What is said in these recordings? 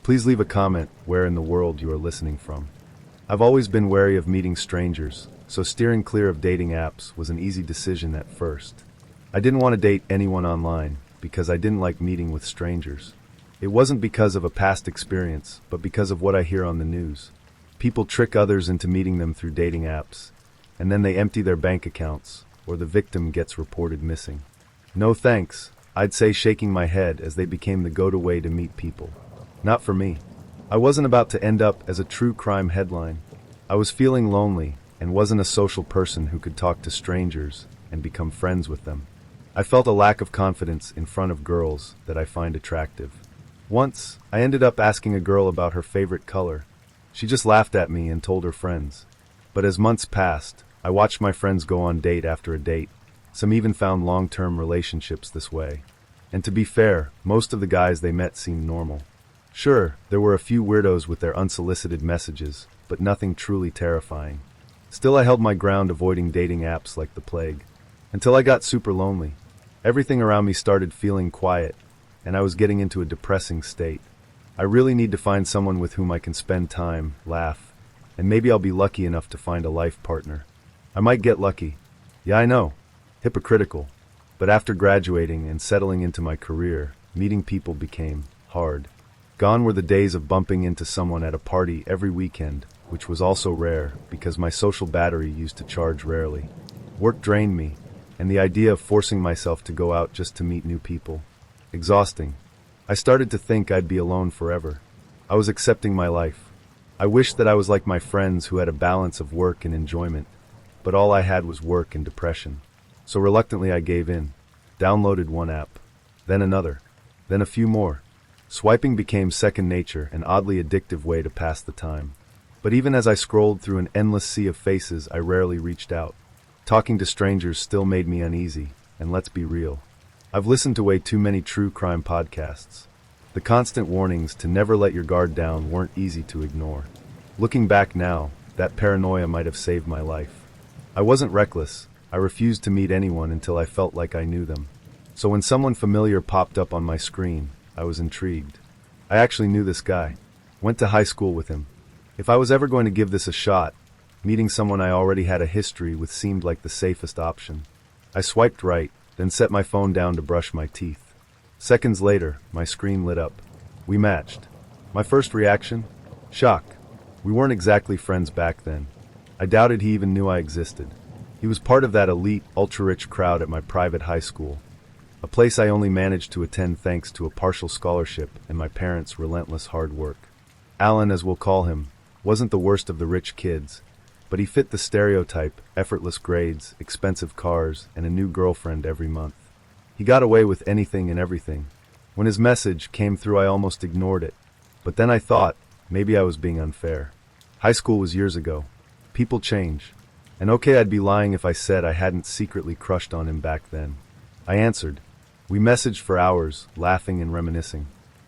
Please leave a comment where in the world you are listening from. I've always been wary of meeting strangers, so steering clear of dating apps was an easy decision at first. I didn't want to date anyone online because I didn't like meeting with strangers. It wasn't because of a past experience, but because of what I hear on the news. People trick others into meeting them through dating apps, and then they empty their bank accounts, or the victim gets reported missing. No thanks, I'd say, shaking my head as they became the go-to way to meet people. Not for me. I wasn't about to end up as a true crime headline. I was feeling lonely and wasn't a social person who could talk to strangers and become friends with them. I felt a lack of confidence in front of girls that I find attractive. Once, I ended up asking a girl about her favorite color. She just laughed at me and told her friends. But as months passed, I watched my friends go on date after a date. Some even found long-term relationships this way. And to be fair, most of the guys they met seemed normal. Sure, there were a few weirdos with their unsolicited messages, but nothing truly terrifying. Still, I held my ground, avoiding dating apps like the plague. Until I got super lonely. Everything around me started feeling quiet, and I was getting into a depressing state. I really need to find someone with whom I can spend time, laugh, and maybe I'll be lucky enough to find a life partner. I might get lucky. Yeah, I know. Hypocritical. But after graduating and settling into my career, meeting people became hard. Gone were the days of bumping into someone at a party every weekend, which was also rare because my social battery used to charge rarely. Work drained me, and the idea of forcing myself to go out just to meet new people. Exhausting. I started to think I'd be alone forever. I was accepting my life. I wished that I was like my friends who had a balance of work and enjoyment, but all I had was work and depression. So reluctantly I gave in. Downloaded one app, then another, then a few more. Swiping became second nature, an oddly addictive way to pass the time. But even as I scrolled through an endless sea of faces, I rarely reached out. Talking to strangers still made me uneasy, and let's be real. I've listened to way too many true crime podcasts. The constant warnings to never let your guard down weren't easy to ignore. Looking back now, that paranoia might have saved my life. I wasn't reckless. I refused to meet anyone until I felt like I knew them. So when someone familiar popped up on my screen, I was intrigued. I actually knew this guy. Went to high school with him. If I was ever going to give this a shot, meeting someone I already had a history with seemed like the safest option. I swiped right, then set my phone down to brush my teeth. Seconds later, my screen lit up. We matched. My first reaction? Shock. We weren't exactly friends back then. I doubted he even knew I existed. He was part of that elite, ultra-rich crowd at my private high school. A place I only managed to attend thanks to a partial scholarship and my parents' relentless hard work. Alan, as we'll call him, wasn't the worst of the rich kids, but he fit the stereotype: effortless grades, expensive cars, and a new girlfriend every month. He got away with anything and everything. When his message came through, I almost ignored it. But then I thought, maybe I was being unfair. High school was years ago. People change. And okay, I'd be lying if I said I hadn't secretly crushed on him back then. I answered. We messaged for hours, laughing and reminiscing.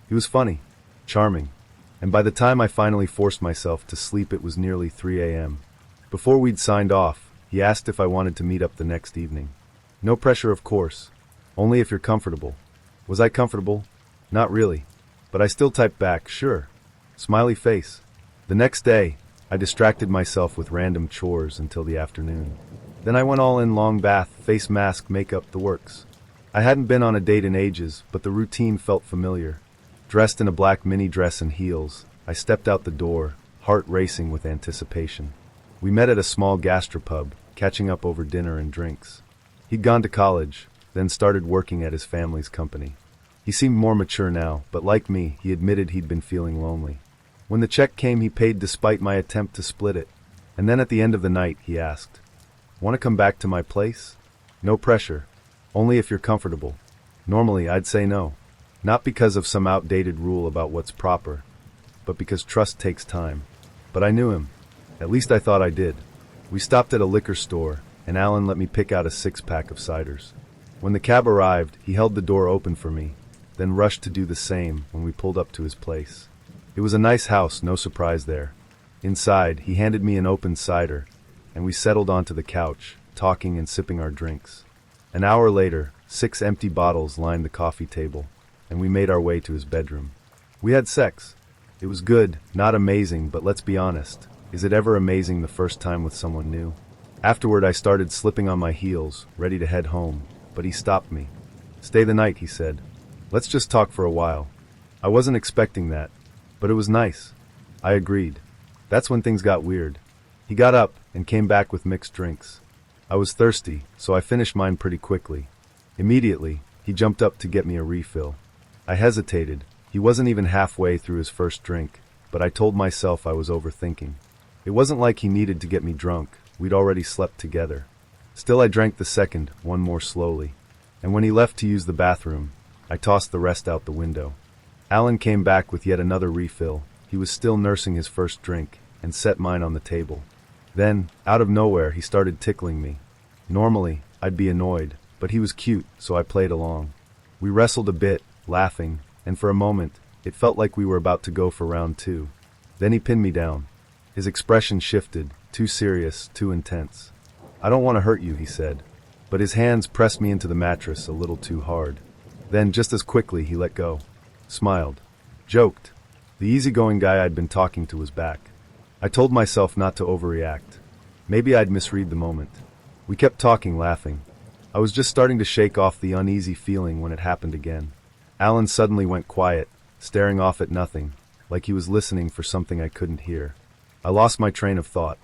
He was funny, charming, and by the time I finally forced myself to sleep, it was nearly 3 a.m. Before we'd signed off, he asked if I wanted to meet up the next evening. No pressure, of course. Only if you're comfortable. Was I comfortable? Not really. But I still typed back, sure. Smiley face. The next day, I distracted myself with random chores until the afternoon. Then I went all in: long bath, face mask, makeup, the works. I hadn't been on a date in ages, but the routine felt familiar. Dressed in a black mini dress and heels, I stepped out the door, heart racing with anticipation. We met at a small gastropub, catching up over dinner and drinks. He'd gone to college, then started working at his family's company. He seemed more mature now, but like me, he admitted he'd been feeling lonely. When the check came, he paid despite my attempt to split it. And then at the end of the night, he asked, "Want to come back to my place?" No pressure. Only if you're comfortable. Normally, I'd say no. Not because of some outdated rule about what's proper, but because trust takes time. But I knew him. At least I thought I did. We stopped at a liquor store, and Alan let me pick out a 6-pack of ciders. When the cab arrived, he held the door open for me, then rushed to do the same when we pulled up to his place. It was a nice house, no surprise there. Inside, he handed me an open cider, and we settled onto the couch, talking and sipping our drinks. An hour later, 6 empty bottles lined the coffee table, and we made our way to his bedroom. We had sex. It was good, not amazing, but let's be honest. Is it ever amazing the first time with someone new? Afterward, I started slipping on my heels, ready to head home, but he stopped me. Stay the night, he said. Let's just talk for a while. I wasn't expecting that, but it was nice. I agreed. That's when things got weird. He got up and came back with mixed drinks. I was thirsty, so I finished mine pretty quickly. Immediately, he jumped up to get me a refill. I hesitated. He wasn't even halfway through his first drink, but I told myself I was overthinking. It wasn't like he needed to get me drunk. We'd already slept together. Still, I drank the second, one more slowly. And when he left to use the bathroom, I tossed the rest out the window. Alan came back with yet another refill. He was still nursing his first drink, and set mine on the table. Then, out of nowhere, he started tickling me. Normally, I'd be annoyed, but he was cute, so I played along. We wrestled a bit, laughing, and for a moment, it felt like we were about to go for round 2. Then he pinned me down. His expression shifted, too serious, too intense. I don't want to hurt you, he said, but his hands pressed me into the mattress a little too hard. Then, just as quickly, he let go. Smiled. Joked. The easygoing guy I'd been talking to was back. I told myself not to overreact. Maybe I'd misread the moment. We kept talking, laughing. I was just starting to shake off the uneasy feeling when it happened again. Alan suddenly went quiet, staring off at nothing, like he was listening for something I couldn't hear. I lost my train of thought.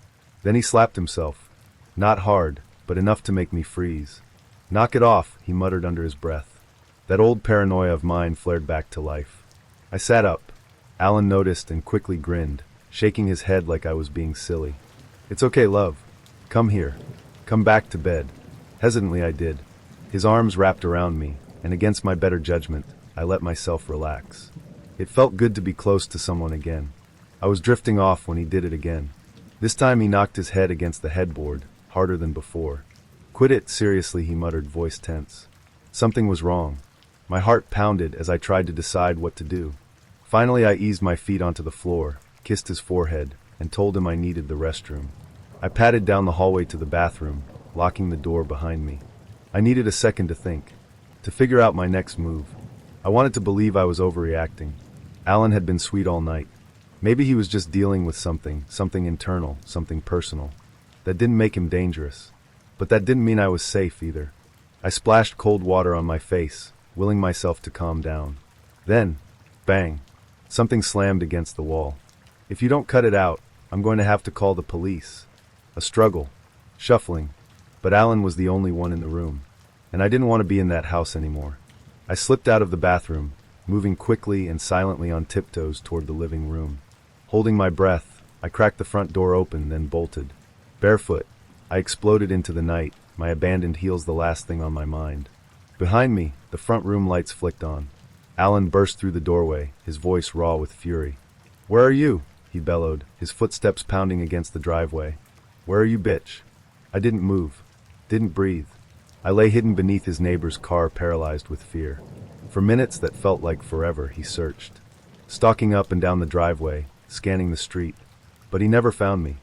Then he slapped himself. Not hard, but enough to make me freeze. Knock it off, he muttered under his breath. That old paranoia of mine flared back to life. I sat up. Alan noticed and quickly grinned, shaking his head like I was being silly. It's okay, love. Come here. Come back to bed. Hesitantly I did. His arms wrapped around me, and against my better judgment, I let myself relax. It felt good to be close to someone again. I was drifting off when he did it again. This time he knocked his head against the headboard, harder than before. Quit it, seriously, he muttered, voice tense. Something was wrong. My heart pounded as I tried to decide what to do. Finally I eased my feet onto the floor, kissed his forehead, and told him I needed the restroom. I padded down the hallway to the bathroom, locking the door behind me. I needed a second to think, to figure out my next move. I wanted to believe I was overreacting. Alan had been sweet all night. Maybe he was just dealing with something internal, something personal. That didn't make him dangerous. But that didn't mean I was safe either. I splashed cold water on my face, willing myself to calm down. Then, bang, something slammed against the wall. If you don't cut it out, I'm going to have to call the police. A struggle, shuffling, but Alan was the only one in the room, and I didn't want to be in that house anymore. I slipped out of the bathroom, moving quickly and silently on tiptoes toward the living room. Holding my breath, I cracked the front door open, then bolted. Barefoot, I exploded into the night, my abandoned heels the last thing on my mind. Behind me, the front room lights flicked on. Alan burst through the doorway, his voice raw with fury. "Where are you?" he bellowed, his footsteps pounding against the driveway. "Where are you, bitch?" I didn't move, didn't breathe. I lay hidden beneath his neighbor's car, paralyzed with fear. For minutes that felt like forever, he searched, stalking up and down the driveway, scanning the street. But he never found me.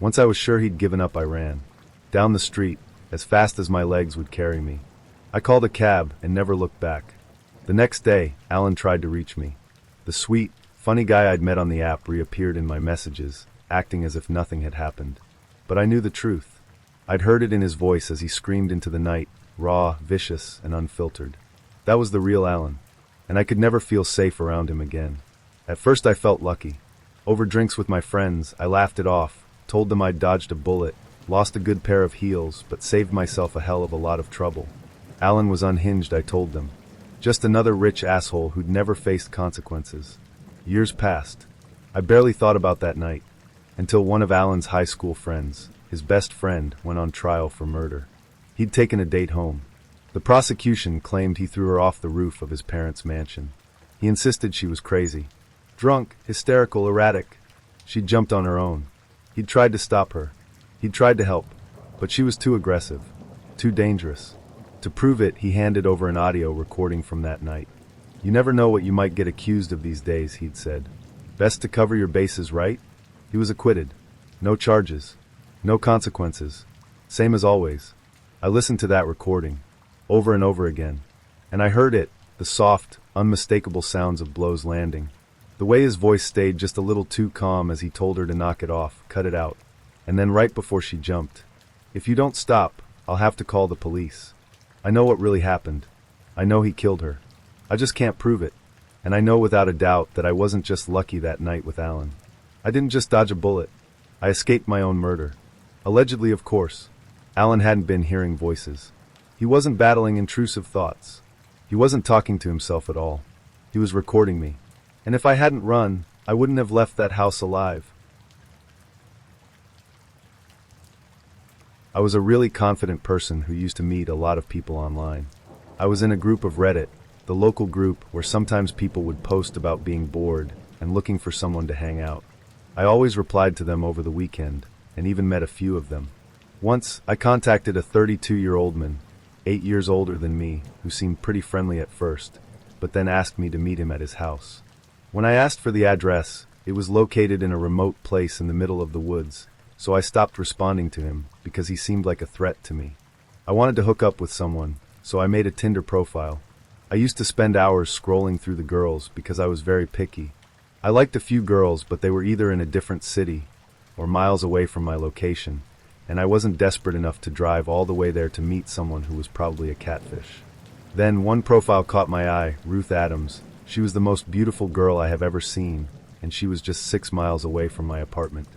Once I was sure he'd given up, I ran. Down the street, as fast as my legs would carry me. I called a cab and never looked back. The next day, Alan tried to reach me. The sweet, funny guy I'd met on the app reappeared in my messages, acting as if nothing had happened. But I knew the truth. I'd heard it in his voice as he screamed into the night, raw, vicious, and unfiltered. That was the real Alan, and I could never feel safe around him again. At first I felt lucky. Over drinks with my friends, I laughed it off, told them I'd dodged a bullet, lost a good pair of heels, but saved myself a hell of a lot of trouble. Alan was unhinged, I told them. Just another rich asshole who'd never faced consequences. Years passed. I barely thought about that night, until one of Alan's high school friends, his best friend, went on trial for murder. He'd taken a date home. The prosecution claimed he threw her off the roof of his parents' mansion. He insisted she was crazy. Drunk, hysterical, erratic. She'd jumped on her own. He'd tried to stop her. He'd tried to help, but she was too aggressive, too dangerous. To prove it, he handed over an audio recording from that night. "You never know what you might get accused of these days," he'd said. "Best to cover your bases, right?" He was acquitted. No charges. No consequences. Same as always. I listened to that recording, over and over again, and I heard it, the soft, unmistakable sounds of blows landing, The way his voice stayed just a little too calm as he told her to knock it off, cut it out. And then right before she jumped, "If you don't stop, I'll have to call the police. I know what really happened. I know he killed her. I just can't prove it. And I know without a doubt that I wasn't just lucky that night with Alan. I didn't just dodge a bullet. I escaped my own murder. Allegedly, of course. Alan hadn't been hearing voices. He wasn't battling intrusive thoughts. He wasn't talking to himself at all. He was recording me. And if I hadn't run, I wouldn't have left that house alive." I was a really confident person who used to meet a lot of people online. I was in a group of Reddit, the local group where sometimes people would post about being bored and looking for someone to hang out. I always replied to them over the weekend, and even met a few of them. Once, I contacted a 32-year-old man, 8 years older than me, who seemed pretty friendly at first, but then asked me to meet him at his house. When I asked for the address, it was located in a remote place in the middle of the woods, so I stopped responding to him because he seemed like a threat to me. I wanted to hook up with someone, so I made a Tinder profile. I used to spend hours scrolling through the girls because I was very picky. I liked a few girls, but they were either in a different city or miles away from my location, and I wasn't desperate enough to drive all the way there to meet someone who was probably a catfish. Then one profile caught my eye, Ruth Adams. She was the most beautiful girl I have ever seen, and she was just 6 miles away from my apartment.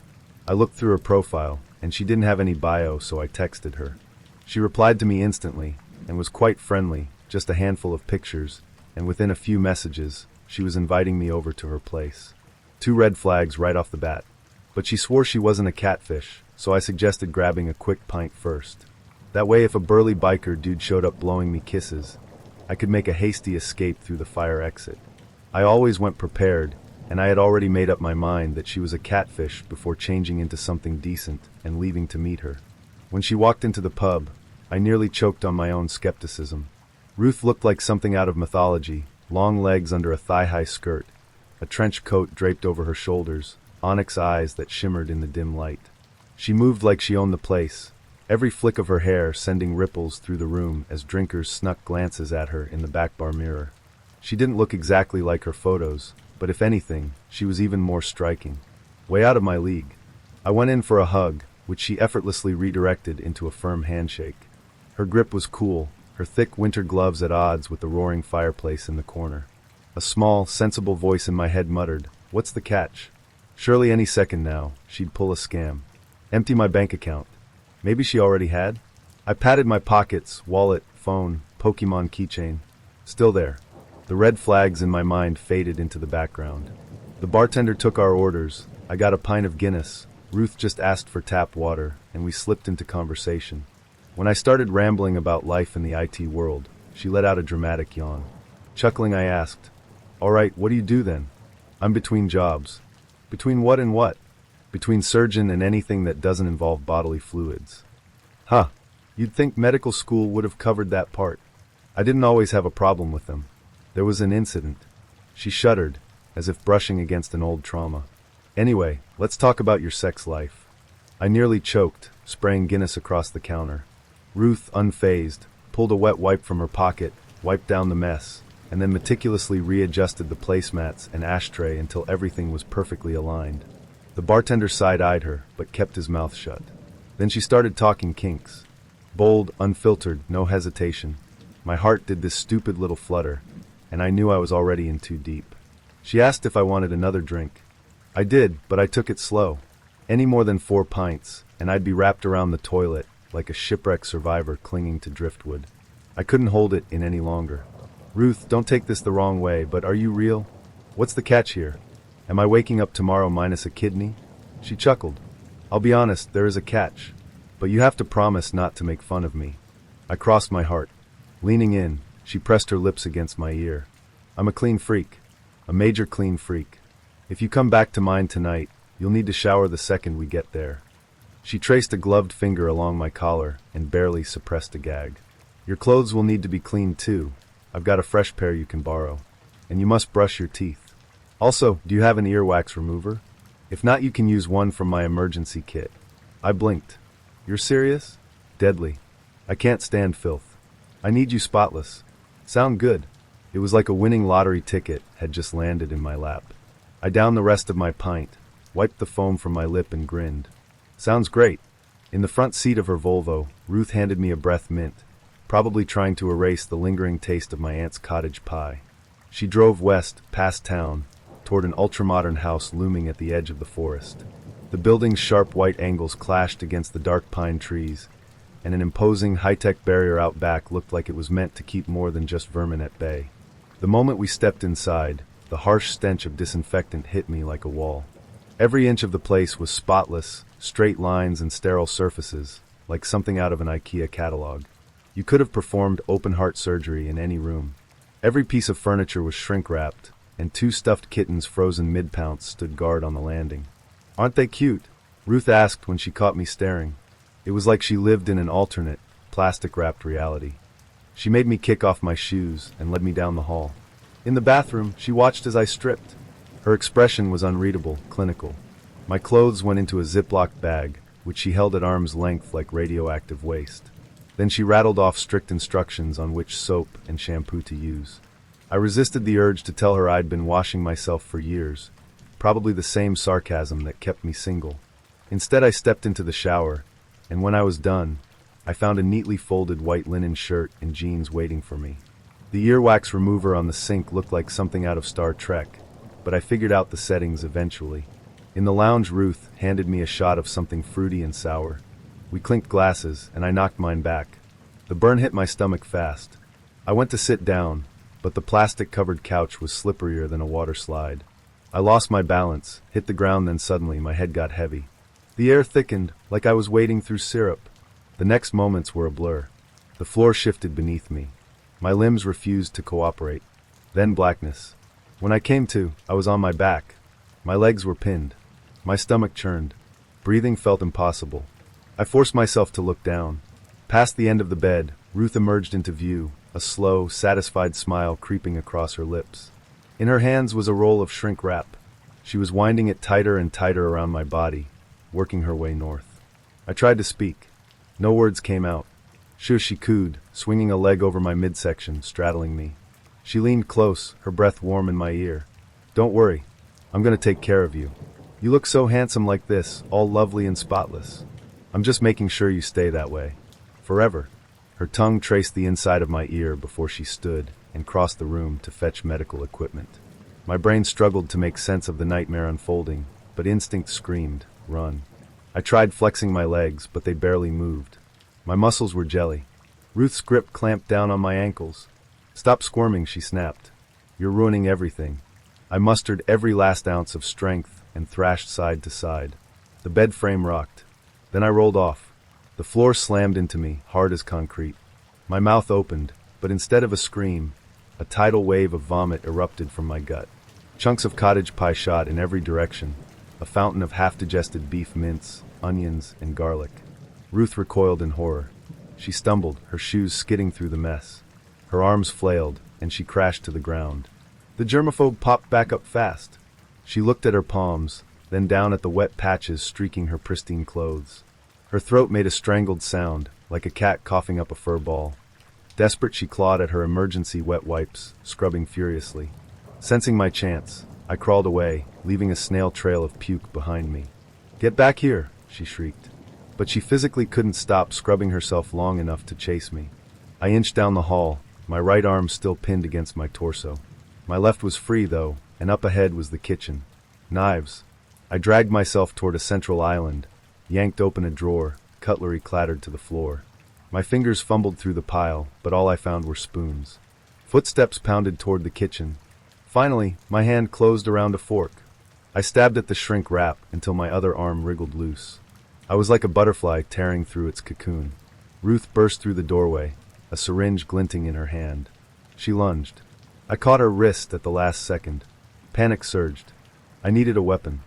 I looked through her profile, and she didn't have any bio, so I texted her. She replied to me instantly, and was quite friendly, just a handful of pictures, and within a few messages, she was inviting me over to her place. 2 red flags right off the bat. But she swore she wasn't a catfish, so I suggested grabbing a quick pint first. That way, if a burly biker dude showed up blowing me kisses, I could make a hasty escape through the fire exit. I always went prepared, and I had already made up my mind that she was a catfish before changing into something decent and leaving to meet her. When she walked into the pub, I nearly choked on my own skepticism. Ruth looked like something out of mythology, long legs under a thigh-high skirt, a trench coat draped over her shoulders, onyx eyes that shimmered in the dim light. She moved like she owned the place, every flick of her hair sending ripples through the room as drinkers snuck glances at her in the back bar mirror. She didn't look exactly like her photos, but if anything, she was even more striking. Way out of my league. I went in for a hug, which she effortlessly redirected into a firm handshake. Her grip was cool, her thick winter gloves at odds with the roaring fireplace in the corner. A small, sensible voice in my head muttered, "What's the catch?" Surely any second now, she'd pull a scam. Empty my bank account. Maybe she already had? I patted my pockets, wallet, phone, Pokemon keychain. Still there. The red flags in my mind faded into the background. The bartender took our orders. I got a pint of Guinness. Ruth just asked for tap water, and we slipped into conversation. When I started rambling about life in the IT world, she let out a dramatic yawn. Chuckling, I asked, "All right, what do you do then?" "I'm between jobs." "Between what and what?" "Between surgeon and anything that doesn't involve bodily fluids." Huh. You'd think medical school would have covered that part. I didn't always have a problem with them. There was an incident. She shuddered, as if brushing against an old trauma. "Anyway, let's talk about your sex life." I nearly choked, spraying Guinness across the counter. Ruth, unfazed, pulled a wet wipe from her pocket, wiped down the mess, and then meticulously readjusted the placemats and ashtray until everything was perfectly aligned. The bartender side-eyed her, but kept his mouth shut. Then she started talking kinks. Bold, unfiltered, no hesitation. My heart did this stupid little flutter, and I knew I was already in too deep. She asked if I wanted another drink. I did, but I took it slow. Any more than 4 pints, and I'd be wrapped around the toilet like a shipwreck survivor clinging to driftwood. I couldn't hold it in any longer. "Ruth, don't take this the wrong way, but are you real? What's the catch here? Am I waking up tomorrow minus a kidney?" She chuckled. "I'll be honest, there is a catch. But you have to promise not to make fun of me." I crossed my heart. Leaning in, she pressed her lips against my ear. "I'm a clean freak. A major clean freak. If you come back to mine tonight, you'll need to shower the second we get there." She traced a gloved finger along my collar and barely suppressed a gag. "Your clothes will need to be cleaned too. I've got a fresh pair you can borrow. And you must brush your teeth. Also, do you have an earwax remover? If not, you can use one from my emergency kit." I blinked. "You're serious?" "Deadly. I can't stand filth. I need you spotless." "Sound good." It was like a winning lottery ticket had just landed in my lap. I downed the rest of my pint, wiped the foam from my lip and grinned. Sounds great. In the front seat of her Volvo, Ruth handed me a breath mint, probably trying to erase the lingering taste of my aunt's cottage pie. She drove west, past town, toward an ultramodern house looming at the edge of the forest. The building's sharp white angles clashed against the dark pine trees, and an imposing high-tech barrier out back looked like it was meant to keep more than just vermin at bay. The moment we stepped inside, the harsh stench of disinfectant hit me like a wall. Every inch of the place was spotless, straight lines and sterile surfaces, like something out of an IKEA catalog. You could have performed open-heart surgery in any room. Every piece of furniture was shrink-wrapped, and 2 stuffed kittens frozen mid-pounce stood guard on the landing. "Aren't they cute?" Ruth asked when she caught me staring. It was like she lived in an alternate, plastic-wrapped reality. She made me kick off my shoes and led me down the hall. In the bathroom, she watched as I stripped. Her expression was unreadable, clinical. My clothes went into a Ziploc bag, which she held at arm's length like radioactive waste. Then she rattled off strict instructions on which soap and shampoo to use. I resisted the urge to tell her I'd been washing myself for years, probably the same sarcasm that kept me single. Instead, I stepped into the shower, and when I was done, I found a neatly folded white linen shirt and jeans waiting for me. The earwax remover on the sink looked like something out of Star Trek, but I figured out the settings eventually. In the lounge, Ruth handed me a shot of something fruity and sour. We clinked glasses, and I knocked mine back. The burn hit my stomach fast. I went to sit down, but the plastic-covered couch was slipperier than a water slide. I lost my balance, hit the ground, then suddenly my head got heavy. The air thickened, like I was wading through syrup. The next moments were a blur. The floor shifted beneath me. My limbs refused to cooperate. Then blackness. When I came to, I was on my back. My legs were pinned. My stomach churned. Breathing felt impossible. I forced myself to look down. Past the end of the bed, Ruth emerged into view, a slow, satisfied smile creeping across her lips. In her hands was a roll of shrink wrap. She was winding it tighter and tighter around my body, working her way north. I tried to speak. No words came out. Shush, she cooed, swinging a leg over my midsection, straddling me. She leaned close, her breath warm in my ear. "Don't worry. I'm going to take care of you. You look so handsome like this, all lovely and spotless. I'm just making sure you stay that way. Forever." Her tongue traced the inside of my ear before she stood and crossed the room to fetch medical equipment. My brain struggled to make sense of the nightmare unfolding, but instinct screamed, "Run." I tried flexing my legs, but they barely moved. My muscles were jelly. Ruth's grip clamped down on my ankles. "Stop squirming," she snapped. "You're ruining everything." I mustered every last ounce of strength and thrashed side to side. The bed frame rocked. Then I rolled off. The floor slammed into me, hard as concrete. My mouth opened, but instead of a scream, a tidal wave of vomit erupted from my gut. Chunks of cottage pie shot in every direction, a fountain of half-digested beef mince, onions, and garlic. Ruth recoiled in horror. She stumbled, her shoes skidding through the mess. Her arms flailed, and she crashed to the ground. The germaphobe popped back up fast. She looked at her palms, then down at the wet patches streaking her pristine clothes. Her throat made a strangled sound, like a cat coughing up a fur ball. Desperate, she clawed at her emergency wet wipes, scrubbing furiously. Sensing my chance, I crawled away, leaving a snail trail of puke behind me. "Get back here," she shrieked. But she physically couldn't stop scrubbing herself long enough to chase me. I inched down the hall, my right arm still pinned against my torso. My left was free, though, and up ahead was the kitchen. Knives. I dragged myself toward a central island, yanked open a drawer, cutlery clattered to the floor. My fingers fumbled through the pile, but all I found were spoons. Footsteps pounded toward the kitchen. Finally, my hand closed around a fork. I stabbed at the shrink wrap until my other arm wriggled loose. I was like a butterfly tearing through its cocoon. Ruth burst through the doorway, a syringe glinting in her hand. She lunged. I caught her wrist at the last second. Panic surged. I needed a weapon.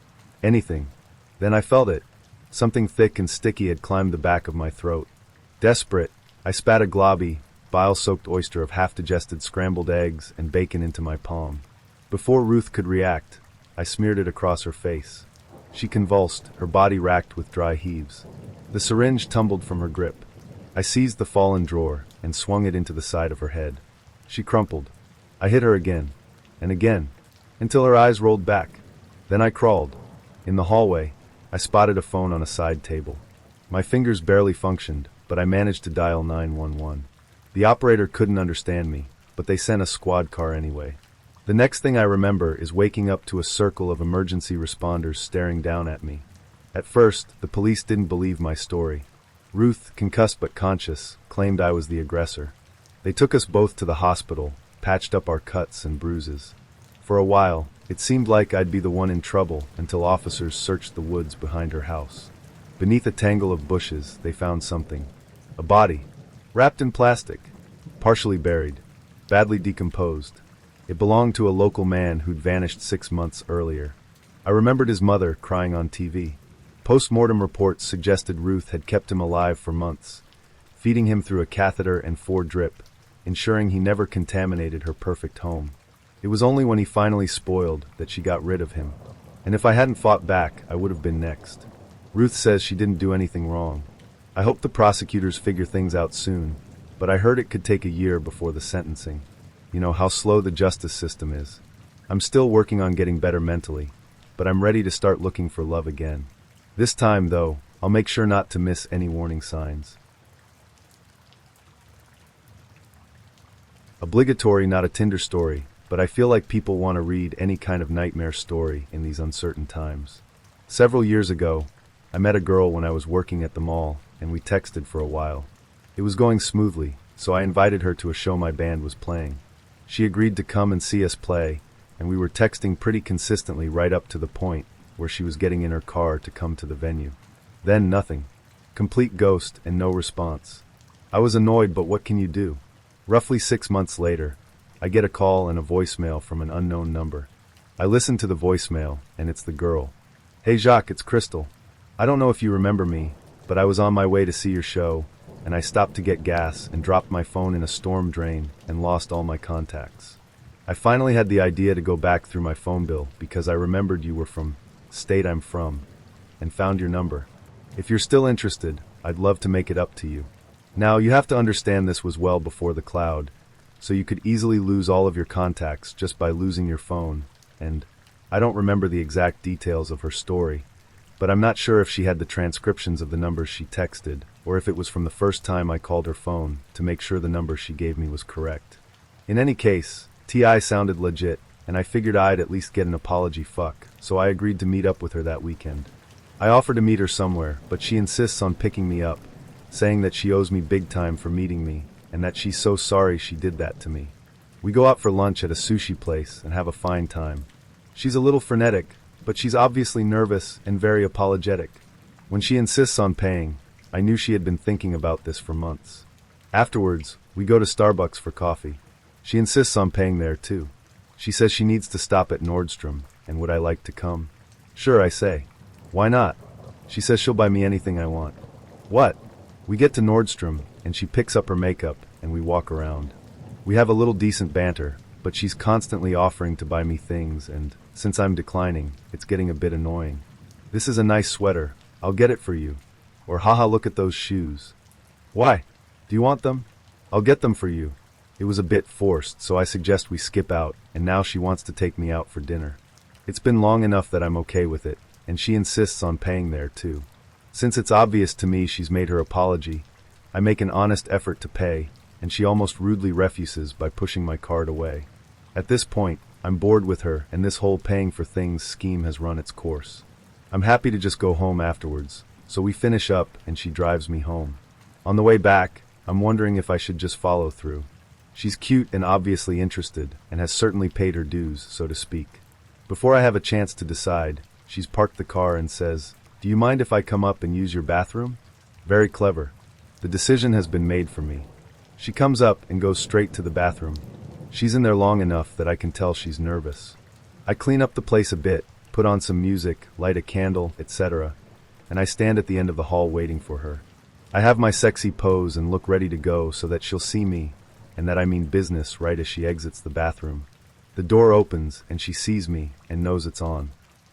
Anything. Then I felt it. Something thick and sticky had climbed the back of my throat. Desperate, I spat a globby, bile-soaked oyster of half-digested scrambled eggs and bacon into my palm. Before Ruth could react, I smeared it across her face. She convulsed, her body racked with dry heaves. The syringe tumbled from her grip. I seized the fallen drawer and swung it into the side of her head. She crumpled. I hit her again, and again, until her eyes rolled back. Then I crawled. In the hallway, I spotted a phone on a side table. My fingers barely functioned, but I managed to dial 911. The operator couldn't understand me, but they sent a squad car anyway. The next thing I remember is waking up to a circle of emergency responders staring down at me. At first, the police didn't believe my story. Ruth, concussed but conscious, claimed I was the aggressor. They took us both to the hospital, patched up our cuts and bruises. For a while, it seemed like I'd be the one in trouble until officers searched the woods behind her house. Beneath a tangle of bushes, they found something. A body, wrapped in plastic, partially buried, badly decomposed. It belonged to a local man who'd vanished 6 months earlier. I remembered his mother crying on TV. Post-mortem reports suggested Ruth had kept him alive for months, feeding him through a catheter and 4-drip, ensuring he never contaminated her perfect home. It was only when he finally spoiled that she got rid of him. And if I hadn't fought back, I would have been next. Ruth says she didn't do anything wrong. I hope the prosecutors figure things out soon, but I heard it could take a year before the sentencing. You know how slow the justice system is. I'm still working on getting better mentally, but I'm ready to start looking for love again. This time, though, I'll make sure not to miss any warning signs. Obligatory, not a Tinder story, but I feel like people want to read any kind of nightmare story in these uncertain times. Several years ago, I met a girl when I was working at the mall, and we texted for a while. It was going smoothly, so I invited her to a show my band was playing. She agreed to come and see us play, and we were texting pretty consistently right up to the point where she was getting in her car to come to the venue. Then nothing. Complete ghost and no response. I was annoyed, but what can you do? Roughly 6 months later, I get a call and a voicemail from an unknown number. I listen to the voicemail, and it's the girl. "Hey Jacques, it's Crystal. I don't know if you remember me, but I was on my way to see your show, and I stopped to get gas and dropped my phone in a storm drain and lost all my contacts. I finally had the idea to go back through my phone bill because I remembered you were from state I'm from, and found your number. If you're still interested, I'd love to make it up to you. Now, you have to understand this was well before the cloud, so you could easily lose all of your contacts just by losing your phone, and I don't remember the exact details of her story, but I'm not sure if she had the transcriptions of the numbers she texted, or if it was from the first time I called her phone to make sure the number she gave me was correct. In any case, TI sounded legit, and I figured I'd at least get an apology so I agreed to meet up with her that weekend. I offer to meet her somewhere, but she insists on picking me up, saying that she owes me big time for meeting me, and that she's so sorry she did that to me. We go out for lunch at a sushi place and have a fine time. She's a little frenetic, but she's obviously nervous and very apologetic. When she insists on paying, I knew she had been thinking about this for months. Afterwards, we go to Starbucks for coffee. She insists on paying there too. She says she needs to stop at Nordstrom, and would I like to come? Sure, I say. Why not? She says she'll buy me anything I want. What? We get to Nordstrom, and she picks up her makeup, and we walk around. We have a little decent banter, but she's constantly offering to buy me things, and since I'm declining, it's getting a bit annoying. This is a nice sweater. I'll get it for you. Or haha, look at those shoes. Why? Do you want them? I'll get them for you. It was a bit forced, so I suggest we skip out, and now she wants to take me out for dinner. It's been long enough that I'm okay with it, and she insists on paying there too. Since it's obvious to me she's made her apology, I make an honest effort to pay, and she almost rudely refuses by pushing my card away. At this point, I'm bored with her, and this whole paying for things scheme has run its course. I'm happy to just go home afterwards, so we finish up and she drives me home. On the way back, I'm wondering if I should just follow through. She's cute and obviously interested, and has certainly paid her dues, so to speak. Before I have a chance to decide, she's parked the car and says, "Do you mind if I come up and use your bathroom?" Very clever. The decision has been made for me. She comes up and goes straight to the bathroom. She's in there long enough that I can tell she's nervous. I clean up the place a bit, put on some music, light a candle, etc., and I stand at the end of the hall waiting for her. I have my sexy pose and look ready to go so that she'll see me, and that I mean business right as she exits the bathroom. The door opens and she sees me and knows it's on.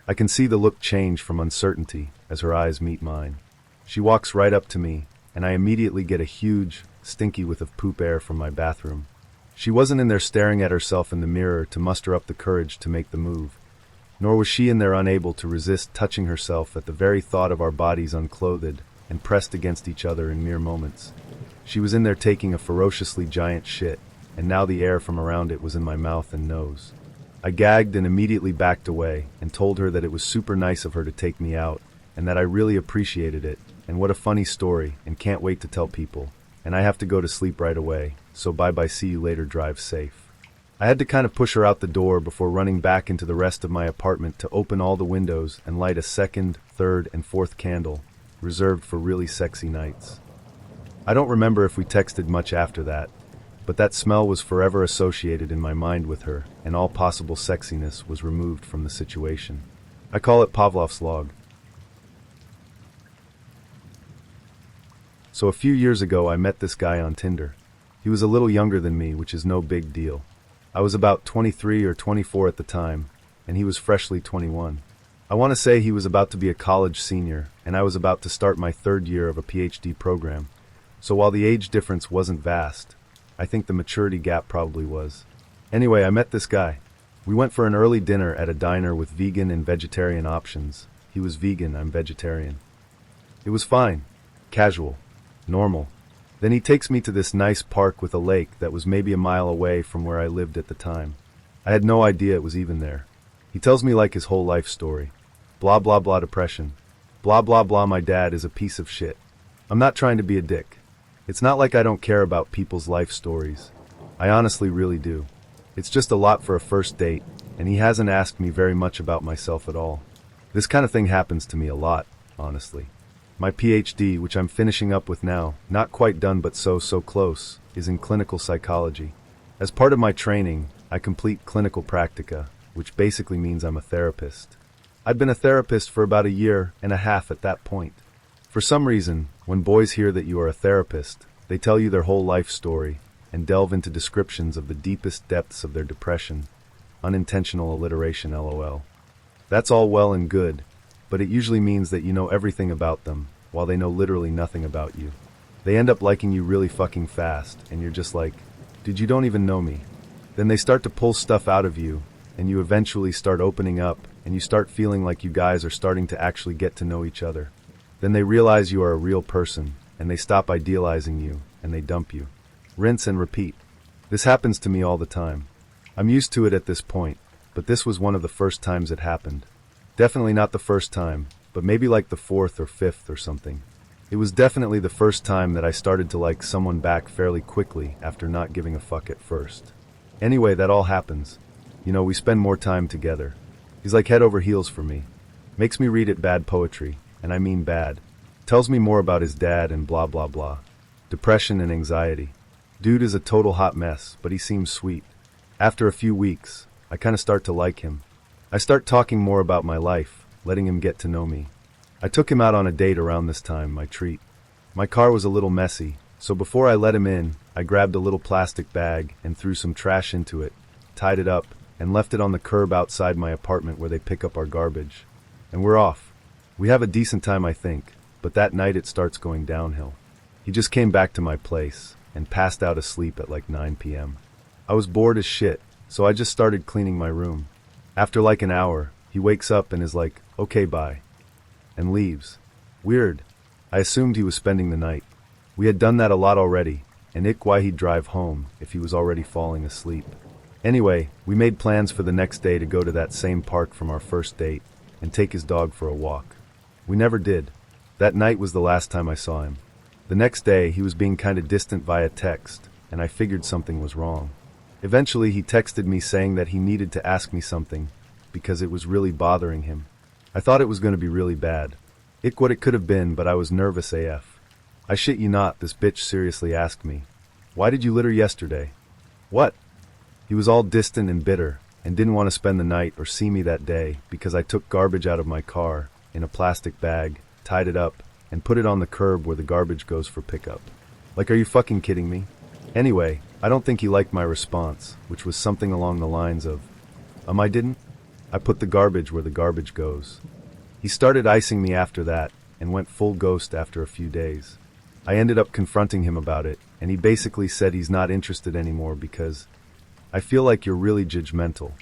I can see the look change from uncertainty as her eyes meet mine. She walks right up to me, and I immediately get a huge, stinky whiff of poop air from my bathroom. She wasn't in there staring at herself in the mirror to muster up the courage to make the move. Nor was she in there unable to resist touching herself at the very thought of our bodies unclothed and pressed against each other in mere moments. She was in there taking a ferociously giant shit, and now the air from around it was in my mouth and nose. I gagged and immediately backed away and told her that it was super nice of her to take me out and that I really appreciated it, and what a funny story, and can't wait to tell people, and I have to go to sleep right away, so bye-bye, see you later, drive safe. I had to kind of push her out the door before running back into the rest of my apartment to open all the windows and light a second, third, and fourth candle, reserved for really sexy nights. I don't remember if we texted much after that, but that smell was forever associated in my mind with her, and all possible sexiness was removed from the situation. I call it Pavlov's log. So a few years ago I met this guy on Tinder. He was a little younger than me, which is no big deal. I was about 23 or 24 at the time, and he was freshly 21. I want to say he was about to be a college senior, and I was about to start my third year of a PhD program. So while the age difference wasn't vast, I think the maturity gap probably was. Anyway, I met this guy. We went for an early dinner at a diner with vegan and vegetarian options. He was vegan, I'm vegetarian. It was fine. Casual. Normal. Then he takes me to this nice park with a lake that was maybe a mile away from where I lived at the time. I had no idea it was even there. He tells me like his whole life story. Blah blah blah depression. Blah blah blah my dad is a piece of shit. I'm not trying to be a dick. It's not like I don't care about people's life stories. I honestly really do. It's just a lot for a first date, and he hasn't asked me very much about myself at all. This kind of thing happens to me a lot, honestly. My PhD, which I'm finishing up with now, not quite done but so close, is in clinical psychology. As part of my training, I complete clinical practica, which basically means I'm a therapist. I'd been a therapist for about a year and a half at that point. For some reason, when boys hear that you are a therapist, they tell you their whole life story and delve into descriptions of the deepest depths of their depression. Unintentional alliteration, LOL. That's all well and good, but it usually means that you know everything about them, while they know literally nothing about you. They end up liking you really fucking fast, and you're just like, dude, you don't even know me. Then they start to pull stuff out of you, and you eventually start opening up, and you start feeling like you guys are starting to actually get to know each other. Then they realize you are a real person, and they stop idealizing you, and they dump you. Rinse and repeat. This happens to me all the time. I'm used to it at this point, but this was one of the first times it happened. Definitely not the first time, but maybe like the fourth or fifth or something. It was definitely the first time that I started to like someone back fairly quickly after not giving a fuck at first. Anyway, that all happens. You know, we spend more time together. He's like head over heels for me. Makes me read it bad poetry, and I mean bad. Tells me more about his dad and blah blah blah. Depression and anxiety. Dude is a total hot mess, but he seems sweet. After a few weeks, I kinda start to like him. I start talking more about my life, letting him get to know me. I took him out on a date around this time, my treat. My car was a little messy, so before I let him in, I grabbed a little plastic bag and threw some trash into it, tied it up, and left it on the curb outside my apartment where they pick up our garbage. And we're off. We have a decent time, I think, but that night it starts going downhill. He just came back to my place and passed out asleep at like 9 p.m. I was bored as shit, so I just started cleaning my room. After like an hour, he wakes up and is like, okay, bye, and leaves. Weird. I assumed he was spending the night. We had done that a lot already, and why he'd drive home if he was already falling asleep. Anyway, we made plans for the next day to go to that same park from our first date and take his dog for a walk. We never did. That night was the last time I saw him. The next day, he was being kind of distant via text, and I figured something was wrong. Eventually, he texted me saying that he needed to ask me something because it was really bothering him. I thought it was going to be really bad. What it could have been, but I was nervous AF. I shit you not, this bitch seriously asked me, "Why did you litter yesterday?" What? He was all distant and bitter and didn't want to spend the night or see me that day because I took garbage out of my car in a plastic bag, tied it up, and put it on the curb where the garbage goes for pickup. Like, are you fucking kidding me? Anyway, I don't think he liked my response, which was something along the lines of, I didn't? I put the garbage where the garbage goes. He started icing me after that, and went full ghost after a few days. I ended up confronting him about it, and he basically said he's not interested anymore because I feel like you're really judgmental.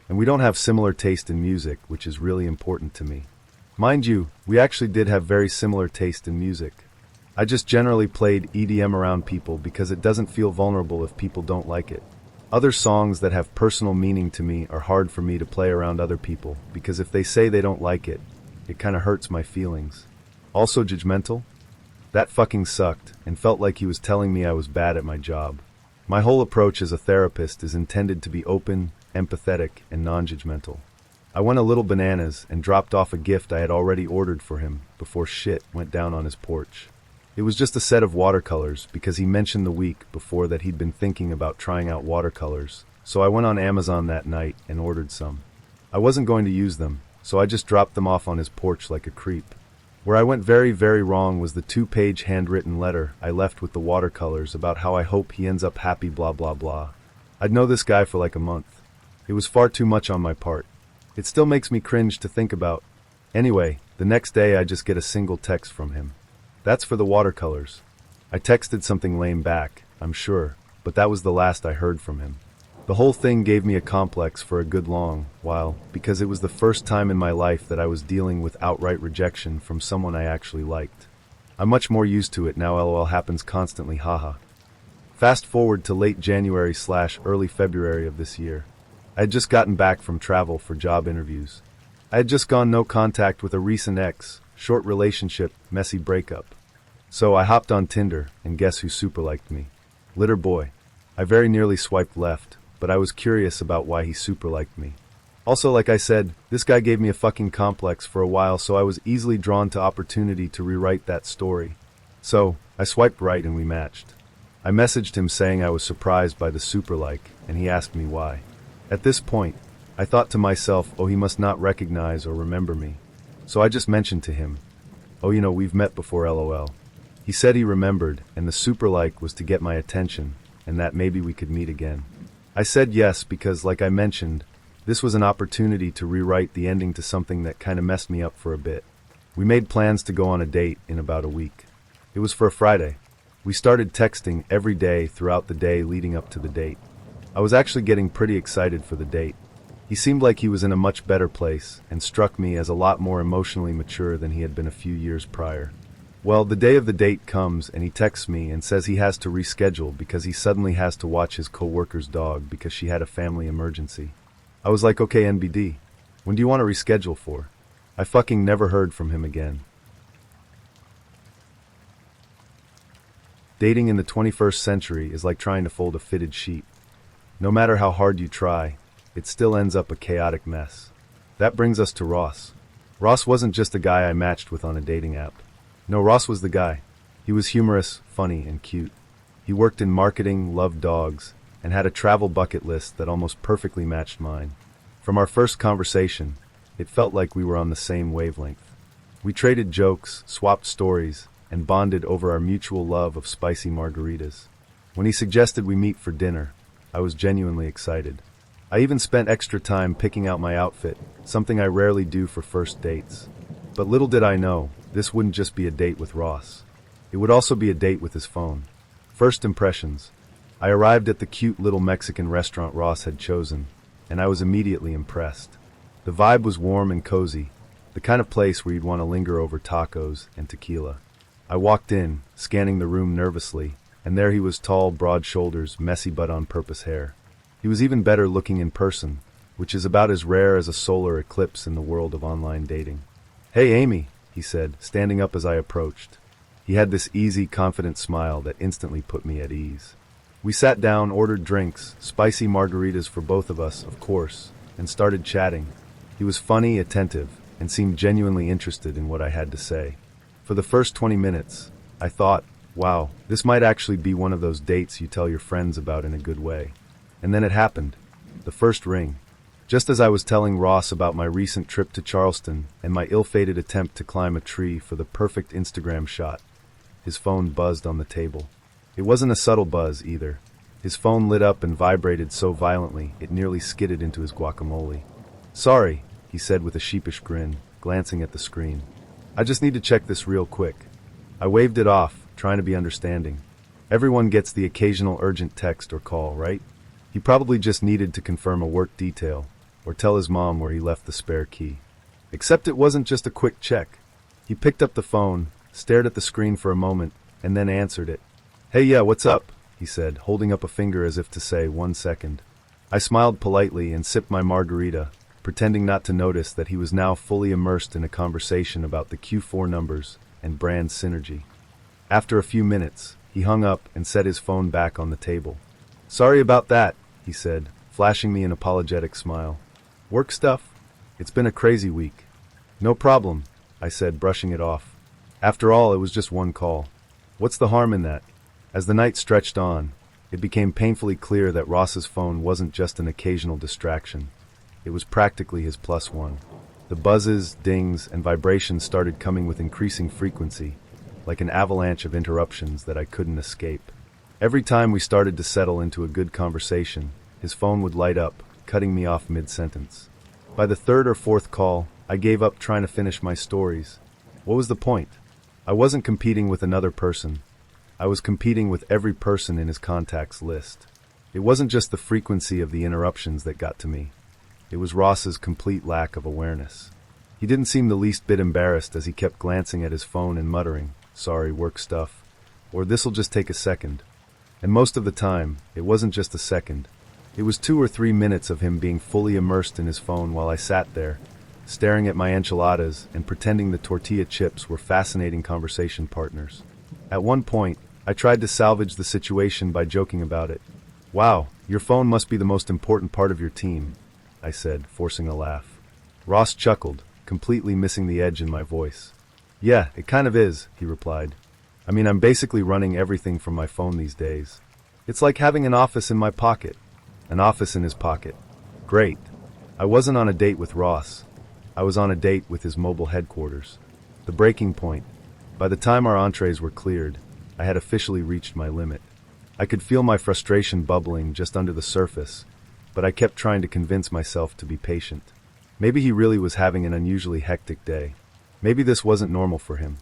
And we don't have similar taste in music, which is really important to me. Mind you, we actually did have very similar taste in music. I just generally played EDM around people because it doesn't feel vulnerable if people don't like it. Other songs that have personal meaning to me are hard for me to play around other people because if they say they don't like it, it kinda hurts my feelings. Also judgmental? That fucking sucked and felt like he was telling me I was bad at my job. My whole approach as a therapist is intended to be open, empathetic, and non-judgmental. I went a little bananas and dropped off a gift I had already ordered for him before shit went down on his porch. It was just a set of watercolors because he mentioned the week before that he'd been thinking about trying out watercolors, so I went on Amazon that night and ordered some. I wasn't going to use them, so I just dropped them off on his porch like a creep. Where I went very, very wrong was the 2-page handwritten letter I left with the watercolors about how I hope he ends up happy blah blah blah. I'd know this guy for like a month. It was far too much on my part. It still makes me cringe to think about. Anyway, the next day I just get a single text from him. That's for the watercolors. I texted something lame back, I'm sure, but that was the last I heard from him. The whole thing gave me a complex for a good long while, because it was the first time in my life that I was dealing with outright rejection from someone I actually liked. I'm much more used to it now, lol happens constantly, haha. Fast forward to late January/early February of this year. I had just gotten back from travel for job interviews. I had just gone no contact with a recent ex, short relationship, messy breakup. So I hopped on Tinder, and guess who super liked me? Litter boy. I very nearly swiped left, but I was curious about why he super liked me. Also, like I said, this guy gave me a fucking complex for a while, so I was easily drawn to opportunity to rewrite that story. So, I swiped right and we matched. I messaged him saying I was surprised by the super like, and he asked me why. At this point, I thought to myself, oh, he must not recognize or remember me. So I just mentioned to him, oh, we've met before, lol. He said he remembered, and the super like was to get my attention, and that maybe we could meet again. I said yes because, like I mentioned, this was an opportunity to rewrite the ending to something that kinda messed me up for a bit. We made plans to go on a date in about a week. It was for a Friday. We started texting every day throughout the day leading up to the date. I was actually getting pretty excited for the date. He seemed like he was in a much better place and struck me as a lot more emotionally mature than he had been a few years prior. Well, the day of the date comes and he texts me and says he has to reschedule because he suddenly has to watch his co-worker's dog because she had a family emergency. I was like, okay, NBD, when do you want to reschedule for? I fucking never heard from him again. Dating in the 21st century is like trying to fold a fitted sheet. No matter how hard you try, it still ends up a chaotic mess. That brings us to Ross. Ross wasn't just a guy I matched with on a dating app. No, Ross was the guy. He was humorous, funny, and cute. He worked in marketing, loved dogs, and had a travel bucket list that almost perfectly matched mine. From our first conversation, it felt like we were on the same wavelength. We traded jokes, swapped stories, and bonded over our mutual love of spicy margaritas. When he suggested we meet for dinner, I was genuinely excited. I even spent extra time picking out my outfit, something I rarely do for first dates. But little did I know, this wouldn't just be a date with Ross. It would also be a date with his phone. First impressions. I arrived at the cute little Mexican restaurant Ross had chosen, and I was immediately impressed. The vibe was warm and cozy, the kind of place where you'd want to linger over tacos and tequila. I walked in, scanning the room nervously, and there he was, tall, broad shoulders, messy but on-purpose hair. He was even better looking in person, which is about as rare as a solar eclipse in the world of online dating. "Hey, Amy," he said, standing up as I approached. He had this easy, confident smile that instantly put me at ease. We sat down, ordered drinks, spicy margaritas for both of us, of course, and started chatting. He was funny, attentive, and seemed genuinely interested in what I had to say. For the first 20 minutes, I thought, wow, this might actually be one of those dates you tell your friends about in a good way. And then it happened. The first ring. Just as I was telling Ross about my recent trip to Charleston and my ill-fated attempt to climb a tree for the perfect Instagram shot, his phone buzzed on the table. It wasn't a subtle buzz, either. His phone lit up and vibrated so violently it nearly skidded into his guacamole. "Sorry," he said with a sheepish grin, glancing at the screen. "I just need to check this real quick." I waved it off, trying to be understanding. Everyone gets the occasional urgent text or call, right? He probably just needed to confirm a work detail, or tell his mom where he left the spare key. Except it wasn't just a quick check. He picked up the phone, stared at the screen for a moment, and then answered it. "Hey, yeah, what's up?" he said, holding up a finger as if to say, "1 second." I smiled politely and sipped my margarita, pretending not to notice that he was now fully immersed in a conversation about the Q4 numbers and brand synergy. After a few minutes, he hung up and set his phone back on the table. "Sorry about that," he said, flashing me an apologetic smile. "Work stuff? It's been a crazy week." "No problem," I said, brushing it off. After all, it was just one call. What's the harm in that? As the night stretched on, it became painfully clear that Ross's phone wasn't just an occasional distraction. It was practically his plus one. The buzzes, dings, and vibrations started coming with increasing frequency, like an avalanche of interruptions that I couldn't escape. Every time we started to settle into a good conversation, his phone would light up, cutting me off mid-sentence. By the third or fourth call, I gave up trying to finish my stories. What was the point? I wasn't competing with another person. I was competing with every person in his contacts list. It wasn't just the frequency of the interruptions that got to me. It was Ross's complete lack of awareness. He didn't seem the least bit embarrassed as he kept glancing at his phone and muttering, "Sorry, work stuff," or "This'll just take a second." And most of the time, it wasn't just a second. It was 2 or 3 minutes of him being fully immersed in his phone while I sat there, staring at my enchiladas and pretending the tortilla chips were fascinating conversation partners. At one point, I tried to salvage the situation by joking about it. "Wow, your phone must be the most important part of your team," I said, forcing a laugh. Ross chuckled, completely missing the edge in my voice. "Yeah, it kind of is," he replied. "I mean, I'm basically running everything from my phone these days. It's like having an office in my pocket." An office in his pocket. Great. I wasn't on a date with Ross. I was on a date with his mobile headquarters. The breaking point. By the time our entrees were cleared, I had officially reached my limit. I could feel my frustration bubbling just under the surface, but I kept trying to convince myself to be patient. Maybe he really was having an unusually hectic day. Maybe this wasn't normal for him.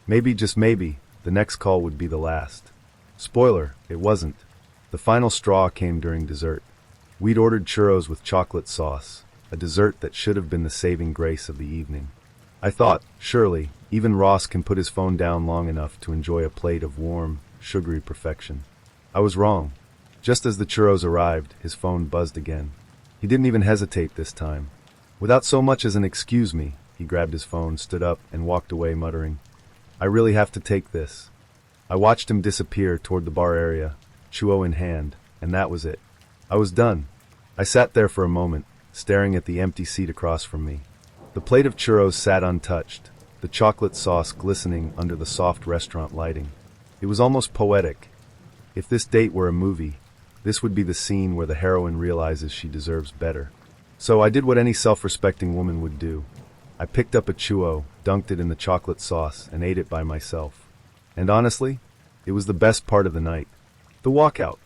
Maybe, just maybe, the next call would be the last. Spoiler, it wasn't. The final straw came during dessert. We'd ordered churros with chocolate sauce, a dessert that should have been the saving grace of the evening. I thought, surely, even Ross can put his phone down long enough to enjoy a plate of warm, sugary perfection. I was wrong. Just as the churros arrived, his phone buzzed again. He didn't even hesitate this time. Without so much as an "excuse me," he grabbed his phone, stood up, and walked away muttering, "I really have to take this." I watched him disappear toward the bar area, churro in hand, and that was it. I was done. I sat there for a moment, staring at the empty seat across from me. The plate of churros sat untouched, the chocolate sauce glistening under the soft restaurant lighting. It was almost poetic. If this date were a movie, this would be the scene where the heroine realizes she deserves better. So I did what any self-respecting woman would do. I picked up a churro, dunked it in the chocolate sauce, and ate it by myself. And honestly, it was the best part of the night. The walkout.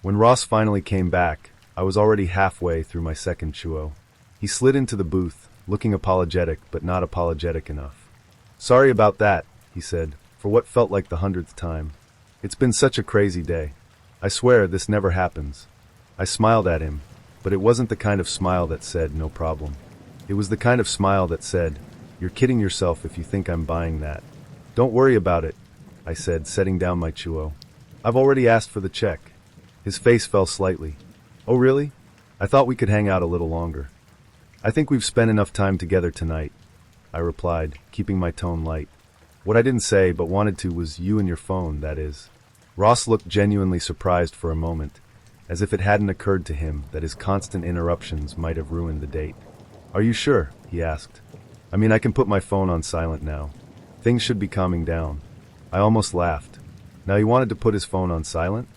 When Ross finally came back, I was already halfway through my second churro. He slid into the booth, looking apologetic but not apologetic enough. "Sorry about that," he said, for what felt like the 100th time. "It's been such a crazy day. I swear this never happens." I smiled at him, but it wasn't the kind of smile that said, "No problem." It was the kind of smile that said, "You're kidding yourself if you think I'm buying that." "Don't worry about it," I said, setting down my churro. "I've already asked for the check." His face fell slightly. "Oh, really? I thought we could hang out a little longer." "I think we've spent enough time together tonight," I replied, keeping my tone light. What I didn't say but wanted to was "you and your phone, that is." Ross looked genuinely surprised for a moment, as if it hadn't occurred to him that his constant interruptions might have ruined the date. "Are you sure?" he asked. "I mean, I can put my phone on silent now. Things should be calming down." I almost laughed. Now he wanted to put his phone on silent?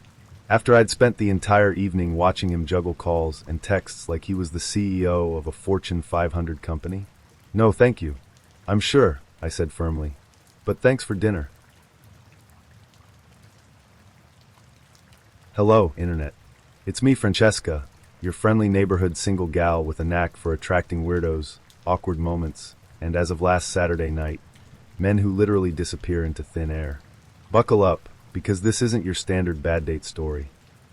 After I'd spent the entire evening watching him juggle calls and texts like he was the CEO of a Fortune 500 company? "No, thank you. I'm sure," I said firmly. "But thanks for dinner." Hello, Internet. It's me, Francesca, your friendly neighborhood single gal with a knack for attracting weirdos, awkward moments, and as of last Saturday night, men who literally disappear into thin air. Buckle up, because this isn't your standard bad date story.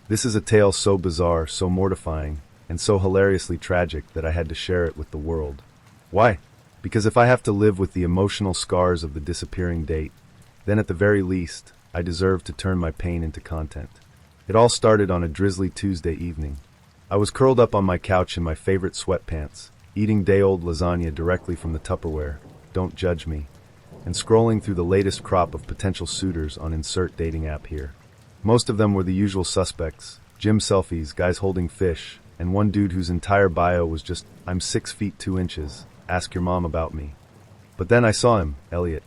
This is a tale so bizarre, so mortifying, and so hilariously tragic that I had to share it with the world. Why? Because if I have to live with the emotional scars of the disappearing date, then at the very least, I deserve to turn my pain into content. It all started on a drizzly Tuesday evening. I was curled up on my couch in my favorite sweatpants, eating day-old lasagna directly from the Tupperware, don't judge me, and scrolling through the latest crop of potential suitors on insert dating app here. Most of them were the usual suspects, gym selfies, guys holding fish, and one dude whose entire bio was just, I'm 6 feet 2 inches, ask your mom about me. But then I saw him, Elliot.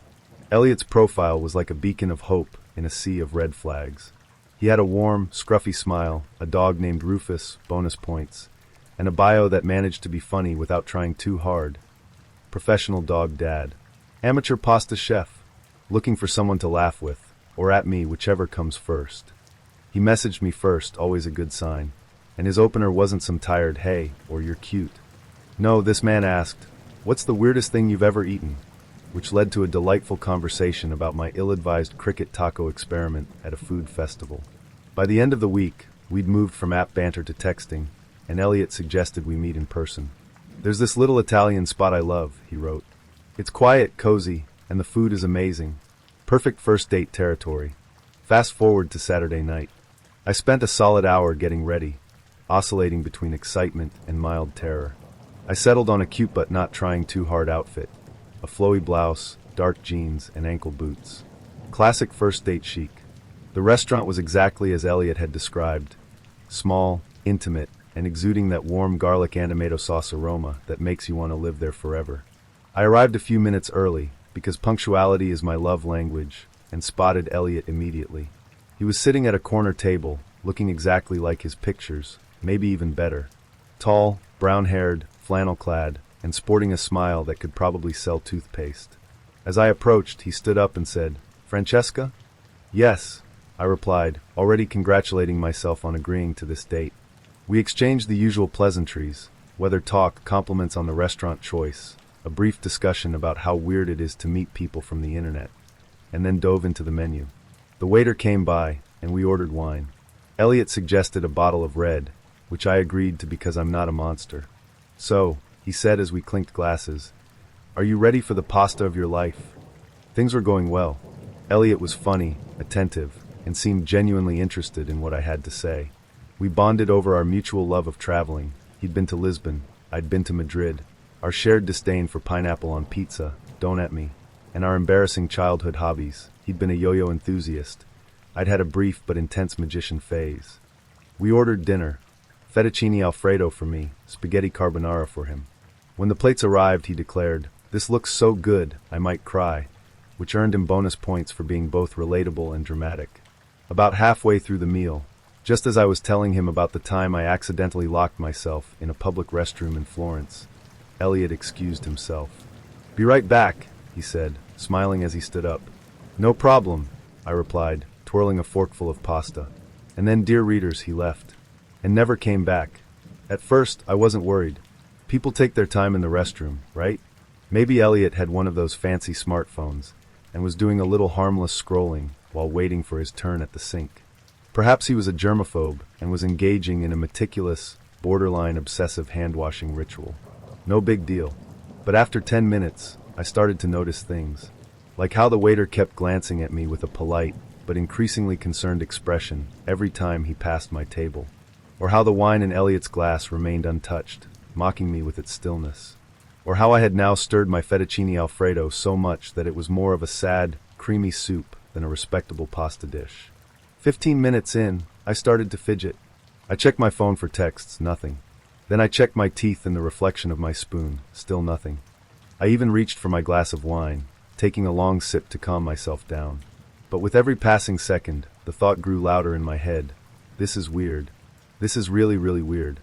Elliot's profile was like a beacon of hope in a sea of red flags. He had a warm, scruffy smile, a dog named Rufus, bonus points, and a bio that managed to be funny without trying too hard. Professional dog dad. Amateur pasta chef. Looking for someone to laugh with, or at me, whichever comes first. He messaged me first, always a good sign, and his opener wasn't some tired hey or you're cute. No, this man asked, what's the weirdest thing you've ever eaten? Which led to a delightful conversation about my ill-advised cricket taco experiment at a food festival. By the end of the week, we'd moved from app banter to texting, and Elliot suggested we meet in person. There's this little Italian spot I love, he wrote. It's quiet, cozy, and the food is amazing. Perfect first date territory. Fast forward to Saturday night. I spent a solid hour getting ready, oscillating between excitement and mild terror. I settled on a cute but not trying too hard outfit. A flowy blouse, dark jeans, and ankle boots. Classic first date chic. The restaurant was exactly as Elliot had described. Small, intimate, and exuding that warm garlic and tomato sauce aroma that makes you want to live there forever. I arrived a few minutes early, because punctuality is my love language, and spotted Elliot immediately. He was sitting at a corner table, looking exactly like his pictures, maybe even better. Tall, brown-haired, flannel-clad, and sporting a smile that could probably sell toothpaste. As I approached, he stood up and said, Francesca? Yes, I replied, already congratulating myself on agreeing to this date. We exchanged the usual pleasantries, weather talk, compliments on the restaurant choice, a brief discussion about how weird it is to meet people from the internet, and then dove into the menu. The waiter came by, and we ordered wine. Elliot suggested a bottle of red, which I agreed to because I'm not a monster. So, he said as we clinked glasses, are you ready for the pasta of your life? Things were going well. Elliot was funny, attentive, and seemed genuinely interested in what I had to say. We bonded over our mutual love of traveling. He'd been to Lisbon, I'd been to Madrid, our shared disdain for pineapple on pizza, don't at me, and our embarrassing childhood hobbies. He'd been a yo-yo enthusiast. I'd had a brief but intense magician phase. We ordered dinner. Fettuccine Alfredo for me, spaghetti carbonara for him. When the plates arrived, he declared, this looks so good, I might cry, which earned him bonus points for being both relatable and dramatic. About halfway through the meal, just as I was telling him about the time I accidentally locked myself in a public restroom in Florence, Elliot excused himself. Be right back, he said, smiling as he stood up. No problem, I replied, twirling a forkful of pasta. And then, dear readers, he left, and never came back. At first, I wasn't worried. People take their time in the restroom, right? Maybe Elliot had one of those fancy smartphones and was doing a little harmless scrolling while waiting for his turn at the sink. Perhaps he was a germaphobe and was engaging in a meticulous, borderline obsessive hand-washing ritual. No big deal. But after 10 minutes, I started to notice things, like how the waiter kept glancing at me with a polite but increasingly concerned expression every time he passed my table, or how the wine in Elliot's glass remained untouched, mocking me with its stillness, or how I had now stirred my fettuccine alfredo so much that it was more of a sad, creamy soup than a respectable pasta dish. 15 minutes in, I started to fidget. I checked my phone for texts, nothing. Then I checked my teeth in the reflection of my spoon, still nothing. I even reached for my glass of wine, taking a long sip to calm myself down. But with every passing second, the thought grew louder in my head. This is weird. This is really, really weird.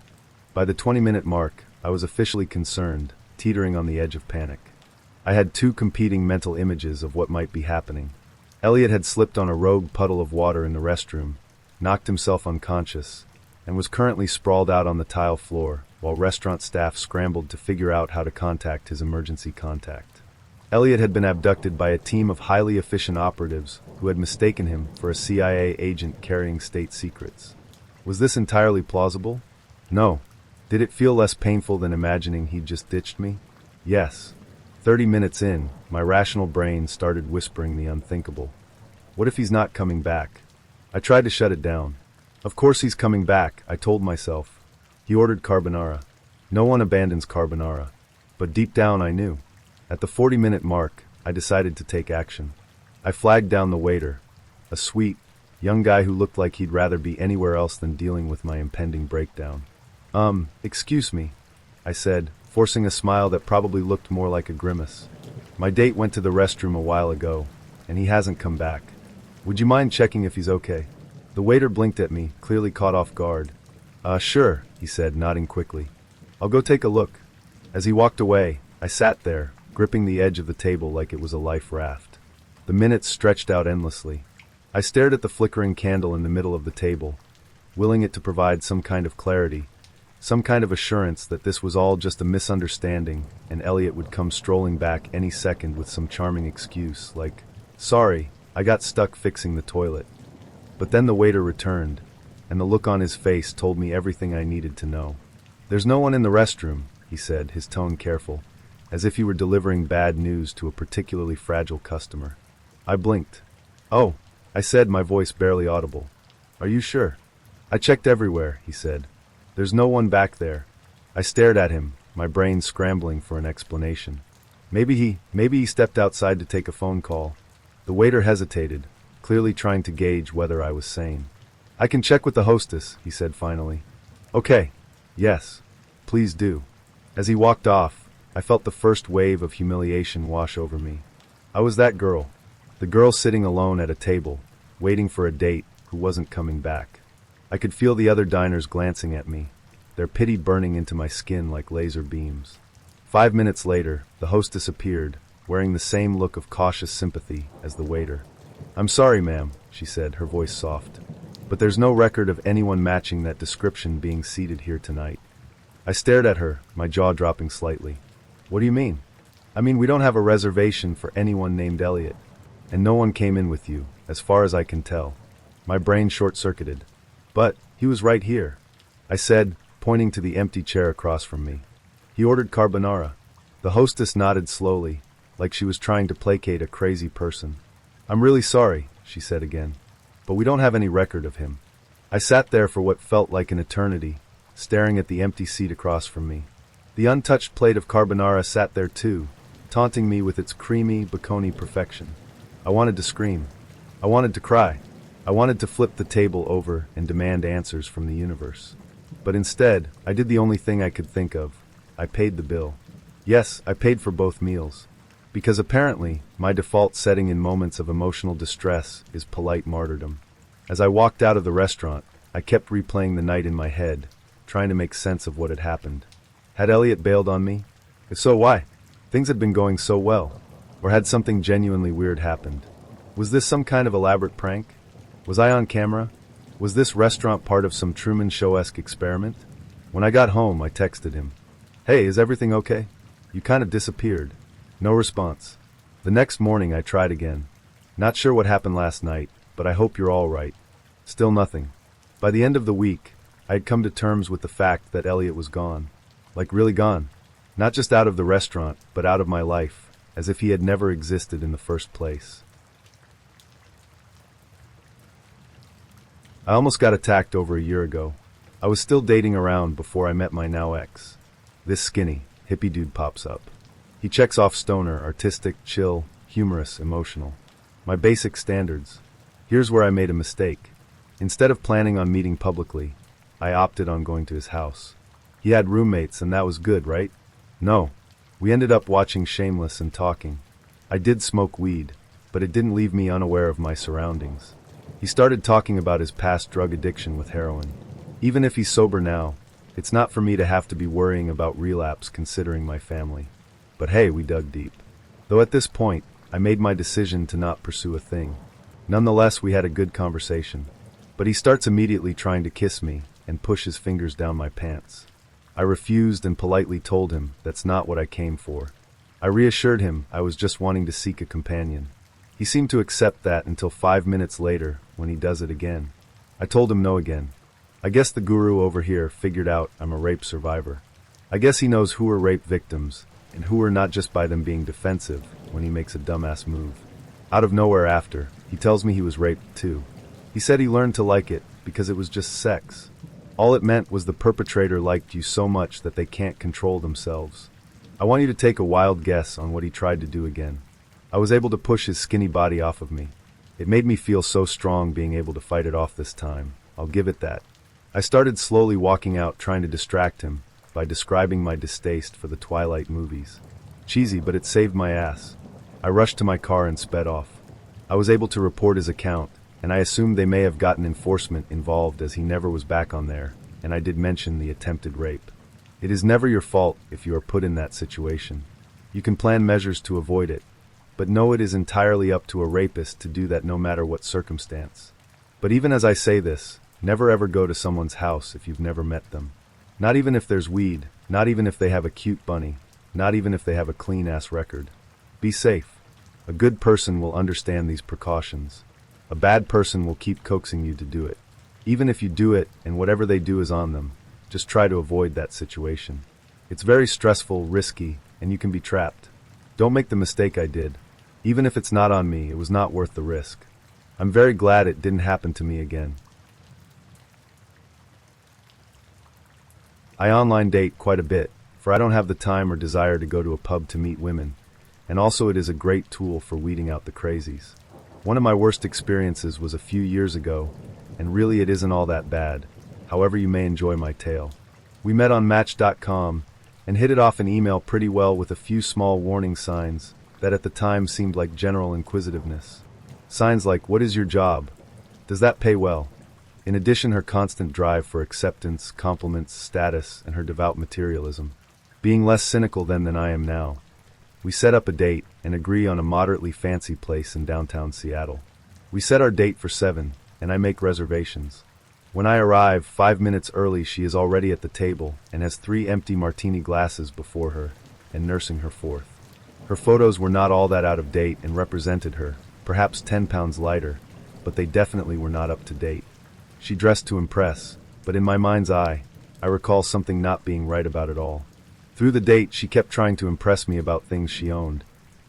By the 20-minute mark, I was officially concerned, teetering on the edge of panic. I had two competing mental images of what might be happening. Elliot had slipped on a rogue puddle of water in the restroom, knocked himself unconscious, and was currently sprawled out on the tile floor, while restaurant staff scrambled to figure out how to contact his emergency contact. Elliot had been abducted by a team of highly efficient operatives who had mistaken him for a CIA agent carrying state secrets. Was this entirely plausible? No. Did it feel less painful than imagining he'd just ditched me? Yes. 30 minutes in, my rational brain started whispering the unthinkable. What if he's not coming back? I tried to shut it down. Of course he's coming back, I told myself. He ordered carbonara. No one abandons carbonara. But deep down I knew. At the 40-minute mark, I decided to take action. I flagged down the waiter, a sweet, young guy who looked like he'd rather be anywhere else than dealing with my impending breakdown. Excuse me, I said, forcing a smile that probably looked more like a grimace. My date went to the restroom a while ago, and he hasn't come back. Would you mind checking if he's okay? The waiter blinked at me, clearly caught off guard. Sure, he said, nodding quickly. I'll go take a look. As he walked away, I sat there, gripping the edge of the table like it was a life raft. The minutes stretched out endlessly. I stared at the flickering candle in the middle of the table, willing it to provide some kind of clarity, some kind of assurance that this was all just a misunderstanding and Elliot would come strolling back any second with some charming excuse like, "Sorry, I got stuck fixing the toilet." But then the waiter returned, and the look on his face told me everything I needed to know. "There's no one in the restroom," he said, his tone careful, as if he were delivering bad news to a particularly fragile customer. I blinked. "Oh," I said, my voice barely audible. "Are you sure?" "I checked everywhere," he said. "There's no one back there." I stared at him, my brain scrambling for an explanation. Maybe he stepped outside to take a phone call. The waiter hesitated, clearly trying to gauge whether I was sane. "I can check with the hostess," he said finally. "Okay. Yes. Please do." As he walked off, I felt the first wave of humiliation wash over me. I was that girl. The girl sitting alone at a table, waiting for a date who wasn't coming back. I could feel the other diners glancing at me, their pity burning into my skin like laser beams. 5 minutes later, the hostess appeared, wearing the same look of cautious sympathy as the waiter. "I'm sorry, ma'am," she said, her voice soft, "but there's no record of anyone matching that description being seated here tonight." I stared at her, my jaw dropping slightly. "What do you mean?" "I mean, we don't have a reservation for anyone named Elliot. And no one came in with you, as far as I can tell." My brain short-circuited. "But he was right here," I said, pointing to the empty chair across from me. "He ordered carbonara." The hostess nodded slowly, like she was trying to placate a crazy person. "I'm really sorry," she said again, "but we don't have any record of him." I sat there for what felt like an eternity, staring at the empty seat across from me. The untouched plate of carbonara sat there too, taunting me with its creamy, bacony perfection. I wanted to scream. I wanted to cry. I wanted to flip the table over and demand answers from the universe. But instead, I did the only thing I could think of. I paid the bill. Yes, I paid for both meals. Because apparently, my default setting in moments of emotional distress is polite martyrdom. As I walked out of the restaurant, I kept replaying the night in my head, trying to make sense of what had happened. Had Elliot bailed on me? If so, why? Things had been going so well. Or had something genuinely weird happened? Was this some kind of elaborate prank? Was I on camera? Was this restaurant part of some Truman Show-esque experiment? When I got home, I texted him. "Hey, is everything okay? You kind of disappeared." No response. The next morning, I tried again. "Not sure what happened last night, but I hope you're all right." Still nothing. By the end of the week, I had come to terms with the fact that Elliot was gone. Like really gone. Not just out of the restaurant, but out of my life. As if he had never existed in the first place. I almost got attacked over a year ago. I was still dating around before I met my now ex. This skinny, hippie dude pops up. He checks off stoner, artistic, chill, humorous, emotional. My basic standards. Here's where I made a mistake. Instead of planning on meeting publicly, I opted on going to his house. He had roommates and that was good, right? No. We ended up watching Shameless and talking. I did smoke weed, but it didn't leave me unaware of my surroundings. He started talking about his past drug addiction with heroin. Even if he's sober now, it's not for me to have to be worrying about relapse considering my family. But hey, we dug deep. Though at this point, I made my decision to not pursue a thing. Nonetheless, we had a good conversation. But he starts immediately trying to kiss me and push his fingers down my pants. I refused and politely told him that's not what I came for. I reassured him I was just wanting to seek a companion. He seemed to accept that until 5 minutes later when he does it again. I told him no again. I guess the guru over here figured out I'm a rape survivor. I guess he knows who are rape victims, and who are not, just by them being defensive when he makes a dumbass move. Out of nowhere after, he tells me he was raped too. He said he learned to like it because it was just sex. All it meant was the perpetrator liked you so much that they can't control themselves. I want you to take a wild guess on what he tried to do again. I was able to push his skinny body off of me. It made me feel so strong being able to fight it off this time. I'll give it that. I started slowly walking out, trying to distract him by describing my distaste for the Twilight movies. Cheesy, but it saved my ass. I rushed to my car and sped off. I was able to report his account, and I assumed they may have gotten enforcement involved as he never was back on there, and I did mention the attempted rape. It is never your fault if you are put in that situation. You can plan measures to avoid it, but know it is entirely up to a rapist to do that no matter what circumstance. But even as I say this, never ever go to someone's house if you've never met them. Not even if there's weed, not even if they have a cute bunny, not even if they have a clean-ass record. Be safe. A good person will understand these precautions. A bad person will keep coaxing you to do it. Even if you do it and whatever they do is on them, just try to avoid that situation. It's very stressful, risky, and you can be trapped. Don't make the mistake I did. Even if it's not on me, it was not worth the risk. I'm very glad it didn't happen to me again. I online date quite a bit, for I don't have the time or desire to go to a pub to meet women, and also it is a great tool for weeding out the crazies. One of my worst experiences was a few years ago, and really it isn't all that bad, however you may enjoy my tale. We met on Match.com, and hit it off in email pretty well with a few small warning signs that at the time seemed like general inquisitiveness. Signs like, "What is your job? Does that pay well?" In addition, her constant drive for acceptance, compliments, status, and her devout materialism. Being less cynical then than I am now. We set up a date and agree on a moderately fancy place in downtown Seattle. We set our date for 7, and I make reservations. When I arrive 5 minutes early, she is already at the table and has 3 empty martini glasses before her and nursing her 4th. Her photos were not all that out of date and represented her, perhaps 10 pounds lighter, but they definitely were not up to date. She dressed to impress, but in my mind's eye, I recall something not being right about it all. Through the date, she kept trying to impress me about things she owned,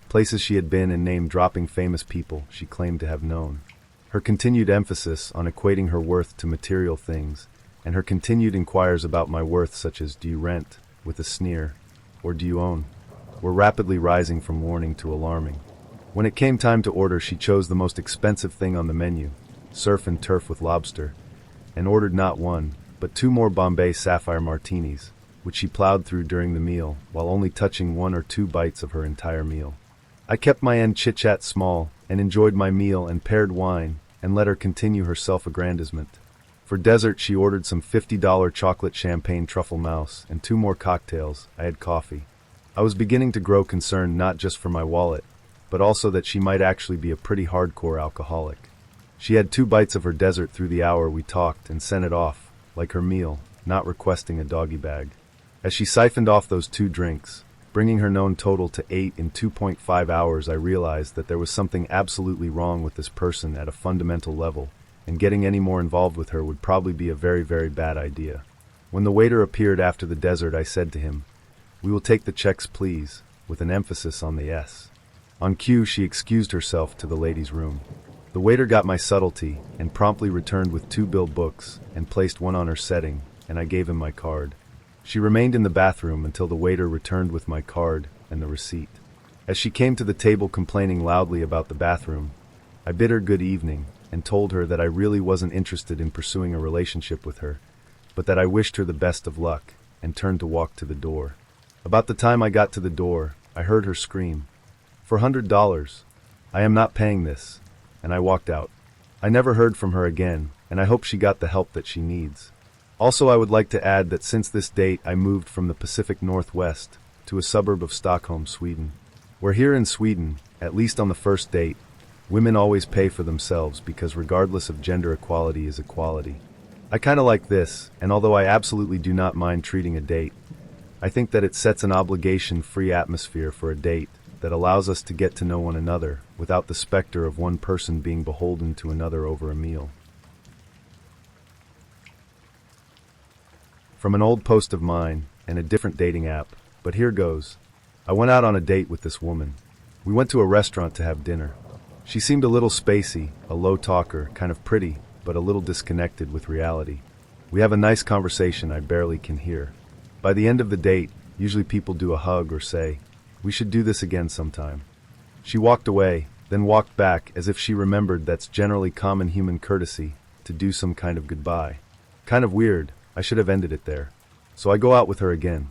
places she had been, and name-dropping famous people she claimed to have known. Her continued emphasis on equating her worth to material things, and her continued inquiries about my worth, such as, "Do you rent?" with a sneer, or "Do you own?" were rapidly rising from warning to alarming. When it came time to order, she chose the most expensive thing on the menu, surf and turf with lobster, and ordered not 1, but 2 more Bombay Sapphire martinis, which she plowed through during the meal, while only touching 1 or 2 bites of her entire meal. I kept my end chit-chat small, and enjoyed my meal and paired wine, and let her continue her self-aggrandizement. For dessert, she ordered some $50 chocolate champagne truffle mouse, and 2 more cocktails. I had coffee. I was beginning to grow concerned not just for my wallet, but also that she might actually be a pretty hardcore alcoholic. She had 2 bites of her dessert through the hour we talked and sent it off, like her meal, not requesting a doggy bag. As she siphoned off those 2 drinks, bringing her known total to 8 in 2.5 hours, I realized that there was something absolutely wrong with this person at a fundamental level, and getting any more involved with her would probably be a very, very bad idea. When the waiter appeared after the dessert, I said to him, "We will take the checks, please," with an emphasis on the S. On cue, she excused herself to the ladies' room. The waiter got my subtlety and promptly returned with 2 bill books and placed one on her setting, and I gave him my card. She remained in the bathroom until the waiter returned with my card and the receipt. As she came to the table complaining loudly about the bathroom, I bid her good evening and told her that I really wasn't interested in pursuing a relationship with her, but that I wished her the best of luck, and turned to walk to the door. About the time I got to the door, I heard her scream, "$400. I am not paying this," and I walked out. I never heard from her again, and I hope she got the help that she needs. Also, I would like to add that since this date, I moved from the Pacific Northwest to a suburb of Stockholm, Sweden, where here in Sweden, at least on the first date, women always pay for themselves because regardless of gender, equality is equality. I kinda like this, and although I absolutely do not mind treating a date, I think that it sets an obligation-free atmosphere for a date that allows us to get to know one another without the specter of one person being beholden to another over a meal. from an old post of mine and a different dating app, but here goes. I went out on a date with this woman. We went to a restaurant to have dinner. She seemed a little spacey, a low talker, kind of pretty, but a little disconnected with reality. We have a nice conversation I barely can hear. By the end of the date, usually people do a hug or say, "We should do this again sometime." She walked away, then walked back as if she remembered that's generally common human courtesy, to do some kind of goodbye. Kind of weird, I should have ended it there. So I go out with her again.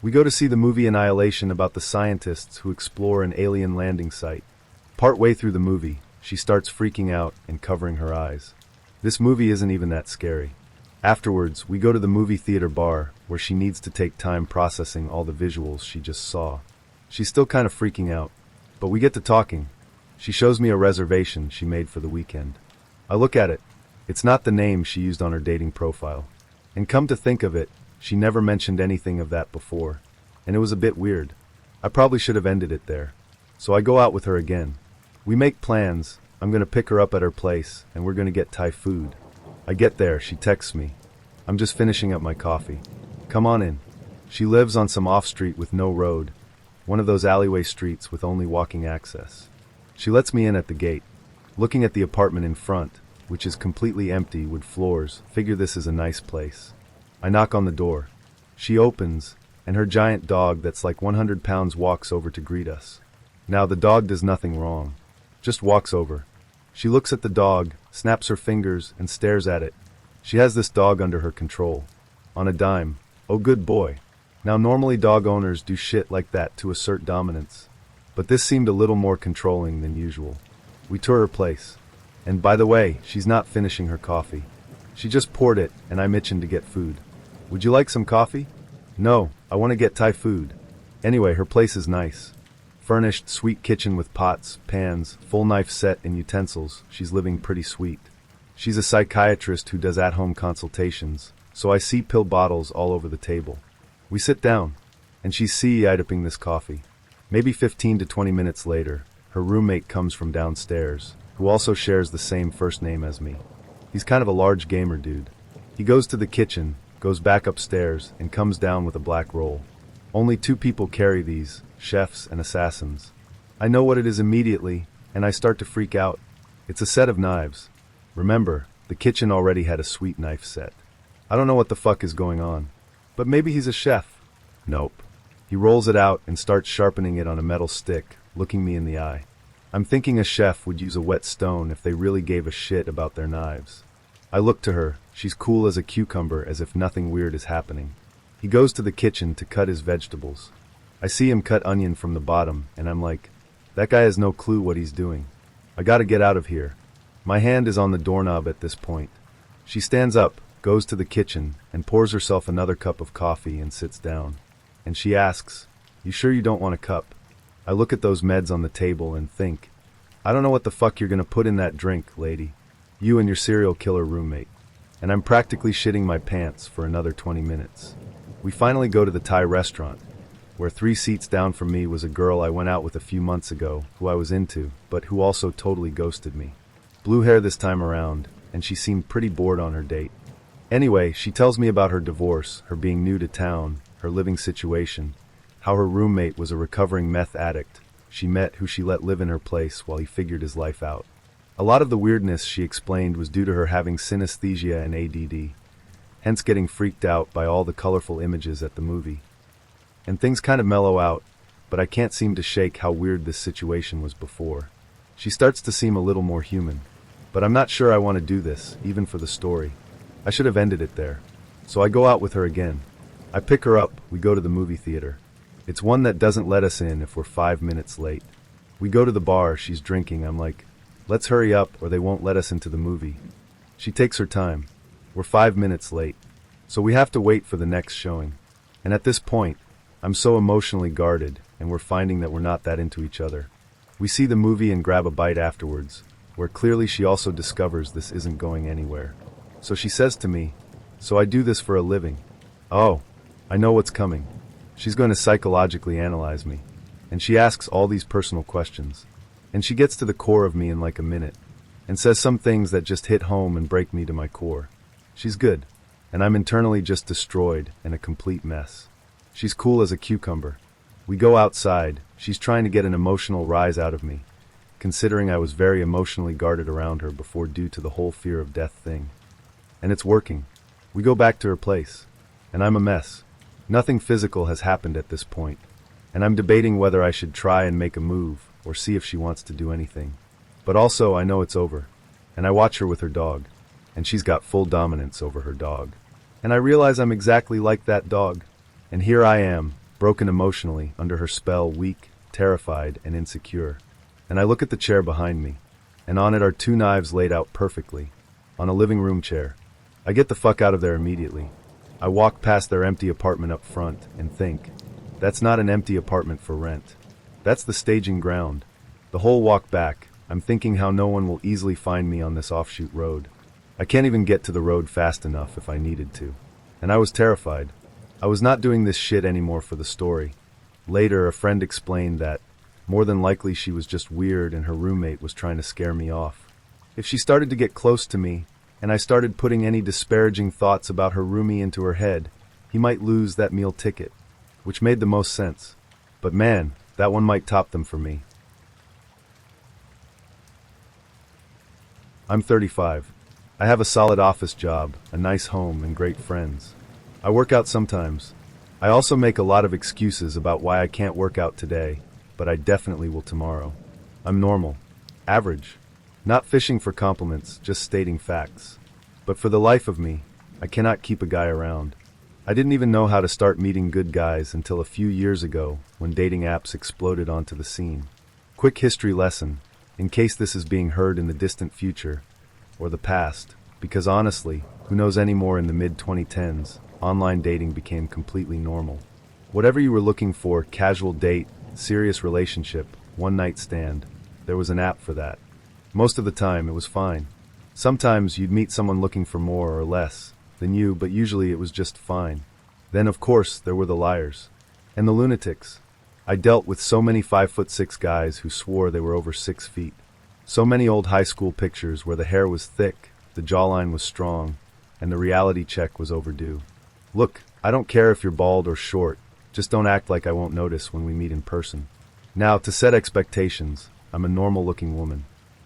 We go to see the movie Annihilation about the scientists who explore an alien landing site. Partway through the movie, she starts freaking out and covering her eyes. This movie isn't even that scary. Afterwards, we go to the movie theater bar, where she needs to take time processing all the visuals she just saw. She's still kind of freaking out, but we get to talking. She shows me a reservation she made for the weekend. I look at it. It's not the name she used on her dating profile. And come to think of it, she never mentioned anything of that before, and it was a bit weird. I probably should have ended it there. So I go out with her again. We make plans. I'm going to pick her up at her place, and we're going to get Thai food. I get there, she texts me. I'm just finishing up my coffee. Come on in. She lives on some off-street with no road, one of those alleyway streets with only walking access. She lets me in at the gate. Looking at the apartment in front, which is completely empty, wood floors, figure this is a nice place. I knock on the door. She opens, and her giant dog that's like 100 pounds walks over to greet us. Now the dog does nothing wrong, just walks over. She looks at the dog, snaps her fingers, and stares at it. She has this dog under her control. On a dime. Oh, good boy. Now normally dog owners do shit like that to assert dominance, but this seemed a little more controlling than usual. We tour her place. And by the way, she's not finishing her coffee. She just poured it, and I'm itching to get food. Would you like some coffee? No, I want to get Thai food. Anyway, her place is nice. Furnished, sweet kitchen with pots, pans, full knife set and utensils. She's living pretty sweet. She's a psychiatrist who does at-home consultations, so I see pill bottles all over the table. We sit down, and she's CEI-upping this coffee. Maybe 15 to 20 minutes later, her roommate comes from downstairs, who also shares the same first name as me. He's kind of a large gamer dude. He goes to the kitchen, goes back upstairs, and comes down with a black roll. Only 2 people carry these, chefs and assassins. I know what it is immediately, and I start to freak out. It's a set of knives. Remember, the kitchen already had a sweet knife set. I don't know what the fuck is going on, but maybe he's a chef. Nope. He rolls it out and starts sharpening it on a metal stick, looking me in the eye. I'm thinking a chef would use a wet stone if they really gave a shit about their knives. I look to her. She's cool as a cucumber, as if nothing weird is happening. He goes to the kitchen to cut his vegetables. I see him cut onion from the bottom, and I'm like, that guy has no clue what he's doing. I gotta get out of here. My hand is on the doorknob at this point. She stands up, goes to the kitchen, and pours herself another cup of coffee and sits down. And she asks, "You sure you don't want a cup?" I look at those meds on the table and think, I don't know what the fuck you're gonna put in that drink, lady. You and your serial killer roommate. And I'm practically shitting my pants for another 20 minutes. We finally go to the Thai restaurant, where 3 seats down from me was a girl I went out with a few months ago, who I was into, but who also totally ghosted me. Blue hair this time around, and she seemed pretty bored on her date. Anyway, she tells me about her divorce, her being new to town, her living situation, how her roommate was a recovering meth addict she met who she let live in her place while he figured his life out. A lot of the weirdness, she explained, was due to her having synesthesia and ADD, hence getting freaked out by all the colorful images at the movie. And things kind of mellow out, but I can't seem to shake how weird this situation was before. She starts to seem a little more human, but I'm not sure I want to do this, even for the story. I should have ended it there. So I go out with her again. I pick her up, we go to the movie theater. It's one that doesn't let us in if we're 5 minutes late. We go to the bar, she's drinking, I'm like, let's hurry up or they won't let us into the movie. She takes her time. We're 5 minutes late, so we have to wait for the next showing. And at this point, I'm so emotionally guarded, and we're finding that we're not that into each other. We see the movie and grab a bite afterwards, where clearly she also discovers this isn't going anywhere. So she says to me, "So I do this for a living." Oh, I know what's coming. She's going to psychologically analyze me. And she asks all these personal questions. And she gets to the core of me in like a minute, and says some things that just hit home and break me to my core. She's good. and I'm internally just destroyed and a complete mess. She's cool as a cucumber. We go outside, she's trying to get an emotional rise out of me, considering I was very emotionally guarded around her before due to the whole fear of death thing. And it's working. We go back to her place, and I'm a mess. Nothing physical has happened at this point, and I'm debating whether I should try and make a move or see if she wants to do anything. But also, I know it's over, and I watch her with her dog, and she's got full dominance over her dog. And I realize I'm exactly like that dog, and here I am, broken emotionally, under her spell, weak, terrified, and insecure. And I look at the chair behind me, and on it are 2 knives laid out perfectly, on a living room chair. I get the fuck out of there immediately. I walk past their empty apartment up front and think, that's not an empty apartment for rent. That's the staging ground. The whole walk back, I'm thinking how no one will easily find me on this offshoot road. I can't even get to the road fast enough if I needed to. And I was terrified. I was not doing this shit anymore for the story. Later, a friend explained that, more than likely she was just weird and her roommate was trying to scare me off. If she started to get close to me, and I started putting any disparaging thoughts about her roomie into her head, he might lose that meal ticket, which made the most sense. But man, that one might top them for me. I'm 35. I have a solid office job, a nice home, and great friends. I work out sometimes. I also make a lot of excuses about why I can't work out today, but I definitely will tomorrow. I'm normal. Average. Not fishing for compliments, just stating facts. But for the life of me, I cannot keep a guy around. I didn't even know how to start meeting good guys until a few years ago when dating apps exploded onto the scene. Quick history lesson, in case this is being heard in the distant future, or the past, because honestly, who knows anymore in the mid-2010s, online dating became completely normal. Whatever you were looking for, casual date, serious relationship, one-night stand, there was an app for that. Most of the time, it was fine. Sometimes you'd meet someone looking for more or less than you, but usually it was just fine. Then, of course, there were the liars. And the lunatics. I dealt with so many 5'6" guys who swore they were over 6 feet. So many old high school pictures where the hair was thick, the jawline was strong, and the reality check was overdue. Look, I don't care if you're bald or short, just don't act like I won't notice when we meet in person. Now, to set expectations, I'm a normal-looking woman.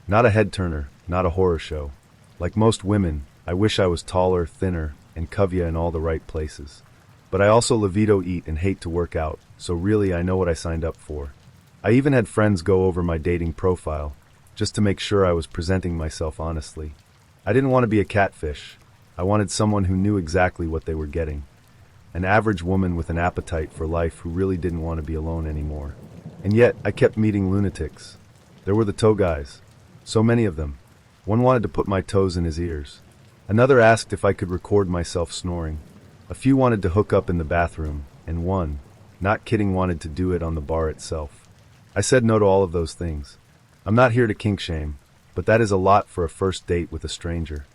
Not a head-turner, not a horror show. Like most women, I wish I was taller, thinner, and covey in all the right places. But I also libido eat and hate to work out, so really I know what I signed up for. I even had friends go over my dating profile, just to make sure I was presenting myself honestly. I didn't want to be a catfish. I wanted someone who knew exactly what they were getting. An average woman with an appetite for life who really didn't want to be alone anymore. And yet, I kept meeting lunatics. There were the toe guys. So many of them. One wanted to put my toes in his ears. Another asked if I could record myself snoring. A few wanted to hook up in the bathroom, and one, not kidding, wanted to do it on the bar itself. I said no to all of those things. I'm not here to kink shame, but that is a lot for a first date with a stranger.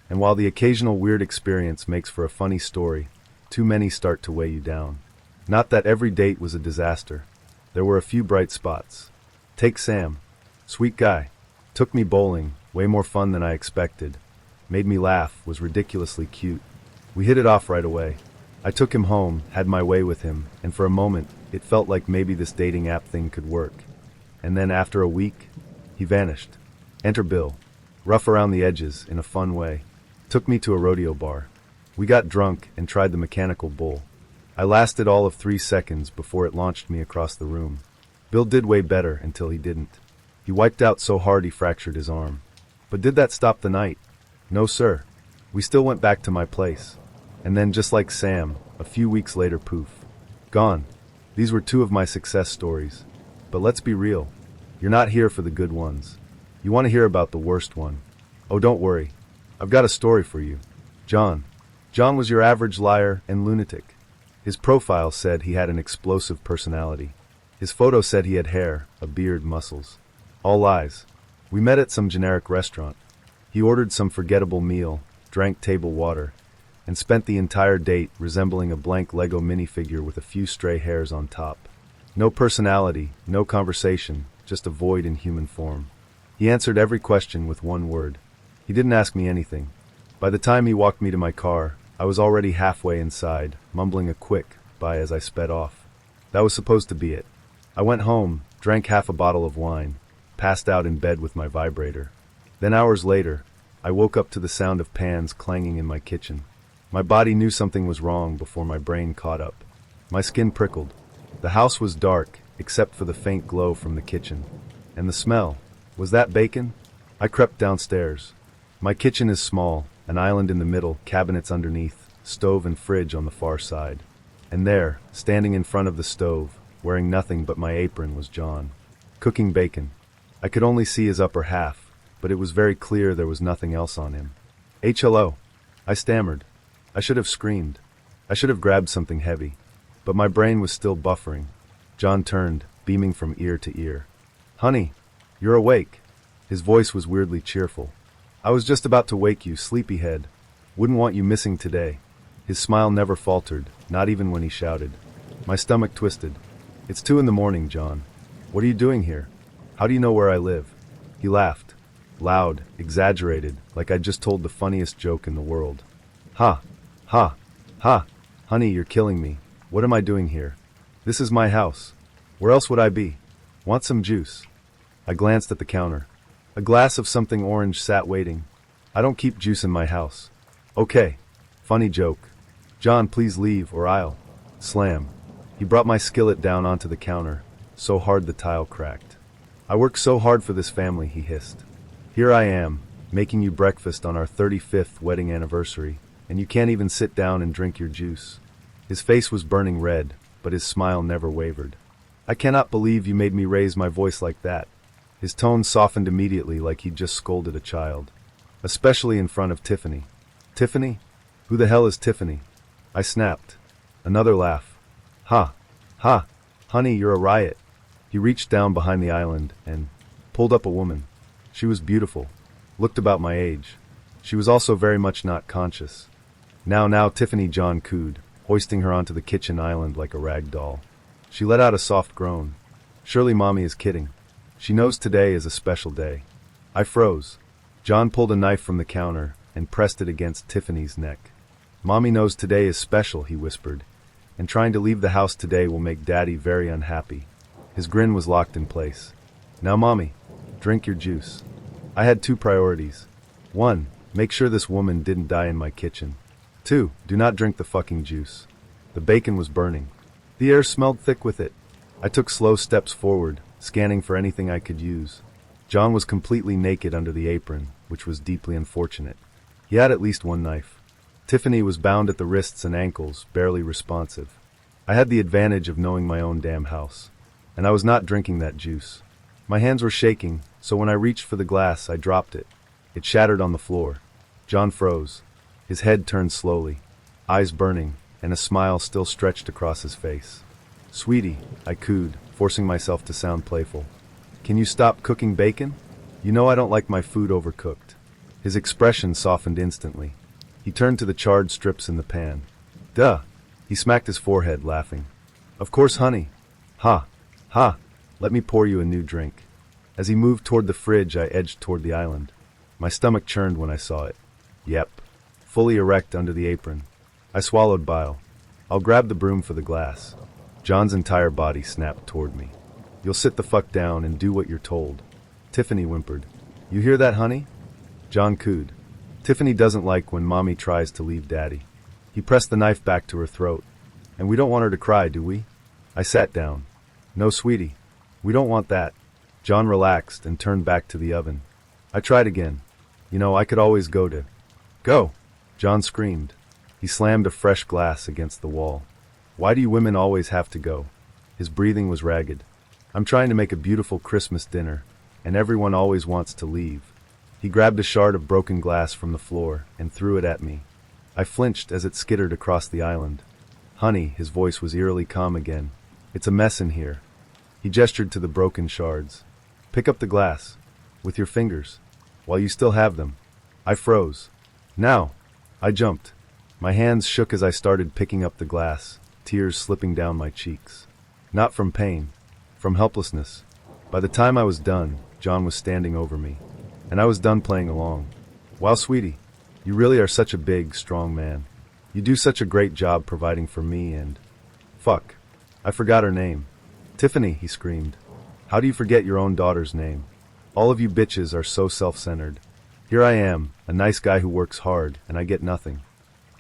And while the occasional weird experience makes for a funny story, too many start to weigh you down. Not that every date was a disaster. There were a few bright spots. Take Sam. Sweet guy. Took me bowling, way more fun than I expected. Made me laugh, was ridiculously cute. We hit it off right away. I took him home, had my way with him, and for a moment, it felt like maybe this dating app thing could work. And then after a week, he vanished. Enter Bill. Rough around the edges, in a fun way. Took me to a rodeo bar. We got drunk and tried the mechanical bull. I lasted all of 3 seconds before it launched me across the room. Bill did way better until he didn't. He wiped out so hard he fractured his arm. But did that stop the night? No, sir. We still went back to my place. And then, just like Sam, a few weeks later, poof. Gone. These were 2 of my success stories. But let's be real. You're not here for the good ones. You want to hear about the worst one. Oh, don't worry. I've got a story for you. John. John was your average liar and lunatic. His profile said he had an explosive personality. His photo said he had hair, a beard, muscles. All lies. We met at some generic restaurant. He ordered some forgettable meal, drank table water, and spent the entire date resembling a blank Lego minifigure with a few stray hairs on top. No personality, no conversation, just a void in human form. He answered every question with one word. He didn't ask me anything. By the time he walked me to my car, I was already halfway inside, mumbling a quick bye as I sped off. That was supposed to be it. I went home, drank half a bottle of wine, passed out in bed with my vibrator. Then hours later, I woke up to the sound of pans clanging in my kitchen. My body knew something was wrong before my brain caught up. My skin prickled. The house was dark, except for the faint glow from the kitchen. And the smell. Was that bacon? I crept downstairs. My kitchen is small, an island in the middle, cabinets underneath, stove and fridge on the far side. And there, standing in front of the stove, wearing nothing but my apron, was John, cooking bacon. I could only see his upper half, but it was very clear there was nothing else on him. Hello. I stammered. I should have screamed. I should have grabbed something heavy. But my brain was still buffering. John turned, beaming from ear to ear. Honey, you're awake. His voice was weirdly cheerful. I was just about to wake you, sleepyhead. Wouldn't want you missing today. His smile never faltered, not even when he shouted. My stomach twisted. It's 2 a.m, John. What are you doing here? How do you know where I live? He laughed. Loud, exaggerated, like I'd just told the funniest joke in the world. Ha! Ha! Ha! Honey, you're killing me. What am I doing here? This is my house. Where else would I be? Want some juice? I glanced at the counter. A glass of something orange sat waiting. I don't keep juice in my house. Okay. Funny joke. John, please leave or I'll... Slam. He brought my skillet down onto the counter, so hard the tile cracked. I work so hard for this family, he hissed. Here I am, making you breakfast on our 35th wedding anniversary, and you can't even sit down and drink your juice. His face was burning red, but his smile never wavered. I cannot believe you made me raise my voice like that. His tone softened immediately like he'd just scolded a child. Especially in front of Tiffany. Tiffany? Who the hell is Tiffany? I snapped. Another laugh. Ha! Ha! Honey, you're a riot. He reached down behind the island and pulled up a woman. She was beautiful, looked about my age. She was also very much not conscious. Now, Tiffany, John cooed, hoisting her onto the kitchen island like a rag doll. She let out a soft groan. Surely Mommy is kidding. She knows today is a special day. I froze. John pulled a knife from the counter and pressed it against Tiffany's neck. Mommy knows today is special, he whispered, and trying to leave the house today will make Daddy very unhappy. His grin was locked in place. Now, Mommy, drink your juice. I had 2 priorities. 1, make sure this woman didn't die in my kitchen. 2, do not drink the fucking juice. The bacon was burning. The air smelled thick with it. I took slow steps forward, scanning for anything I could use. John was completely naked under the apron, which was deeply unfortunate. He had at least 1 knife. Tiffany was bound at the wrists and ankles, barely responsive. I had the advantage of knowing my own damn house. And I was not drinking that juice. My hands were shaking, so when I reached for the glass, I dropped it. It shattered on the floor. John froze. His head turned slowly, eyes burning, and a smile still stretched across his face. Sweetie, I cooed, forcing myself to sound playful. Can you stop cooking bacon? You know I don't like my food overcooked. His expression softened instantly. He turned to the charred strips in the pan. Duh! He smacked his forehead, laughing. Of course, honey. Ha! Ha! Let me pour you a new drink. As he moved toward the fridge, I edged toward the island. My stomach churned when I saw it. Yep. Fully erect under the apron. I swallowed bile. I'll grab the broom for the glass. John's entire body snapped toward me. You'll sit the fuck down and do what you're told. Tiffany whimpered. You hear that, honey? John cooed. Tiffany doesn't like when Mommy tries to leave Daddy. He pressed the knife back to her throat. And we don't want her to cry, do we? I sat down. No, sweetie. We don't want that. John relaxed and turned back to the oven. I tried again. You know, I could always go to... Go! John screamed. He slammed a fresh glass against the wall. Why do you women always have to go? His breathing was ragged. I'm trying to make a beautiful Christmas dinner, and everyone always wants to leave. He grabbed a shard of broken glass from the floor and threw it at me. I flinched as it skittered across the island. Honey, his voice was eerily calm again. It's a mess in here. He gestured to the broken shards. Pick up the glass. With your fingers. While you still have them. I froze. Now! I jumped. My hands shook as I started picking up the glass, tears slipping down my cheeks. Not from pain. From helplessness. By the time I was done, John was standing over me. And I was done playing along. Wow, sweetie. You really are such a big, strong man. You do such a great job providing for me and... Fuck. I forgot her name. Tiffany, he screamed. How do you forget your own daughter's name? All of you bitches are so self-centered. Here I am, a nice guy who works hard, and I get nothing.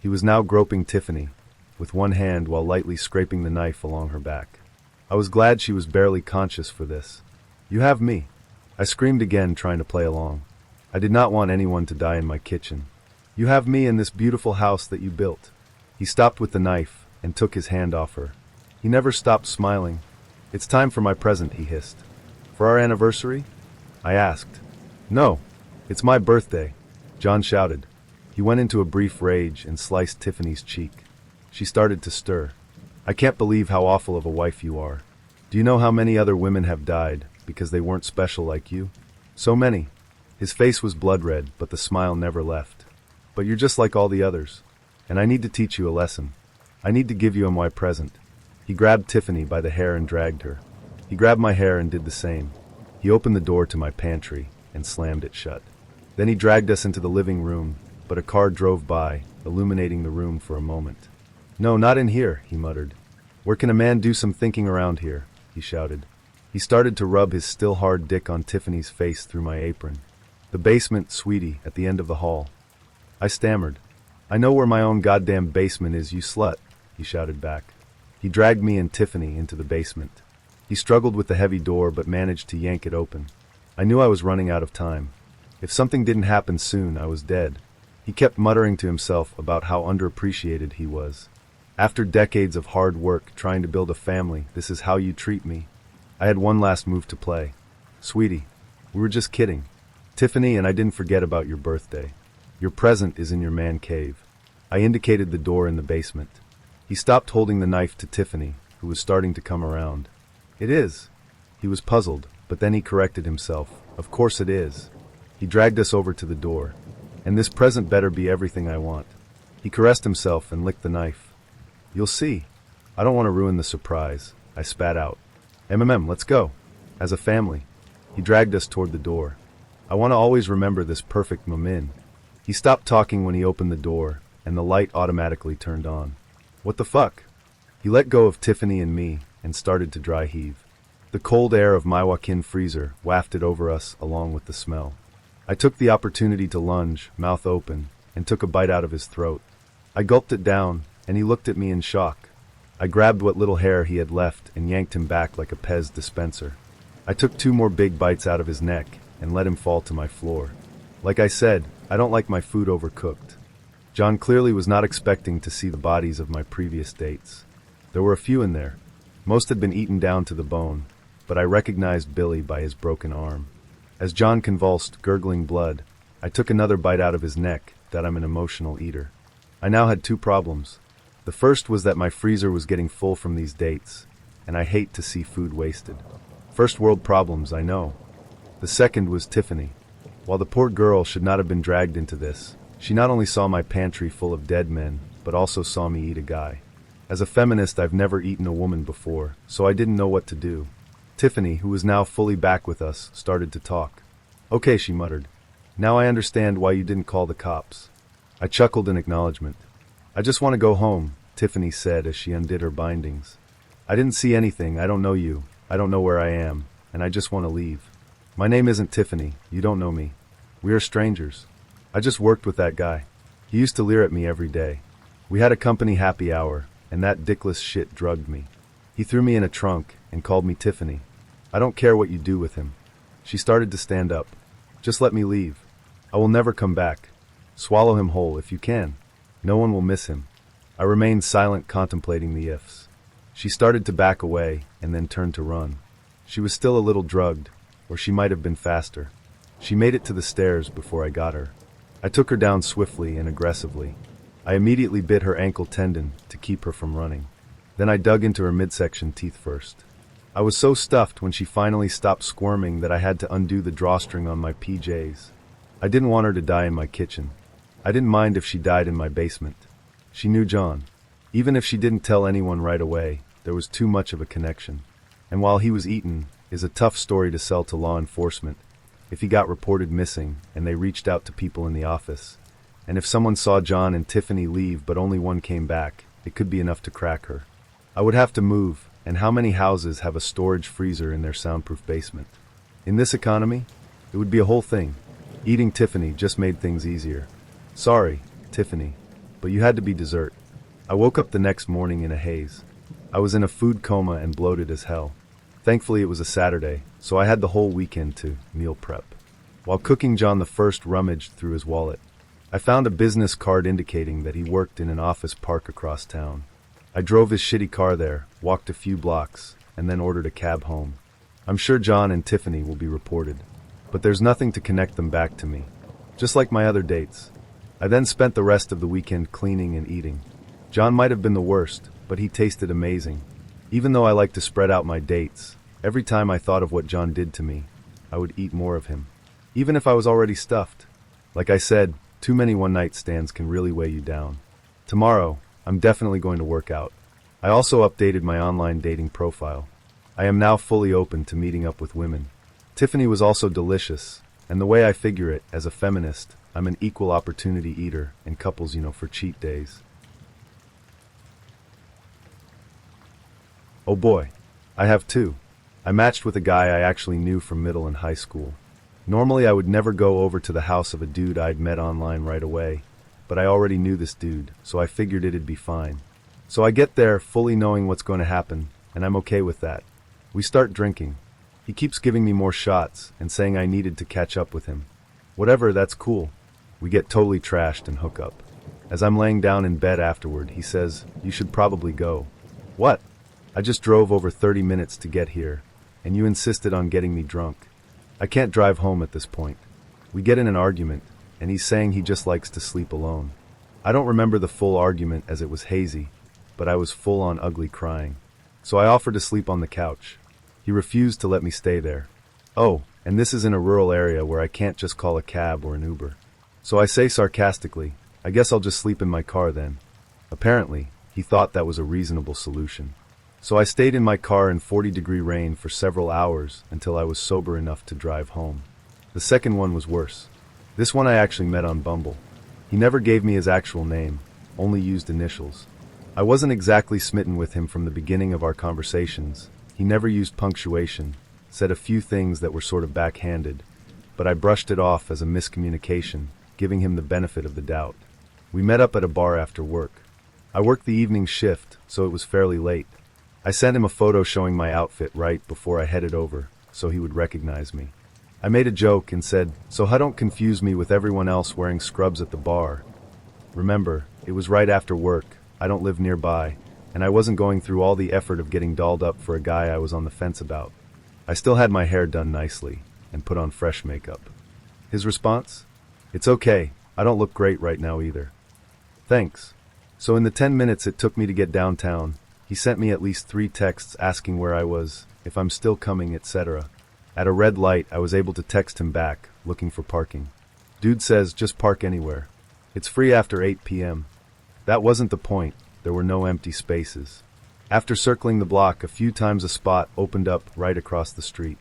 He was now groping Tiffany, with one hand while lightly scraping the knife along her back. I was glad she was barely conscious for this. You have me. I screamed again, trying to play along. I did not want anyone to die in my kitchen. You have me in this beautiful house that you built. He stopped with the knife and took his hand off her. He never stopped smiling. It's time for my present, he hissed. For our anniversary? I asked. No, it's my birthday, John shouted. He went into a brief rage and sliced Tiffany's cheek. She started to stir. I can't believe how awful of a wife you are. Do you know how many other women have died because they weren't special like you? So many. His face was blood red, but the smile never left. But you're just like all the others. And I need to teach you a lesson. I need to give you my present. He grabbed Tiffany by the hair and dragged her. He grabbed my hair and did the same. He opened the door to my pantry and slammed it shut. Then he dragged us into the living room, but a car drove by, illuminating the room for a moment. No, not in here, he muttered. Where can a man do some thinking around here? He shouted. He started to rub his still hard dick on Tiffany's face through my apron. The basement, sweetie, at the end of the hall. I stammered. I know where my own goddamn basement is, you slut, he shouted back. He dragged me and Tiffany into the basement. He struggled with the heavy door but managed to yank it open. I knew I was running out of time. If something didn't happen soon, I was dead. He kept muttering to himself about how underappreciated he was. After decades of hard work trying to build a family, this is how you treat me. I had one last move to play. Sweetie, we were just kidding. Tiffany and I didn't forget about your birthday. Your present is in your man cave. I indicated the door in the basement. He stopped holding the knife to Tiffany, who was starting to come around. It is. He was puzzled, but then he corrected himself. Of course it is. He dragged us over to the door. And this present better be everything I want. He caressed himself and licked the knife. You'll see. I don't want to ruin the surprise. I spat out. Let's go. As a family. He dragged us toward the door. I want to always remember this perfect moment. He stopped talking when he opened the door, and the light automatically turned on. What the fuck? He let go of Tiffany and me and started to dry heave. The cold air of my walk-in freezer wafted over us along with the smell. I took the opportunity to lunge, mouth open, and took a bite out of his throat. I gulped it down, and he looked at me in shock. I grabbed what little hair he had left and yanked him back like a Pez dispenser. I took 2 more big bites out of his neck and let him fall to my floor. Like I said, I don't like my food overcooked. John clearly was not expecting to see the bodies of my previous dates. There were a few in there. Most had been eaten down to the bone, but I recognized Billy by his broken arm. As John convulsed, gurgling blood, I took another bite out of his neck, that I'm an emotional eater. I now had 2 problems. The first was that my freezer was getting full from these dates, and I hate to see food wasted. First world problems, I know. The second was Tiffany. While the poor girl should not have been dragged into this, she not only saw my pantry full of dead men, but also saw me eat a guy. As a feminist, I've never eaten a woman before, so I didn't know what to do. Tiffany, who was now fully back with us, started to talk. Okay, she muttered. Now I understand why you didn't call the cops. I chuckled in acknowledgement. I just want to go home, Tiffany said as she undid her bindings. I didn't see anything, I don't know you, I don't know where I am, and I just want to leave. My name isn't Tiffany, you don't know me. We are strangers. I just worked with that guy. He used to leer at me every day. We had a company happy hour, and that dickless shit drugged me. He threw me in a trunk and called me Tiffany. I don't care what you do with him. She started to stand up. Just let me leave. I will never come back. Swallow him whole if you can. No one will miss him. I remained silent, contemplating the ifs. She started to back away and then turned to run. She was still a little drugged, or she might have been faster. She made it to the stairs before I got her. I took her down swiftly and aggressively. I immediately bit her ankle tendon to keep her from running. Then I dug into her midsection teeth first. I was so stuffed when she finally stopped squirming that I had to undo the drawstring on my PJs. I didn't want her to die in my kitchen. I didn't mind if she died in my basement. She knew John. Even if she didn't tell anyone right away, there was too much of a connection. And while he was eaten, is a tough story to sell to law enforcement if he got reported missing and they reached out to people in the office. and if someone saw John and Tiffany leave but only one came back, it could be enough to crack her. I would have to move, and how many houses have a storage freezer in their soundproof basement? In this economy, it would be a whole thing. Eating Tiffany just made things easier. Sorry, Tiffany, but you had to be dessert. I woke up the next morning in a haze. I was in a food coma and bloated as hell. Thankfully it was a Saturday, so I had the whole weekend to meal prep. While cooking, John the First rummaged through his wallet. I found a business card indicating that he worked in an office park across town. I drove his shitty car there, walked a few blocks, and then ordered a cab home. I'm sure John and Tiffany will be reported, but there's nothing to connect them back to me, just like my other dates. I then spent the rest of the weekend cleaning and eating. John might have been the worst, but he tasted amazing. Even though I like to spread out my dates, every time I thought of what John did to me, I would eat more of him, even if I was already stuffed. Like I said, too many one-night stands can really weigh you down. Tomorrow, I'm definitely going to work out. I also updated my online dating profile. I am now fully open to meeting up with women. Tiffany was also delicious, and the way I figure it, as a feminist, I'm an equal opportunity eater, and couples, for cheat days. Oh boy, I have two. I matched with a guy I actually knew from middle and high school. Normally I would never go over to the house of a dude I'd met online right away, but I already knew this dude, so I figured it'd be fine. So I get there fully knowing what's going to happen, and I'm okay with that. We start drinking. He keeps giving me more shots and saying I needed to catch up with him. Whatever, that's cool. We get totally trashed and hook up. As I'm laying down in bed afterward, he says, "You should probably go." What? I just drove over 30 minutes to get here, and you insisted on getting me drunk. I can't drive home at this point. We get in an argument, and he's saying he just likes to sleep alone. I don't remember the full argument as it was hazy, but I was full on ugly crying. So I offered to sleep on the couch. He refused to let me stay there. Oh, and this is in a rural area where I can't just call a cab or an Uber. So I say sarcastically, "I guess I'll just sleep in my car then." Apparently, he thought that was a reasonable solution. So I stayed in my car in 40-degree rain for several hours until I was sober enough to drive home. The second one was worse. This one I actually met on Bumble. He never gave me his actual name, only used initials. I wasn't exactly smitten with him from the beginning of our conversations. He never used punctuation, said a few things that were sort of backhanded, but I brushed it off as a miscommunication, giving him the benefit of the doubt. We met up at a bar after work. I worked the evening shift, so it was fairly late. I sent him a photo showing my outfit right before I headed over, so he would recognize me. I made a joke and said, "So don't confuse me with everyone else wearing scrubs at the bar." Remember, it was right after work, I don't live nearby, and I wasn't going through all the effort of getting dolled up for a guy I was on the fence about. I still had my hair done nicely, and put on fresh makeup. His response? "It's okay, I don't look great right now either." Thanks. So in the 10 minutes it took me to get downtown, he sent me at least 3 texts asking where I was, if I'm still coming, etc. At a red light, I was able to text him back, looking for parking. Dude says, "Just park anywhere. It's free after 8 p.m. That wasn't the point, there were no empty spaces. After circling the block a few times, a spot opened up right across the street.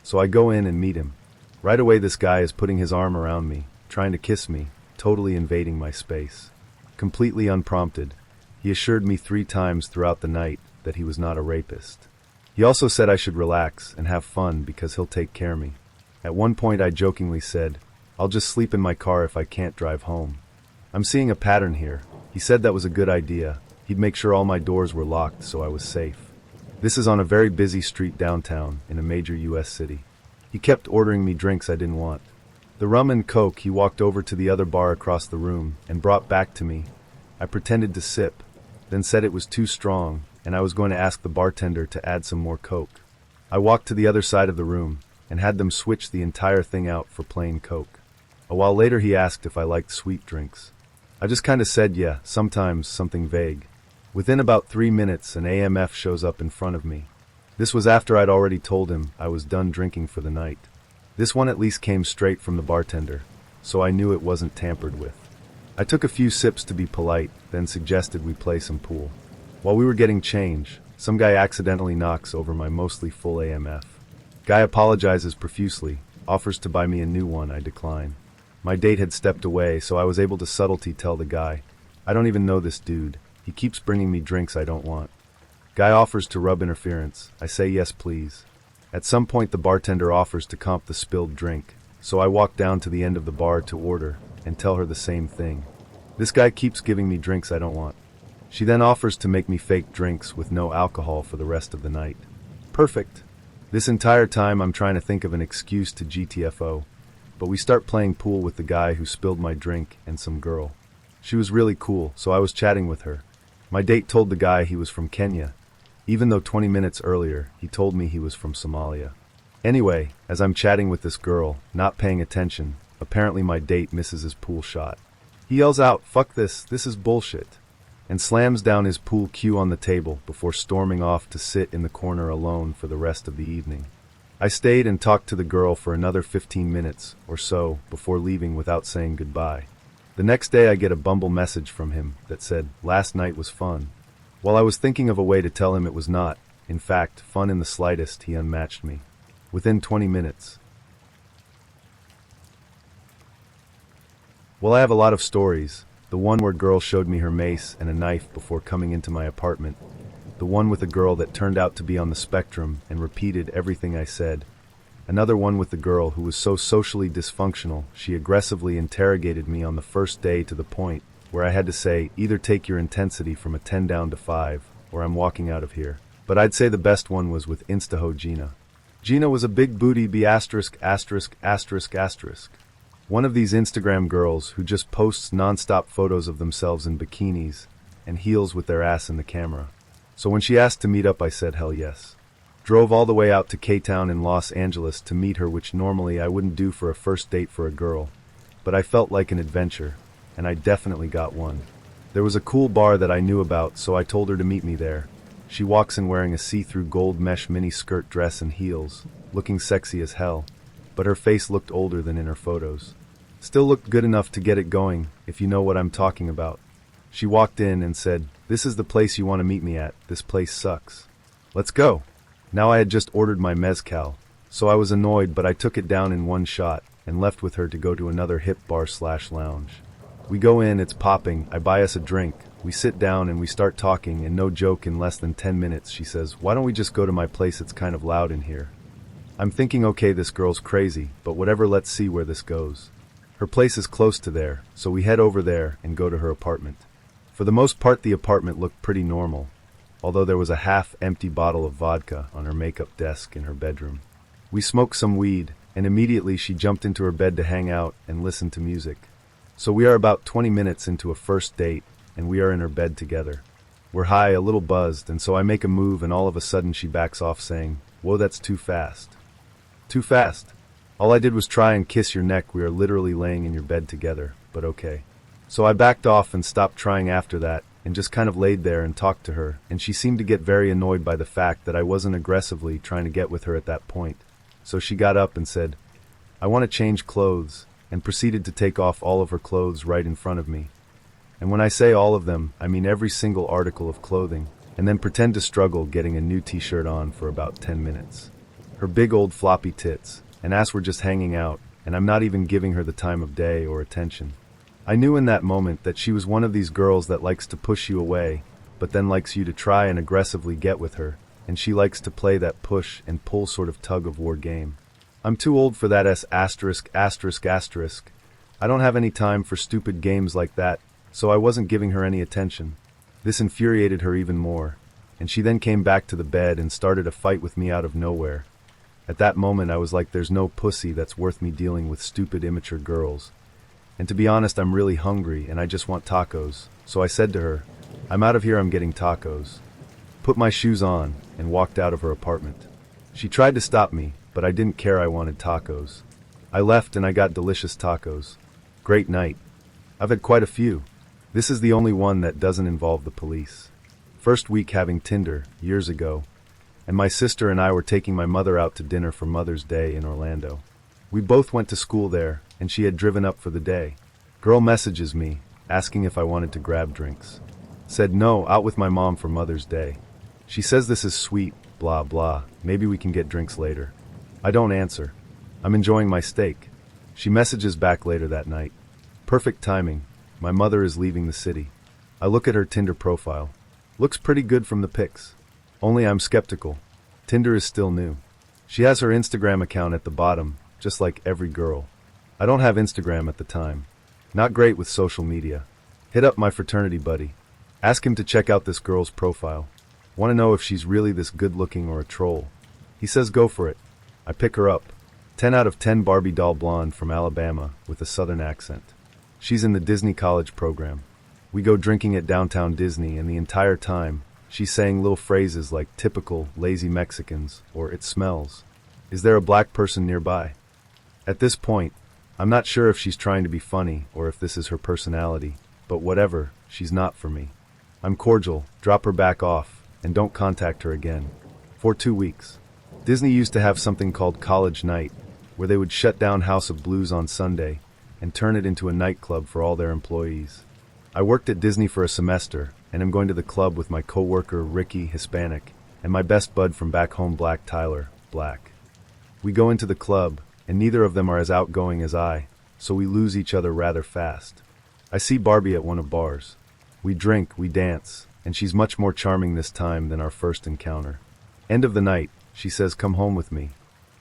So I go in and meet him. Right away this guy is putting his arm around me, trying to kiss me, totally invading my space. Completely unprompted, he assured me 3 times throughout the night that he was not a rapist. He also said I should relax and have fun because he'll take care of me. At one point I jokingly said, "I'll just sleep in my car if I can't drive home." I'm seeing a pattern here. He said that was a good idea. He'd make sure all my doors were locked so I was safe. This is on a very busy street downtown in a major US city. He kept ordering me drinks I didn't want. The rum and coke he walked over to the other bar across the room and brought back to me. I pretended to sip, then said it was too strong and I was going to ask the bartender to add some more coke. I walked to the other side of the room and had them switch the entire thing out for plain coke. A while later he asked if I liked sweet drinks. I just kinda said yeah, sometimes, something vague. Within about 3 minutes an AMF shows up in front of me. This was after I'd already told him I was done drinking for the night. This one at least came straight from the bartender, so I knew it wasn't tampered with. I took a few sips to be polite, then suggested we play some pool. While we were getting change, some guy accidentally knocks over my mostly full AMF. Guy apologizes profusely, offers to buy me a new one. I decline. My date had stepped away, so I was able to subtlety tell the guy, "I don't even know this dude. He keeps bringing me drinks I don't want." Guy offers to rub interference. I say yes please. At some point the bartender offers to comp the spilled drink, so I walk down to the end of the bar to order, and tell her the same thing. This guy keeps giving me drinks I don't want. She then offers to make me fake drinks with no alcohol for the rest of the night. Perfect. This entire time I'm trying to think of an excuse to GTFO, but we start playing pool with the guy who spilled my drink and some girl. She was really cool, so I was chatting with her. My date told the guy he was from Kenya, even though 20 minutes earlier he told me he was from Somalia. Anyway, as I'm chatting with this girl, not paying attention, apparently my date misses his pool shot. He yells out, "Fuck this is bullshit," and slams down his pool cue on the table before storming off to sit in the corner alone for the rest of the evening. I stayed and talked to the girl for another 15 minutes or so before leaving without saying goodbye. The next day I get a Bumble message from him that said, "Last night was fun." While I was thinking of a way to tell him it was not, in fact, fun in the slightest, he unmatched me. Within 20 minutes. Well, I have a lot of stories. The one where girl showed me her mace and a knife before coming into my apartment. The one with a girl that turned out to be on the spectrum and repeated everything I said. Another one with the girl who was so socially dysfunctional she aggressively interrogated me on the first day to the point where I had to say, either take your intensity from a 10 down to 5, or I'm walking out of here. But I'd say the best one was with Instaho Gina. Gina was a big booty B**********. One of these Instagram girls who just posts non-stop photos of themselves in bikinis and heels with their ass in the camera. So when she asked to meet up I said hell yes. Drove all the way out to K-Town in Los Angeles to meet her, which normally I wouldn't do for a first date for a girl, but I felt like an adventure, and I definitely got one. There was a cool bar that I knew about, so I told her to meet me there. She walks in wearing a see-through gold mesh mini skirt dress and heels, looking sexy as hell, but her face looked older than in her photos. Still looked good enough to get it going, if you know what I'm talking about. She walked in and said, "This is the place you want to meet me at. This place sucks. Let's go." Now I had just ordered my mezcal, so I was annoyed, but I took it down in one shot and left with her to go to another hip bar/lounge. We go in, it's popping, I buy us a drink, we sit down and we start talking, and no joke, in less than 10 minutes she says, "Why don't we just go to my place, it's kind of loud in here." I'm thinking, okay, this girl's crazy, but whatever, let's see where this goes. Her place is close to there, so we head over there and go to her apartment. For the most part the apartment looked pretty normal, although there was a half-empty bottle of vodka on her makeup desk in her bedroom. We smoked some weed, and immediately she jumped into her bed to hang out and listen to music. So we are about 20 minutes into a first date, and we are in her bed together. We're high, a little buzzed, and so I make a move, and all of a sudden she backs off saying, "Whoa, that's too fast." Too fast? All I did was try and kiss your neck, we are literally laying in your bed together, but okay. So I backed off and stopped trying after that, and just kind of laid there and talked to her, and she seemed to get very annoyed by the fact that I wasn't aggressively trying to get with her at that point. So she got up and said, "I want to change clothes," and proceeded to take off all of her clothes right in front of me. And when I say all of them, I mean every single article of clothing, and then pretend to struggle getting a new t-shirt on for about 10 minutes. Her big old floppy tits, and ass were just hanging out, and I'm not even giving her the time of day or attention. I knew in that moment that she was one of these girls that likes to push you away, but then likes you to try and aggressively get with her, and she likes to play that push and pull sort of tug-of-war game. I'm too old for that *****. I don't have any time for stupid games like that, so I wasn't giving her any attention. This infuriated her even more, and she then came back to the bed and started a fight with me out of nowhere. At that moment I was like, there's no pussy that's worth me dealing with stupid immature girls. And to be honest, I'm really hungry and I just want tacos, so I said to her, "I'm out of here, I'm getting tacos." Put my shoes on and walked out of her apartment. She tried to stop me, but I didn't care, I wanted tacos. I left and I got delicious tacos. Great night. I've had quite a few. This is the only one that doesn't involve the police. First week having Tinder, years ago, and my sister and I were taking my mother out to dinner for Mother's Day in Orlando. We both went to school there, and she had driven up for the day. Girl messages me, asking if I wanted to grab drinks. Said no, out with my mom for Mother's Day. She says this is sweet, blah blah, maybe we can get drinks later. I don't answer. I'm enjoying my steak. She messages back later that night. Perfect timing. My mother is leaving the city. I look at her Tinder profile. Looks pretty good from the pics. Only I'm skeptical. Tinder is still new. She has her Instagram account at the bottom, just like every girl. I don't have Instagram at the time. Not great with social media. Hit up my fraternity buddy. Ask him to check out this girl's profile. Want to know if she's really this good looking or a troll. He says go for it. I pick her up. 10 out of 10 Barbie doll blonde from Alabama with a southern accent. She's in the Disney college program. We go drinking at downtown Disney, and the entire time, she's saying little phrases like typical lazy Mexicans or it smells. Is there a black person nearby? At this point, I'm not sure if she's trying to be funny or if this is her personality, but whatever, she's not for me. I'm cordial, drop her back off, and don't contact her again. For 2 weeks. Disney used to have something called College Night, where they would shut down House of Blues on Sunday and turn it into a nightclub for all their employees. I worked at Disney for a semester, and am going to the club with my co-worker Ricky, Hispanic, and my best bud from back home, Black Tyler, Black. We go into the club, and neither of them are as outgoing as I, so we lose each other rather fast. I see Barbie at one of bars. We drink, we dance, and she's much more charming this time than our first encounter. End of the night, she says come home with me.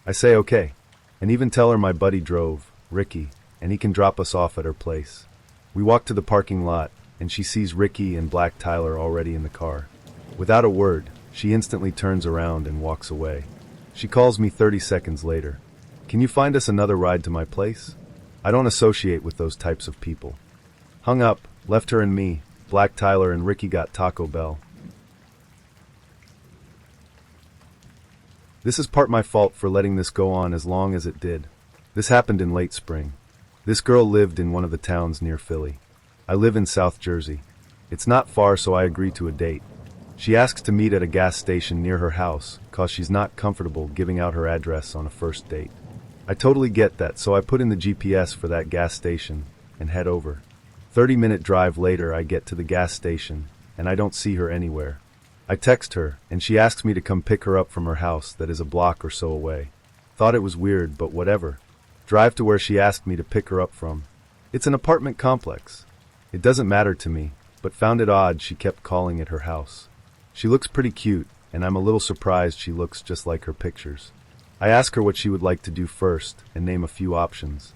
I say okay, and even tell her my buddy drove, Ricky, and he can drop us off at her place. We walk to the parking lot, and she sees Ricky and Black Tyler already in the car. Without a word, she instantly turns around and walks away. She calls me 30 seconds later. Can you find us another ride to my place? I don't associate with those types of people. Hung up, left her and me. Black Tyler and Ricky got Taco Bell. This is part my fault for letting this go on as long as it did. This happened in late spring. This girl lived in one of the towns near Philly. I live in South Jersey. It's not far, so I agree to a date. She asks to meet at a gas station near her house, cause she's not comfortable giving out her address on a first date. I totally get that, so I put in the GPS for that gas station and head over. 30-minute drive later, I get to the gas station, and I don't see her anywhere. I text her, and she asks me to come pick her up from her house that is a block or so away. Thought it was weird, but whatever. Drive to where she asked me to pick her up from. It's an apartment complex. It doesn't matter to me, but found it odd she kept calling it her house. She looks pretty cute, and I'm a little surprised she looks just like her pictures. I ask her what she would like to do first, and name a few options.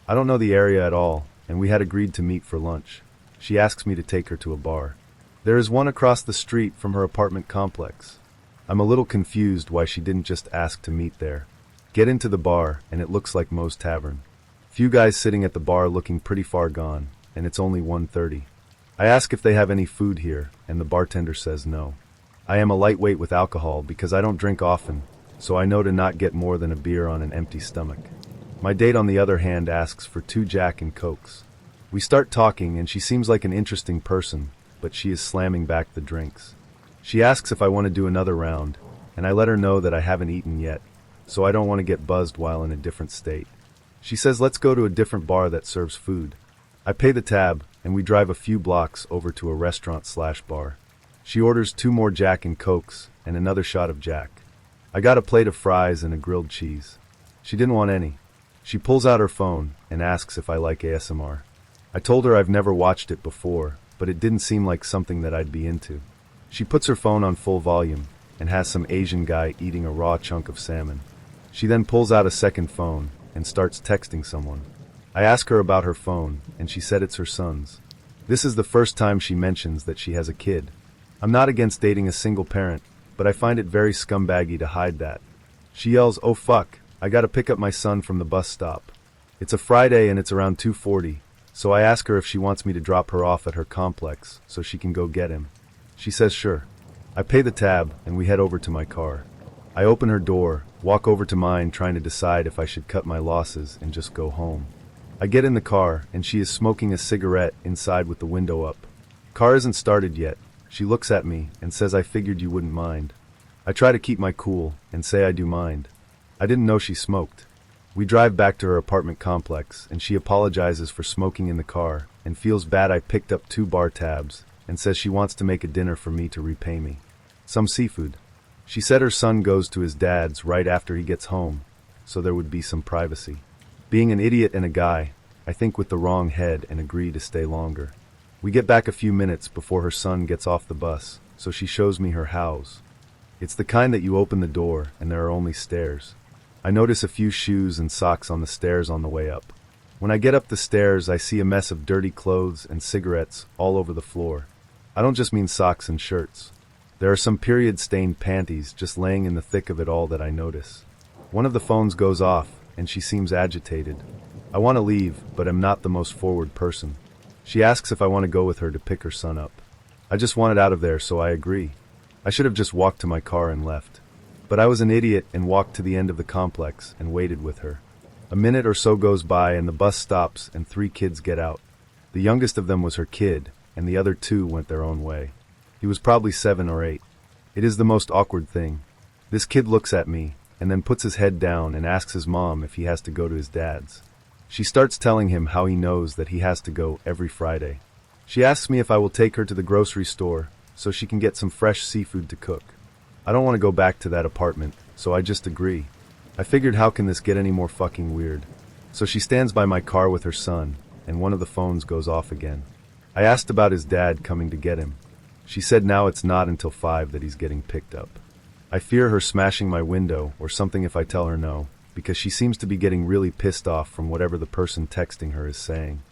I don't know the area at all, and we had agreed to meet for lunch. She asks me to take her to a bar. There is one across the street from her apartment complex. I'm a little confused why she didn't just ask to meet there. Get into the bar, and it looks like Moe's Tavern. Few guys sitting at the bar looking pretty far gone, and it's only 1:30. I ask if they have any food here, and the bartender says no. I am a lightweight with alcohol because I don't drink often, so I know to not get more than a beer on an empty stomach. My date, on the other hand, asks for 2 Jack and Cokes. We start talking, and she seems like an interesting person, but she is slamming back the drinks. She asks if I want to do another round, and I let her know that I haven't eaten yet, so I don't want to get buzzed while in a different state. She says let's go to a different bar that serves food. I pay the tab, and we drive a few blocks over to a restaurant/bar. She orders 2 more Jack and Cokes and another shot of Jack. I got a plate of fries and a grilled cheese. She didn't want any. She pulls out her phone and asks if I like ASMR. I told her I've never watched it before, but it didn't seem like something that I'd be into. She puts her phone on full volume and has some Asian guy eating a raw chunk of salmon. She then pulls out a second phone and starts texting someone. I ask her about her phone, and she said it's her son's. This is the first time she mentions that she has a kid. I'm not against dating a single parent, but I find it very scumbaggy to hide that. She yells, "Oh fuck, I gotta pick up my son from the bus stop." It's a Friday and it's around 2:40, so I ask her if she wants me to drop her off at her complex so she can go get him. She says sure. I pay the tab, and we head over to my car. I open her door, walk over to mine trying to decide if I should cut my losses and just go home. I get in the car, and she is smoking a cigarette inside with the window up. Car isn't started yet. She looks at me and says I figured you wouldn't mind. I try to keep my cool and say I do mind. I didn't know she smoked. We drive back to her apartment complex, and she apologizes for smoking in the car and feels bad I picked up 2 bar tabs and says she wants to make a dinner for me to repay me. Some seafood. She said her son goes to his dad's right after he gets home, so there would be some privacy. Being an idiot and a guy, I think with the wrong head and agree to stay longer. We get back a few minutes before her son gets off the bus, so she shows me her house. It's the kind that you open the door and there are only stairs. I notice a few shoes and socks on the stairs on the way up. When I get up the stairs, I see a mess of dirty clothes and cigarettes all over the floor. I don't just mean socks and shirts. There are some period-stained panties just laying in the thick of it all that I notice. One of the phones goes off, and she seems agitated. I want to leave, but am not the most forward person. She asks if I want to go with her to pick her son up. I just want it out of there, so I agree. I should have just walked to my car and left. But I was an idiot and walked to the end of the complex and waited with her. A minute or so goes by and the bus stops and 3 kids get out. The youngest of them was her kid, and the other 2 went their own way. He was probably 7 or 8. It is the most awkward thing. This kid looks at me, and then puts his head down and asks his mom if he has to go to his dad's. She starts telling him how he knows that he has to go every Friday. She asks me if I will take her to the grocery store so she can get some fresh seafood to cook. I don't want to go back to that apartment, so I just agree. I figured, how can this get any more fucking weird? So she stands by my car with her son, and one of the phones goes off again. I asked about his dad coming to get him. She said now it's not until 5 that he's getting picked up. I fear her smashing my window or something if I tell her no, because she seems to be getting really pissed off from whatever the person texting her is saying.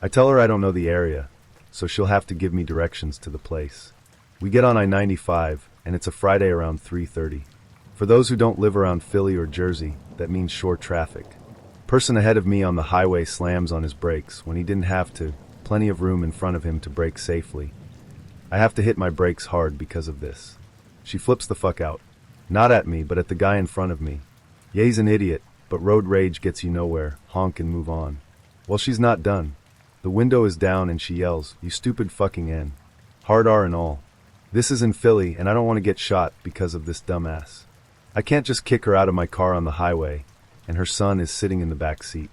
I tell her I don't know the area, so she'll have to give me directions to the place. We get on I-95, and it's a Friday around 3:30. For those who don't live around Philly or Jersey, that means short traffic. Person ahead of me on the highway slams on his brakes when he didn't have to, plenty of room in front of him to brake safely. I have to hit my brakes hard because of this. She flips the fuck out. Not at me, but at the guy in front of me. Yeah, he's an idiot, but road rage gets you nowhere. Honk and move on. Well, she's not done. The window is down and she yells, "You stupid fucking N." Hard R and all. This is in Philly and I don't want to get shot because of this dumbass. I can't just kick her out of my car on the highway, and her son is sitting in the back seat.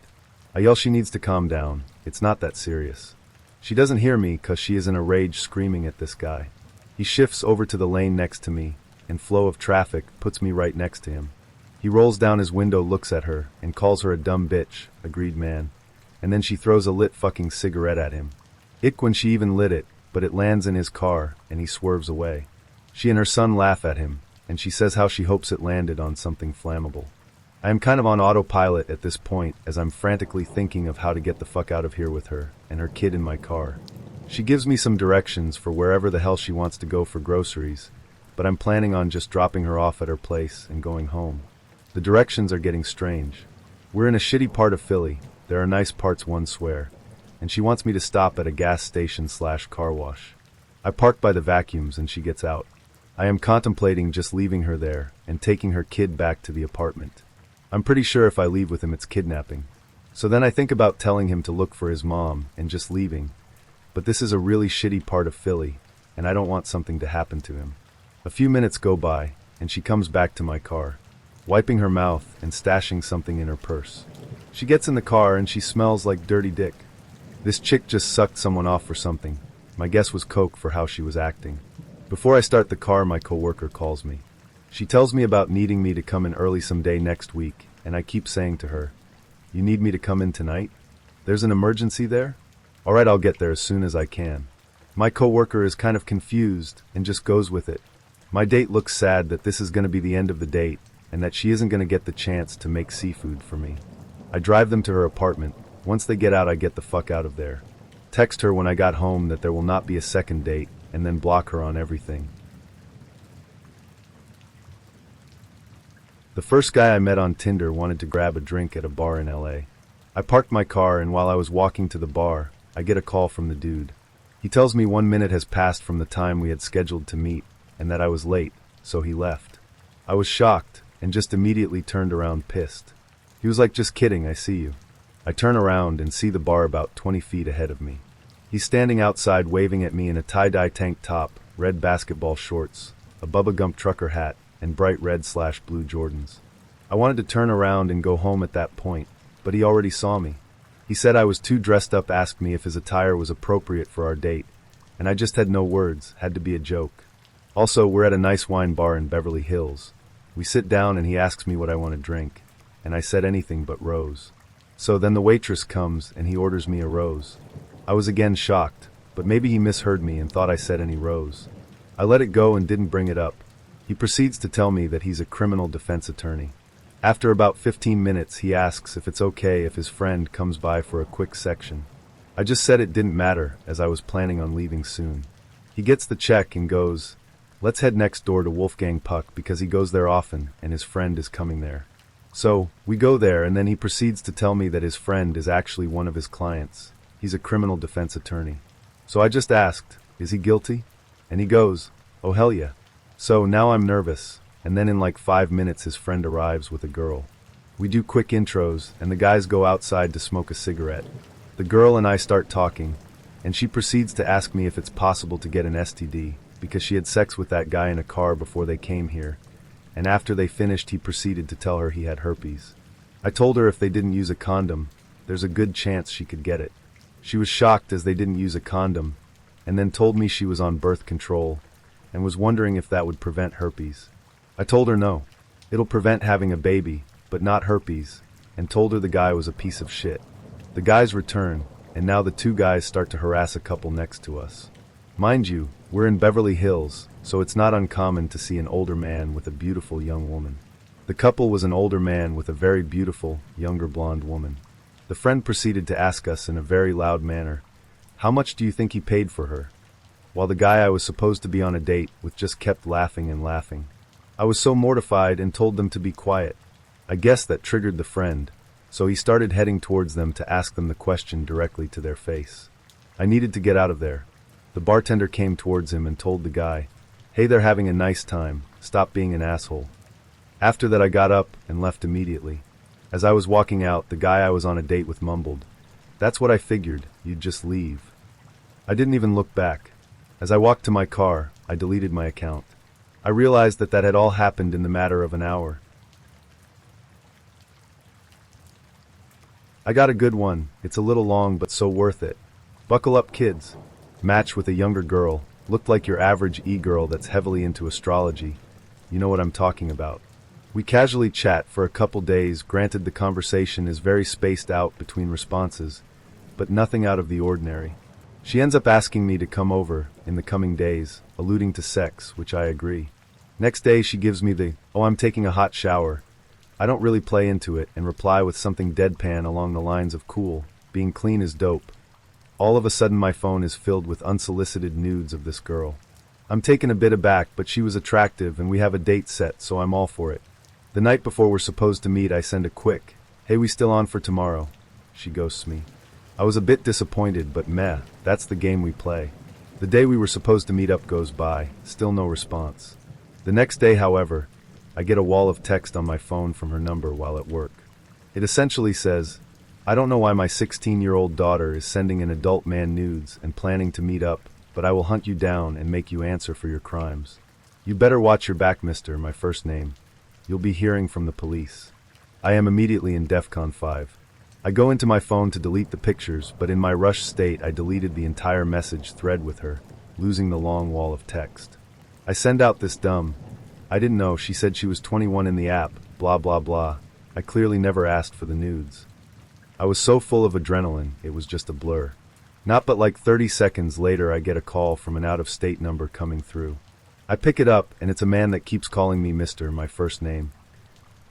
I yell she needs to calm down. It's not that serious. She doesn't hear me because she is in a rage screaming at this guy. He shifts over to the lane next to me, and flow of traffic puts me right next to him. He rolls down his window, looks at her, and calls her a dumb bitch, agreed man, and then she throws a lit fucking cigarette at him. Ick when she even lit it, but it lands in his car, and he swerves away. She and her son laugh at him, and she says how she hopes it landed on something flammable. I am kind of on autopilot at this point as I'm frantically thinking of how to get the fuck out of here with her and her kid in my car. She gives me some directions for wherever the hell she wants to go for groceries, but I'm planning on just dropping her off at her place and going home. The directions are getting strange. We're in a shitty part of Philly. There are nice parts, one swear, and she wants me to stop at a gas station/car wash. I park by the vacuums and she gets out. I am contemplating just leaving her there and taking her kid back to the apartment. I'm pretty sure if I leave with him it's kidnapping. So then I think about telling him to look for his mom and just leaving. But this is a really shitty part of Philly, and I don't want something to happen to him. A few minutes go by, and she comes back to my car, wiping her mouth and stashing something in her purse. She gets in the car and she smells like dirty dick. This chick just sucked someone off for something. My guess was coke for how she was acting. Before I start the car, my coworker calls me. She tells me about needing me to come in early someday next week, and I keep saying to her, "You need me to come in tonight? There's an emergency there? All right, I'll get there as soon as I can." My coworker is kind of confused and just goes with it. My date looks sad that this is going to be the end of the date and that she isn't going to get the chance to make seafood for me. I drive them to her apartment. Once they get out, I get the fuck out of there. Text her when I got home that there will not be a second date, and then block her on everything. The first guy I met on Tinder wanted to grab a drink at a bar in LA. I parked my car, and while I was walking to the bar, I get a call from the dude. He tells me 1 minute has passed from the time we had scheduled to meet, and that I was late, so he left. I was shocked, and just immediately turned around pissed. He was like, "Just kidding, I see you." I turn around and see the bar about 20 feet ahead of me. He's standing outside waving at me in a tie-dye tank top, red basketball shorts, a Bubba Gump trucker hat, and bright red/blue Jordans. I wanted to turn around and go home at that point, but he already saw me. He said I was too dressed up, asked me if his attire was appropriate for our date, and I just had no words, had to be a joke. Also, we're at a nice wine bar in Beverly Hills. We sit down and he asks me what I want to drink, and I said anything but rose. So then the waitress comes and he orders me a rose. I was again shocked, but maybe he misheard me and thought I said any rose. I let it go and didn't bring it up. He proceeds to tell me that he's a criminal defense attorney. After about 15 minutes, he asks if it's okay if his friend comes by for a quick section. I just said it didn't matter, as I was planning on leaving soon. He gets the check and goes, "Let's head next door to Wolfgang Puck because he goes there often and his friend is coming there." So, we go there and then he proceeds to tell me that his friend is actually one of his clients. He's a criminal defense attorney. So I just asked, "Is he guilty?" And he goes, "Oh hell yeah." So now I'm nervous, and then in like 5 minutes his friend arrives with a girl. We do quick intros and the guys go outside to smoke a cigarette. The girl and I start talking, and she proceeds to ask me if it's possible to get an STD, because she had sex with that guy in a car before they came here, and after they finished he proceeded to tell her he had herpes. I told her if they didn't use a condom, there's a good chance she could get it. She was shocked as they didn't use a condom, and then told me she was on birth control, and was wondering if that would prevent herpes. I told her no, it'll prevent having a baby, but not herpes, and told her the guy was a piece of shit. The guys return, and now the two guys start to harass a couple next to us. Mind you, we're in Beverly Hills, so it's not uncommon to see an older man with a beautiful young woman. The couple was an older man with a very beautiful, younger blonde woman. The friend proceeded to ask us in a very loud manner, "How much do you think he paid for her?" While the guy I was supposed to be on a date with just kept laughing and laughing. I was so mortified and told them to be quiet. I guess that triggered the friend, so he started heading towards them to ask them the question directly to their face. I needed to get out of there. The bartender came towards him and told the guy, "Hey, they're having a nice time, stop being an asshole." After that I got up and left immediately. As I was walking out, the guy I was on a date with mumbled, "That's what I figured, you'd just leave." I didn't even look back. As I walked to my car, I deleted my account. I realized that had all happened in the matter of an hour. I got a good one. It's a little long but so worth it. Buckle up, kids. Match with a younger girl. Looked like your average e-girl that's heavily into astrology. You know what I'm talking about. We casually chat for a couple days. Granted, the conversation is very spaced out between responses, but nothing out of the ordinary. She ends up asking me to come over in the coming days, alluding to sex, which I agree. Next day she gives me the, "Oh, I'm taking a hot shower." I don't really play into it and reply with something deadpan along the lines of "Cool, being clean is dope." All of a sudden my phone is filled with unsolicited nudes of this girl. I'm taken a bit aback, but she was attractive and we have a date set, so I'm all for it. The night before we're supposed to meet, I send a quick, "Hey, we still on for tomorrow?" She ghosts me. I was a bit disappointed, but meh, that's the game we play. The day we were supposed to meet up goes by, still no response. The next day, however, I get a wall of text on my phone from her number while at work. It essentially says, "I don't know why my 16-year-old daughter is sending an adult man nudes and planning to meet up, but I will hunt you down and make you answer for your crimes. You better watch your back, mister, my first name. You'll be hearing from the police." I am immediately in DEFCON 5. I go into my phone to delete the pictures, but in my rushed state I deleted the entire message thread with her, losing the long wall of text. I send out this dumb, "I didn't know she said she was 21 in the app, blah blah blah. I clearly never asked for the nudes." I was so full of adrenaline, it was just a blur. Not but like 30 seconds later I get a call from an out-of-state number coming through. I pick it up and it's a man that keeps calling me Mr., my first name,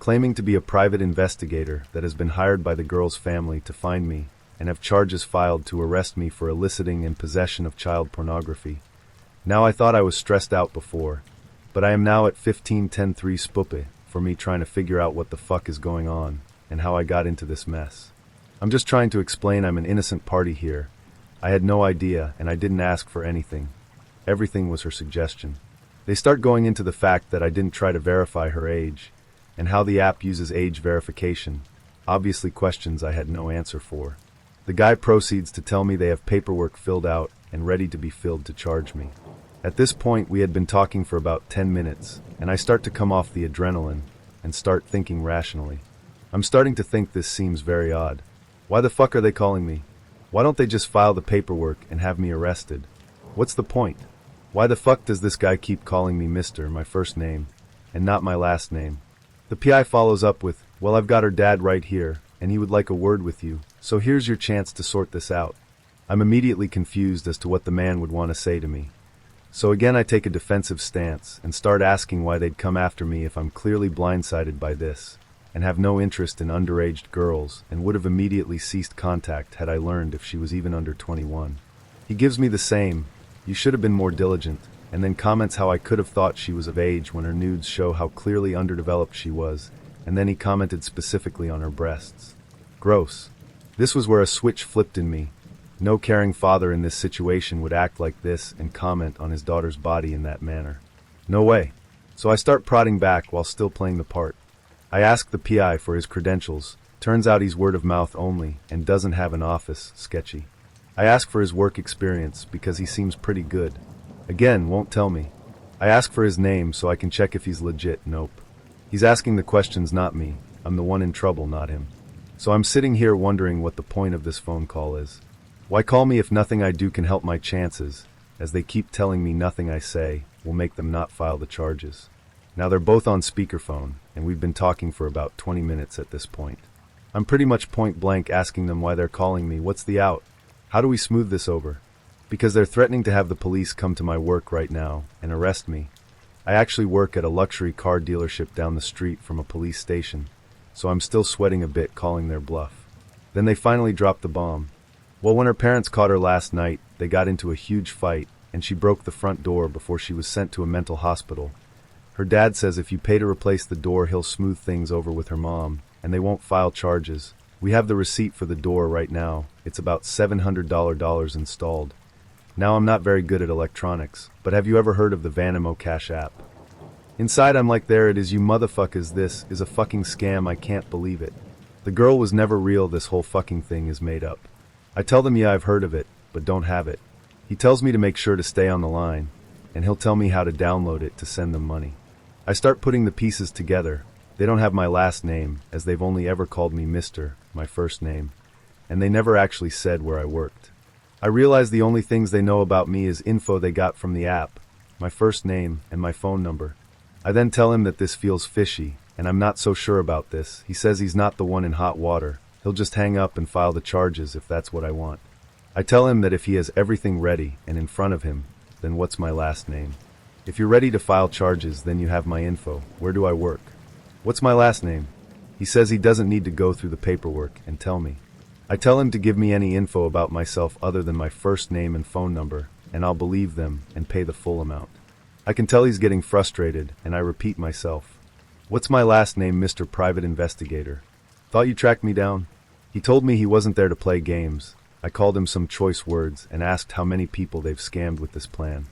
claiming to be a private investigator that has been hired by the girl's family to find me and have charges filed to arrest me for eliciting and possession of child pornography. Now I thought I was stressed out before, but I am now at 15:10:3 spuppe for me trying to figure out what the fuck is going on and how I got into this mess. I'm just trying to explain I'm an innocent party here. I had no idea and I didn't ask for anything. Everything was her suggestion. They start going into the fact that I didn't try to verify her age and how the app uses age verification, obviously questions I had no answer for. The guy proceeds to tell me they have paperwork filled out and ready to be filled to charge me. At this point we had been talking for about 10 minutes, and I start to come off the adrenaline and start thinking rationally. I'm starting to think this seems very odd. Why the fuck are they calling me? Why don't they just file the paperwork and have me arrested? What's the point? Why the fuck does this guy keep calling me Mr., my first name, and not my last name? The PI follows up with, "Well, I've got her dad right here, and he would like a word with you, so here's your chance to sort this out. I'm immediately confused as to what the man would want to say to me. So again I take a defensive stance and start asking why they'd come after me if I'm clearly blindsided by this, and have no interest in underage girls, and would have immediately ceased contact had I learned if she was even under 21. He gives me the same, "You should have been more diligent," and then comments how I could have thought she was of age when her nudes show how clearly underdeveloped she was, and then he commented specifically on her breasts. Gross. This was where a switch flipped in me. No caring father in this situation would act like this and comment on his daughter's body in that manner. No way. So I start prodding back while still playing the part. I ask the PI for his credentials. Turns out he's word of mouth only and doesn't have an office. Sketchy. I ask for his work experience because he seems pretty good. Again, won't tell me. I ask for his name so I can check if he's legit. Nope. He's asking the questions, not me. I'm the one in trouble, not him. So I'm sitting here wondering what the point of this phone call is. Why call me if nothing I do can help my chances, as they keep telling me nothing I say will make them not file the charges. Now they're both on speakerphone, and we've been talking for about 20 minutes at this point. I'm pretty much point blank asking them why they're calling me. What's the out? How do we smooth this over? Because they're threatening to have the police come to my work right now and arrest me. I actually work at a luxury car dealership down the street from a police station, so I'm still sweating a bit calling their bluff. Then they finally drop the bomb. Well, when her parents caught her last night, they got into a huge fight, and she broke the front door before she was sent to a mental hospital. Her dad says if you pay to replace the door, he'll smooth things over with her mom, and they won't file charges. We have the receipt for the door right now. It's about $700 installed. Now I'm not very good at electronics, but have you ever heard of the Vanimo Cash app? Inside I'm like, there it is, you motherfuckers, this is a fucking scam, I can't believe it. The girl was never real, this whole fucking thing is made up. I tell them yeah, I've heard of it, but don't have it. He tells me to make sure to stay on the line, and he'll tell me how to download it to send them money. I start putting the pieces together. They don't have my last name, as they've only ever called me Mr., my first name, and they never actually said where I worked. I realize the only things they know about me is info they got from the app, my first name, and my phone number. I then tell him that this feels fishy, and I'm not so sure about this. He says he's not the one in hot water. He'll just hang up and file the charges if that's what I want. I tell him that if he has everything ready and in front of him, then what's my last name? If you're ready to file charges, then you have my info. Where do I work? What's my last name? He says he doesn't need to go through the paperwork and tell me. I tell him to give me any info about myself other than my first name and phone number, and I'll believe them and pay the full amount. I can tell he's getting frustrated, and I repeat myself. What's my last name, Mr. Private Investigator? Thought you tracked me down? He told me he wasn't there to play games. I called him some choice words and asked how many people they've scammed with this plan.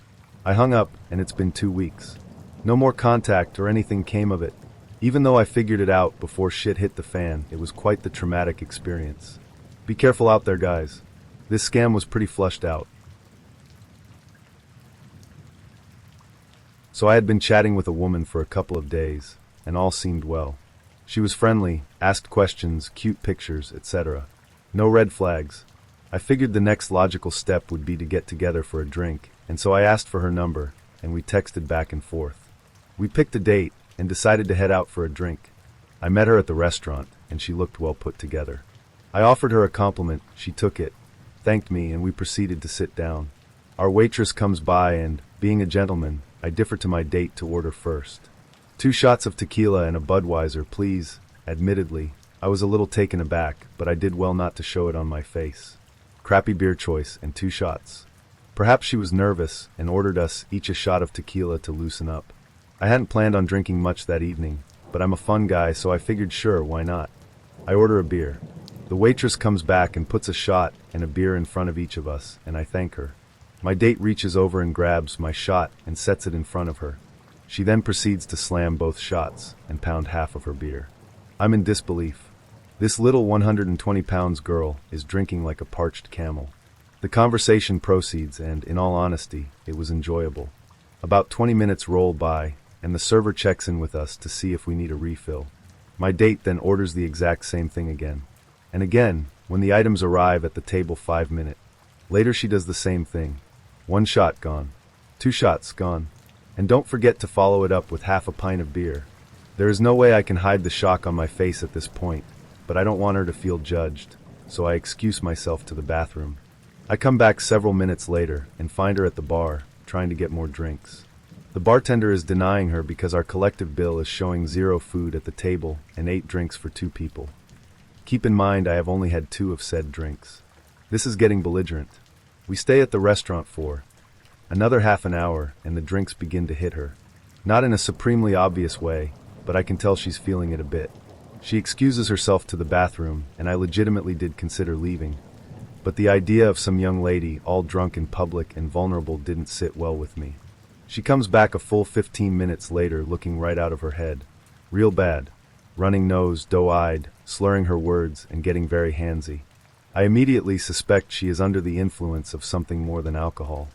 I hung up, and it's been 2 weeks. No more contact or anything came of it. Even though I figured it out before shit hit the fan, it was quite the traumatic experience. Be careful out there, guys. This scam was pretty flushed out. So I had been chatting with a woman for a couple of days, and all seemed well. She was friendly, asked questions, cute pictures, etc. No red flags. I figured the next logical step would be to get together for a drink, and so I asked for her number, and we texted back and forth. We picked a date, and decided to head out for a drink. I met her at the restaurant, and she looked well put together. I offered her a compliment, she took it, thanked me, and we proceeded to sit down. Our waitress comes by and, being a gentleman, I differ to my date to order first. 2 shots of tequila and a Budweiser, please. Admittedly, I was a little taken aback, but I did well not to show it on my face. Crappy beer choice and 2 shots. Perhaps she was nervous and ordered us each a shot of tequila to loosen up. I hadn't planned on drinking much that evening, but I'm a fun guy, so I figured sure, why not? I order a beer. The waitress comes back and puts a shot and a beer in front of each of us, and I thank her. My date reaches over and grabs my shot and sets it in front of her. She then proceeds to slam both shots and pound half of her beer. I'm in disbelief. This little 120 pounds girl is drinking like a parched camel. The conversation proceeds, and in all honesty, it was enjoyable. About 20 minutes roll by, and the server checks in with us to see if we need a refill. My date then orders the exact same thing again. And again, when the items arrive at the table 5 minutes. Later she does the same thing. 1 shot gone. 2 shots gone. And don't forget to follow it up with half a pint of beer. There is no way I can hide the shock on my face at this point, but I don't want her to feel judged, so I excuse myself to the bathroom. I come back several minutes later and find her at the bar, trying to get more drinks. The bartender is denying her because our collective bill is showing 0 food at the table and 8 drinks for 2 people. Keep in mind I have only had 2 of said drinks. This is getting belligerent. We stay at the restaurant for another half an hour and the drinks begin to hit her. Not in a supremely obvious way, but I can tell she's feeling it a bit. She excuses herself to the bathroom and I legitimately did consider leaving. But the idea of some young lady all drunk in public and vulnerable didn't sit well with me. She comes back a full 15 minutes later looking right out of her head. Real bad. Running nose, doe-eyed, slurring her words, and getting very handsy. I immediately suspect she is under the influence of something more than alcohol.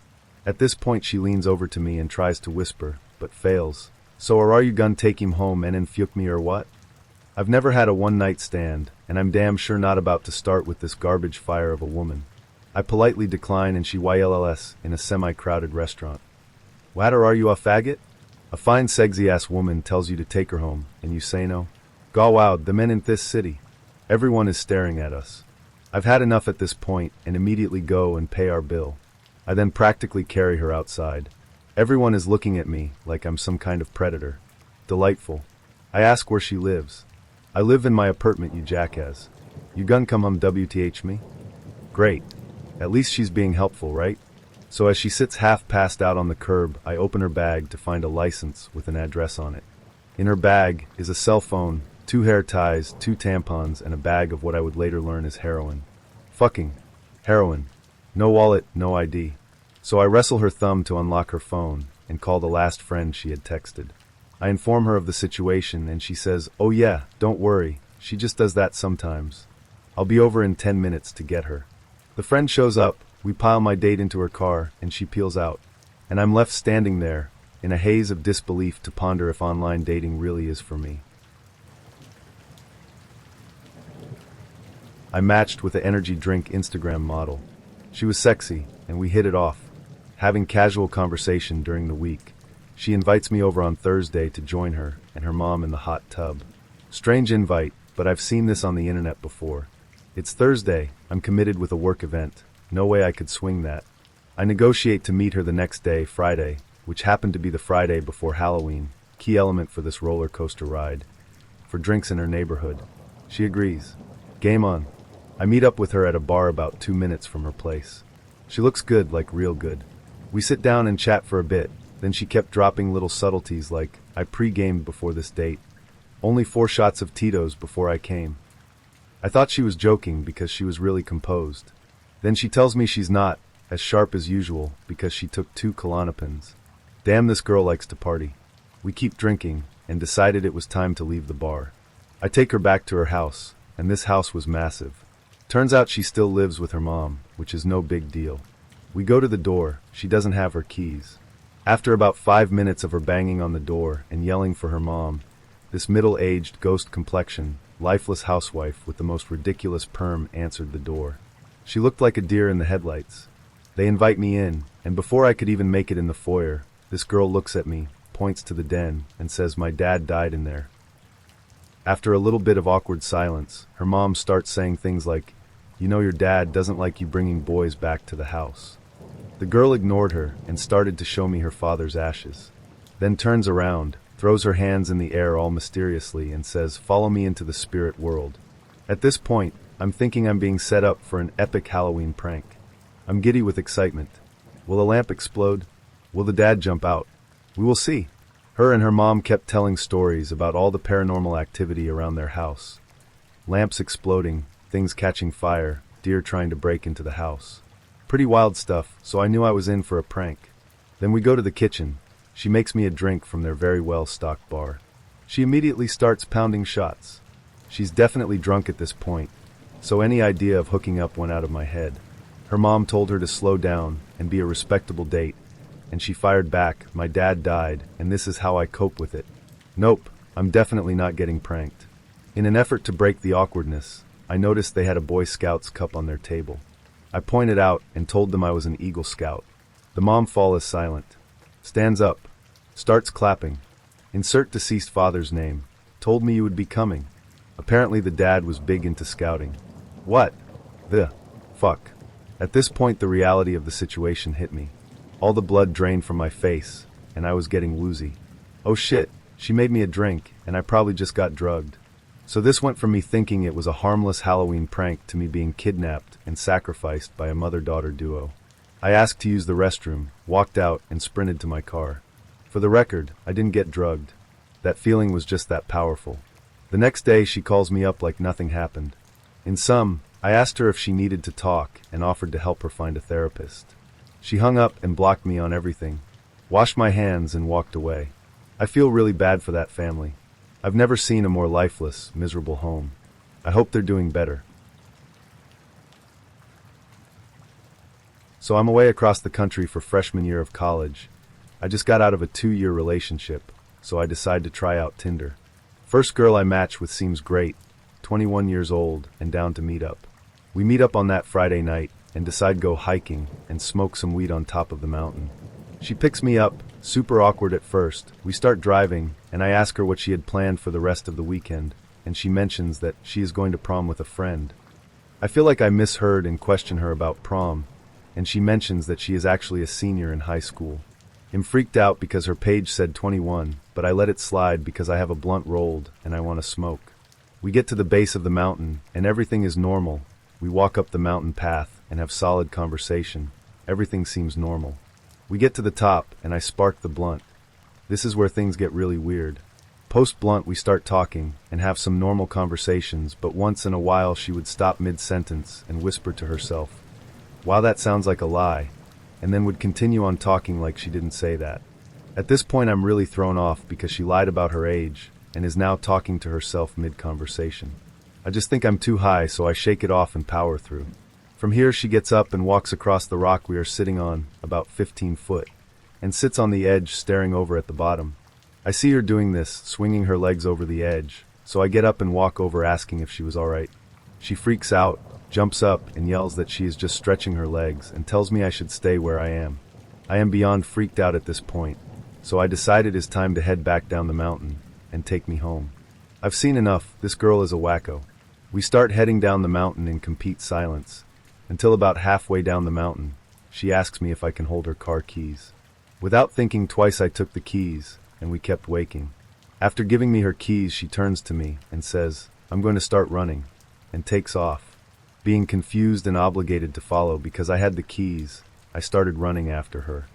At this point she leans over to me and tries to whisper, but fails. So are you gun take him home and fuck me or what? I've never had a one-night stand, and I'm damn sure not about to start with this garbage fire of a woman. I politely decline and she yells in a semi-crowded restaurant. What are you a faggot? A fine sexy-ass woman tells you to take her home, and you say no? Gaw wow, the men in this city. Everyone is staring at us. I've had enough at this point and immediately go and pay our bill. I then practically carry her outside. Everyone is looking at me like I'm some kind of predator. Delightful. I ask where she lives. I live in my apartment, you jackass. You gun come home WTH me? Great. At least she's being helpful, right? So as she sits half passed out on the curb, I open her bag to find a license with an address on it. In her bag is a cell phone, 2 hair ties, 2 tampons, and a bag of what I would later learn is heroin. Fucking heroin. No wallet, no ID. So I wrestle her thumb to unlock her phone and call the last friend she had texted. I inform her of the situation and she says, "Oh yeah, don't worry, she just does that sometimes. I'll be over in 10 minutes to get her." The friend shows up, we pile my date into her car, and she peels out. And I'm left standing there, in a haze of disbelief to ponder if online dating really is for me. I matched with the energy drink Instagram model. She was sexy, and we hit it off, having casual conversation during the week. She invites me over on Thursday to join her and her mom in the hot tub. Strange invite, but I've seen this on the internet before. It's Thursday, I'm committed with a work event. No way I could swing that. I negotiate to meet her the next day, Friday, which happened to be the Friday before Halloween, key element for this roller coaster ride, for drinks in her neighborhood. She agrees. Game on. I meet up with her at a bar about 2 minutes from her place. She looks good, like real good. We sit down and chat for a bit, then she kept dropping little subtleties like, I pre-gamed before this date. Only 4 shots of Tito's before I came. I thought she was joking because she was really composed. Then she tells me she's not, as sharp as usual, because she took 2 Klonopins. Damn, this girl likes to party. We keep drinking, and decided it was time to leave the bar. I take her back to her house, and this house was massive. Turns out she still lives with her mom, which is no big deal. We go to the door, she doesn't have her keys. After about 5 minutes of her banging on the door and yelling for her mom, this middle-aged, ghost complexion, lifeless housewife with the most ridiculous perm answered the door. She looked like a deer in the headlights. They invite me in, and before I could even make it in the foyer, this girl looks at me, points to the den, and says my dad died in there. After a little bit of awkward silence, her mom starts saying things like, "You know your dad doesn't like you bringing boys back to the house." The girl ignored her and started to show me her father's ashes. Then turns around, throws her hands in the air all mysteriously and says, "Follow me into the spirit world." At this point, I'm thinking I'm being set up for an epic Halloween prank. I'm giddy with excitement. Will the lamp explode? Will the dad jump out? We will see. Her and her mom kept telling stories about all the paranormal activity around their house. Lamps exploding, things catching fire, deer trying to break into the house. Pretty wild stuff, so I knew I was in for a prank. Then we go to the kitchen. She makes me a drink from their very well-stocked bar. She immediately starts pounding shots. She's definitely drunk at this point, so any idea of hooking up went out of my head. Her mom told her to slow down and be a respectable date, and she fired back, "My dad died, and this is how I cope with it." Nope, I'm definitely not getting pranked. In an effort to break the awkwardness, I noticed they had a Boy Scouts cup on their table. I pointed out and told them I was an Eagle Scout. The mom falls silent. Stands up. Starts clapping. Insert deceased father's name. Told me you would be coming. Apparently the dad was big into scouting. What the fuck? At this point the reality of the situation hit me. All the blood drained from my face, and I was getting woozy. Oh shit, she made me a drink, and I probably just got drugged. So this went from me thinking it was a harmless Halloween prank to me being kidnapped and sacrificed by a mother-daughter duo. I asked to use the restroom, walked out, and sprinted to my car. For the record, I didn't get drugged. That feeling was just that powerful. The next day she calls me up like nothing happened. In sum, I asked her if she needed to talk and offered to help her find a therapist. She hung up and blocked me on everything, washed my hands and walked away. I feel really bad for that family. I've never seen a more lifeless, miserable home. I hope they're doing better. So I'm away across the country for freshman year of college. I just got out of a 2-year relationship, so I decide to try out Tinder. First girl I match with seems great, 21 years old and down to meet up. We meet up on that Friday night and decide go hiking and smoke some weed on top of the mountain. She picks me up, super awkward at first. We start driving, and I ask her what she had planned for the rest of the weekend, and she mentions that she is going to prom with a friend. I feel like I misheard and question her about prom, and she mentions that she is actually a senior in high school. I'm freaked out because her page said 21, but I let it slide because I have a blunt rolled and I want to smoke. We get to the base of the mountain, and everything is normal. We walk up the mountain path and have solid conversation. Everything seems normal. We get to the top, and I spark the blunt. This is where things get really weird. Post-blunt, we start talking and have some normal conversations, but once in a while she would stop mid-sentence and whisper to herself, "Wow, that sounds like a lie," and then would continue on talking like she didn't say that. At this point I'm really thrown off because she lied about her age and is now talking to herself mid-conversation. I just think I'm too high, so I shake it off and power through. From here she gets up and walks across the rock we are sitting on, about 15 foot, and sits on the edge staring over at the bottom. I see her doing this, swinging her legs over the edge, so I get up and walk over asking if she was alright. She freaks out, jumps up, and yells that she is just stretching her legs and tells me I should stay where I am. I am beyond freaked out at this point, so I decide it is time to head back down the mountain and take me home. I've seen enough, this girl is a wacko. We start heading down the mountain in complete silence. Until about halfway down the mountain, she asks me if I can hold her car keys. Without thinking twice I took the keys, and we kept waking. After giving me her keys she turns to me and says, "I'm going to start running," and takes off. Being confused and obligated to follow because I had the keys, I started running after her.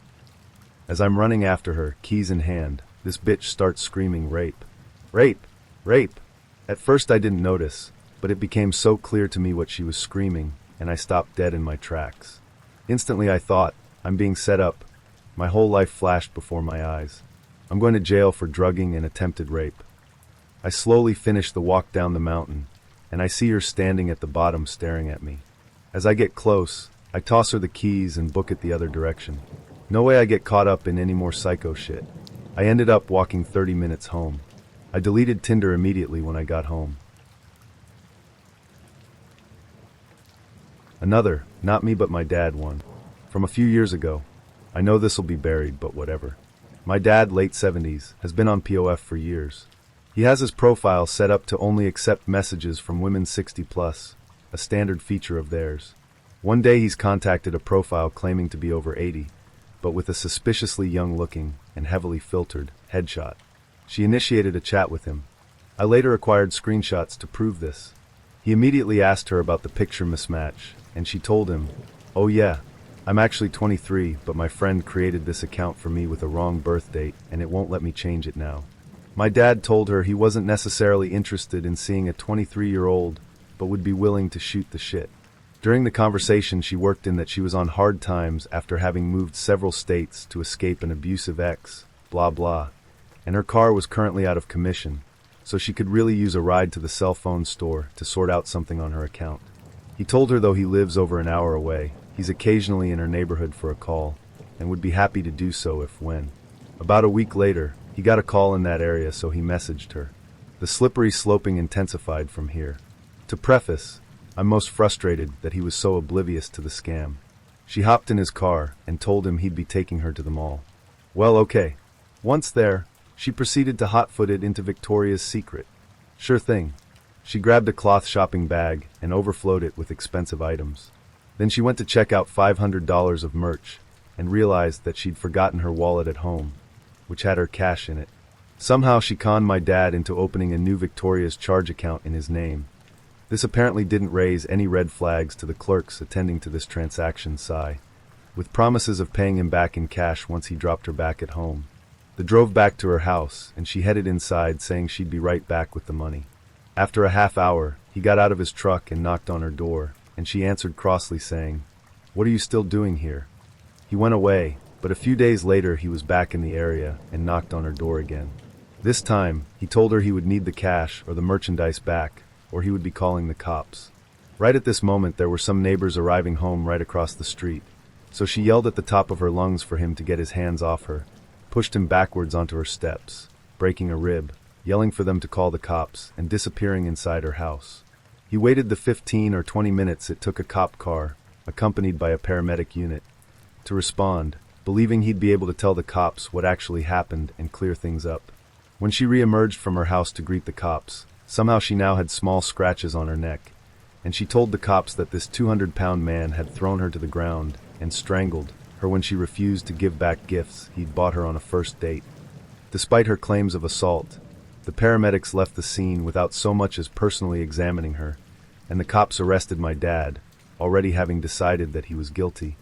As I'm running after her, keys in hand, this bitch starts screaming rape. Rape! Rape! At first I didn't notice, but it became so clear to me what she was screaming, and I stopped dead in my tracks. Instantly I thought, I'm being set up. My whole life flashed before my eyes. I'm going to jail for drugging and attempted rape. I slowly finish the walk down the mountain, and I see her standing at the bottom staring at me. As I get close, I toss her the keys and book it the other direction. No way I get caught up in any more psycho shit. I ended up walking 30 minutes home. I deleted Tinder immediately when I got home. Another, not me but my dad one. From a few years ago. I know this'll be buried, but whatever. My dad, late 70s, has been on POF for years. He has his profile set up to only accept messages from women 60 plus, a standard feature of theirs. One day he's contacted a profile claiming to be over 80, but with a suspiciously young-looking and heavily filtered headshot. She initiated a chat with him. I later acquired screenshots to prove this. He immediately asked her about the picture mismatch, and she told him, "Oh yeah, I'm actually 23, but my friend created this account for me with a wrong birth date, and it won't let me change it now." My dad told her he wasn't necessarily interested in seeing a 23-year-old, but would be willing to shoot the shit. During the conversation she worked in that she was on hard times after having moved several states to escape an abusive ex, blah blah, and her car was currently out of commission, so she could really use a ride to the cell phone store to sort out something on her account. He told her though he lives over an hour away, he's occasionally in her neighborhood for a call, and would be happy to do so if when. About a week later, he got a call in that area, so he messaged her. The slippery sloping intensified from here. To preface, I'm most frustrated that he was so oblivious to the scam. She hopped in his car and told him he'd be taking her to the mall. Well, okay. Once there, she proceeded to hot-foot it into Victoria's Secret. Sure thing. She grabbed a cloth shopping bag and overflowed it with expensive items. Then she went to check out $500 of merch and realized that she'd forgotten her wallet at home, which had her cash in it. Somehow she conned my dad into opening a new Victoria's charge account in his name. This apparently didn't raise any red flags to the clerks attending to this transaction, with promises of paying him back in cash once he dropped her back at home. They drove back to her house, and she headed inside saying she'd be right back with the money. After a half hour, he got out of his truck and knocked on her door, and she answered crossly saying, "What are you still doing here?" He went away, but a few days later he was back in the area and knocked on her door again. This time, he told her he would need the cash or the merchandise back, or he would be calling the cops. Right at this moment there were some neighbors arriving home right across the street, so she yelled at the top of her lungs for him to get his hands off her, pushed him backwards onto her steps, breaking a rib, yelling for them to call the cops, and disappearing inside her house. He waited the 15 or 20 minutes it took a cop car, accompanied by a paramedic unit, to respond, believing he'd be able to tell the cops what actually happened and clear things up. When she re-emerged from her house to greet the cops, somehow she now had small scratches on her neck, and she told the cops that this 200-pound man had thrown her to the ground and strangled her when she refused to give back gifts he'd bought her on a first date. Despite her claims of assault, the paramedics left the scene without so much as personally examining her, and the cops arrested my dad, already having decided that he was guilty,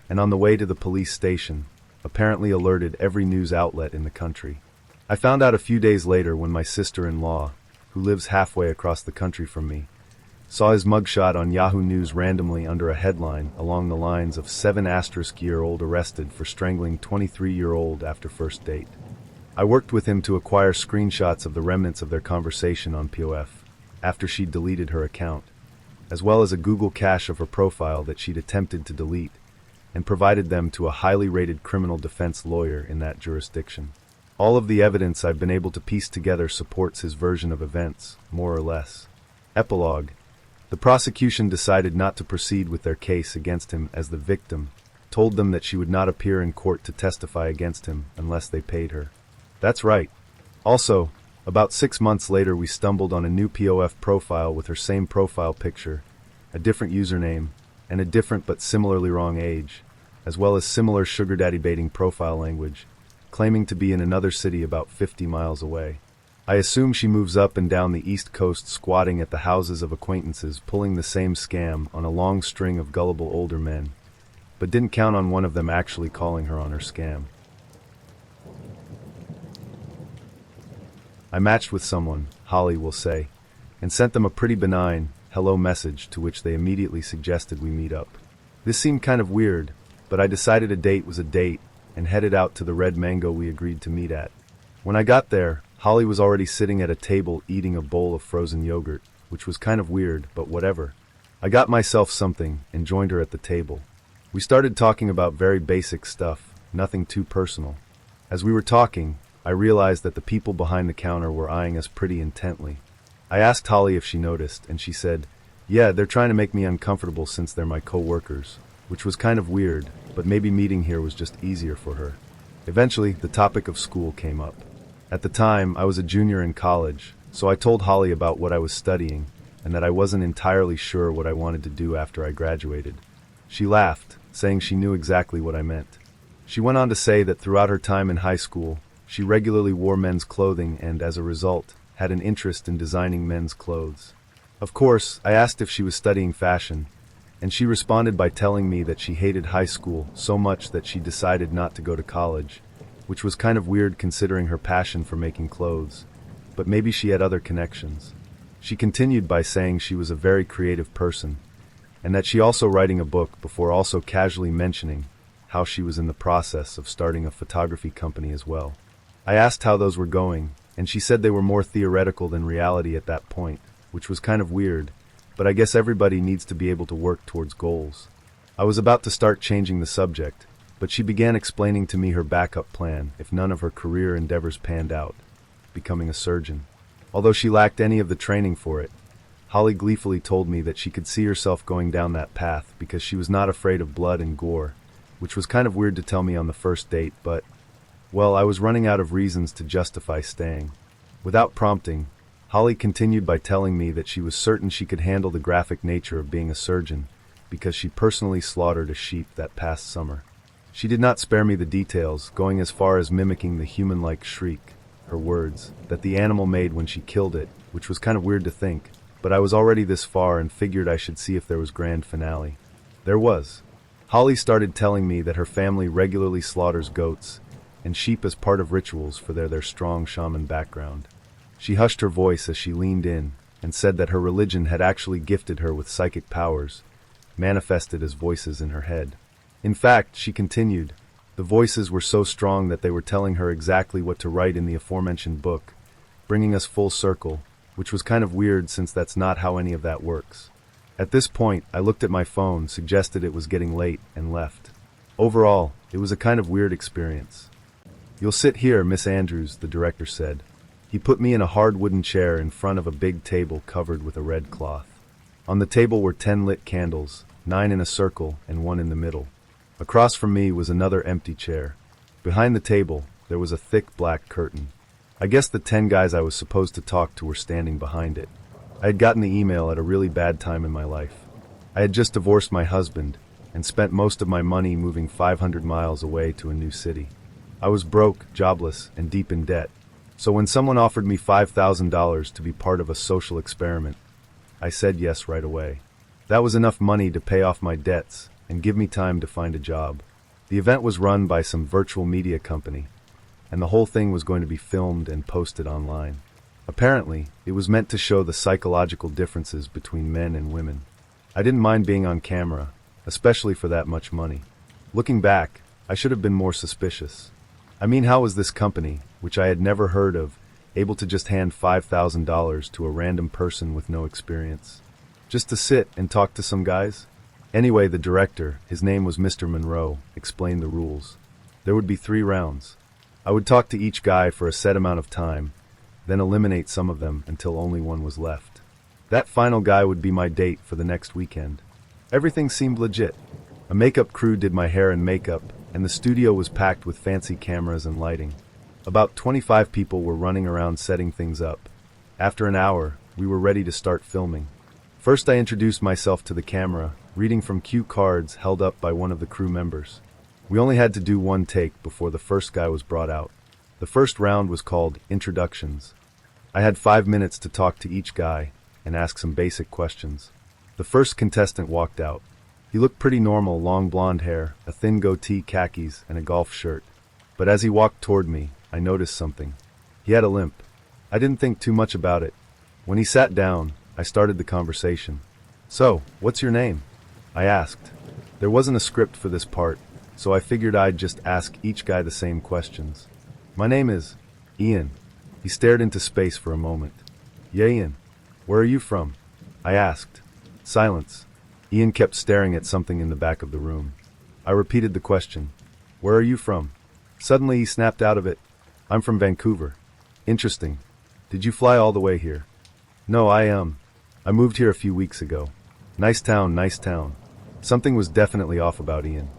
and on the way to the police station, apparently alerted every news outlet in the country. I found out a few days later when my sister-in-law, who lives halfway across the country from me, saw his mugshot on Yahoo News randomly under a headline along the lines of 7*year-old arrested for strangling 23-year-old after first date. I worked with him to acquire screenshots of the remnants of their conversation on POF after she'd deleted her account, as well as a Google cache of her profile that she'd attempted to delete, and provided them to a highly rated criminal defense lawyer in that jurisdiction. All of the evidence I've been able to piece together supports his version of events, more or less. Epilogue. The prosecution decided not to proceed with their case against him as the victim told them that she would not appear in court to testify against him unless they paid her. That's right. Also, about 6 months later we stumbled on a new POF profile with her same profile picture, a different username, and a different but similarly wrong age, as well as similar sugar daddy baiting profile language, claiming to be in another city about 50 miles away. I assume she moves up and down the East Coast squatting at the houses of acquaintances pulling the same scam on a long string of gullible older men, but didn't count on one of them actually calling her on her scam. I matched with someone, Holly will say, and sent them a pretty benign hello message to which they immediately suggested we meet up. This seemed kind of weird, but I decided a date was a date and headed out to the Red Mango we agreed to meet at. When I got there, Holly was already sitting at a table eating a bowl of frozen yogurt, which was kind of weird, but whatever. I got myself something and joined her at the table. We started talking about very basic stuff, nothing too personal. As we were talking, I realized that the people behind the counter were eyeing us pretty intently. I asked Holly if she noticed, and she said, "Yeah, they're trying to make me uncomfortable since they're my co-workers," which was kind of weird, but maybe meeting here was just easier for her. Eventually, the topic of school came up. At the time, I was a junior in college, so I told Holly about what I was studying, and that I wasn't entirely sure what I wanted to do after I graduated. She laughed, saying she knew exactly what I meant. She went on to say that throughout her time in high school, she regularly wore men's clothing and, as a result, had an interest in designing men's clothes. Of course, I asked if she was studying fashion, and she responded by telling me that she hated high school so much that she decided not to go to college, which was kind of weird considering her passion for making clothes, but maybe she had other connections. She continued by saying she was a very creative person, and that she also writing a book before also casually mentioning how she was in the process of starting a photography company as well. I asked how those were going, and she said they were more theoretical than reality at that point, which was kind of weird, but I guess everybody needs to be able to work towards goals. I was about to start changing the subject, but she began explaining to me her backup plan if none of her career endeavors panned out, becoming a surgeon. Although she lacked any of the training for it, Holly gleefully told me that she could see herself going down that path because she was not afraid of blood and gore, which was kind of weird to tell me on the first date, but, well, I was running out of reasons to justify staying. Without prompting, Holly continued by telling me that she was certain she could handle the graphic nature of being a surgeon because she personally slaughtered a sheep that past summer. She did not spare me the details, going as far as mimicking the human-like shriek, her words, that the animal made when she killed it, which was kind of weird to think, but I was already this far and figured I should see if there was grand finale. There was. Holly started telling me that her family regularly slaughters goats and sheep as part of rituals for their strong shaman background. She hushed her voice as she leaned in and said that her religion had actually gifted her with psychic powers, manifested as voices in her head. In fact, she continued, the voices were so strong that they were telling her exactly what to write in the aforementioned book, bringing us full circle, which was kind of weird since that's not how any of that works. At this point, I looked at my phone, suggested it was getting late, and left. Overall, it was a kind of weird experience. "You'll sit here, Miss Andrews," the director said. He put me in a hard wooden chair in front of a big table covered with a red cloth. On the table were 10 lit candles, 9 in a circle and 1 in the middle. Across from me was another empty chair. Behind the table, there was a thick black curtain. I guess the 10 guys I was supposed to talk to were standing behind it. I had gotten the email at a really bad time in my life. I had just divorced my husband and spent most of my money moving 500 miles away to a new city. I was broke, jobless, and deep in debt. So when someone offered me $5,000 to be part of a social experiment, I said yes right away. That was enough money to pay off my debts and give me time to find a job. The event was run by some virtual media company, and the whole thing was going to be filmed and posted online. Apparently, it was meant to show the psychological differences between men and women. I didn't mind being on camera, especially for that much money. Looking back, I should have been more suspicious. I mean, how was this company, which I had never heard of, able to just hand $5,000 to a random person with no experience? Just to sit and talk to some guys? Anyway, the director, his name was Mr. Monroe, explained the rules. There would be 3 rounds. I would talk to each guy for a set amount of time, then eliminate some of them until only one was left. That final guy would be my date for the next weekend. Everything seemed legit. A makeup crew did my hair and makeup, and the studio was packed with fancy cameras and lighting. About 25 people were running around setting things up. After an hour, we were ready to start filming. First, I introduced myself to the camera, reading from cue cards held up by one of the crew members. We only had to do 1 take before the first guy was brought out. The first round was called Introductions. I had 5 minutes to talk to each guy and ask some basic questions. The first contestant walked out. He looked pretty normal, long blonde hair, a thin goatee, khakis, and a golf shirt. But as he walked toward me, I noticed something. He had a limp. I didn't think too much about it. When he sat down, I started the conversation. "So, what's your name?" I asked. There wasn't a script for this part, so I figured I'd just ask each guy the same questions. "My name is Ian." He stared into space for a moment. "Yeah, Ian. Where are you from?" I asked. Silence. Ian kept staring at something in the back of the room. I repeated the question. "Where are you from?" Suddenly he snapped out of it. "I'm from Vancouver." "Interesting. Did you fly all the way here?" "No, I moved here a few weeks ago." Nice town, nice town. Something was definitely off about Ian.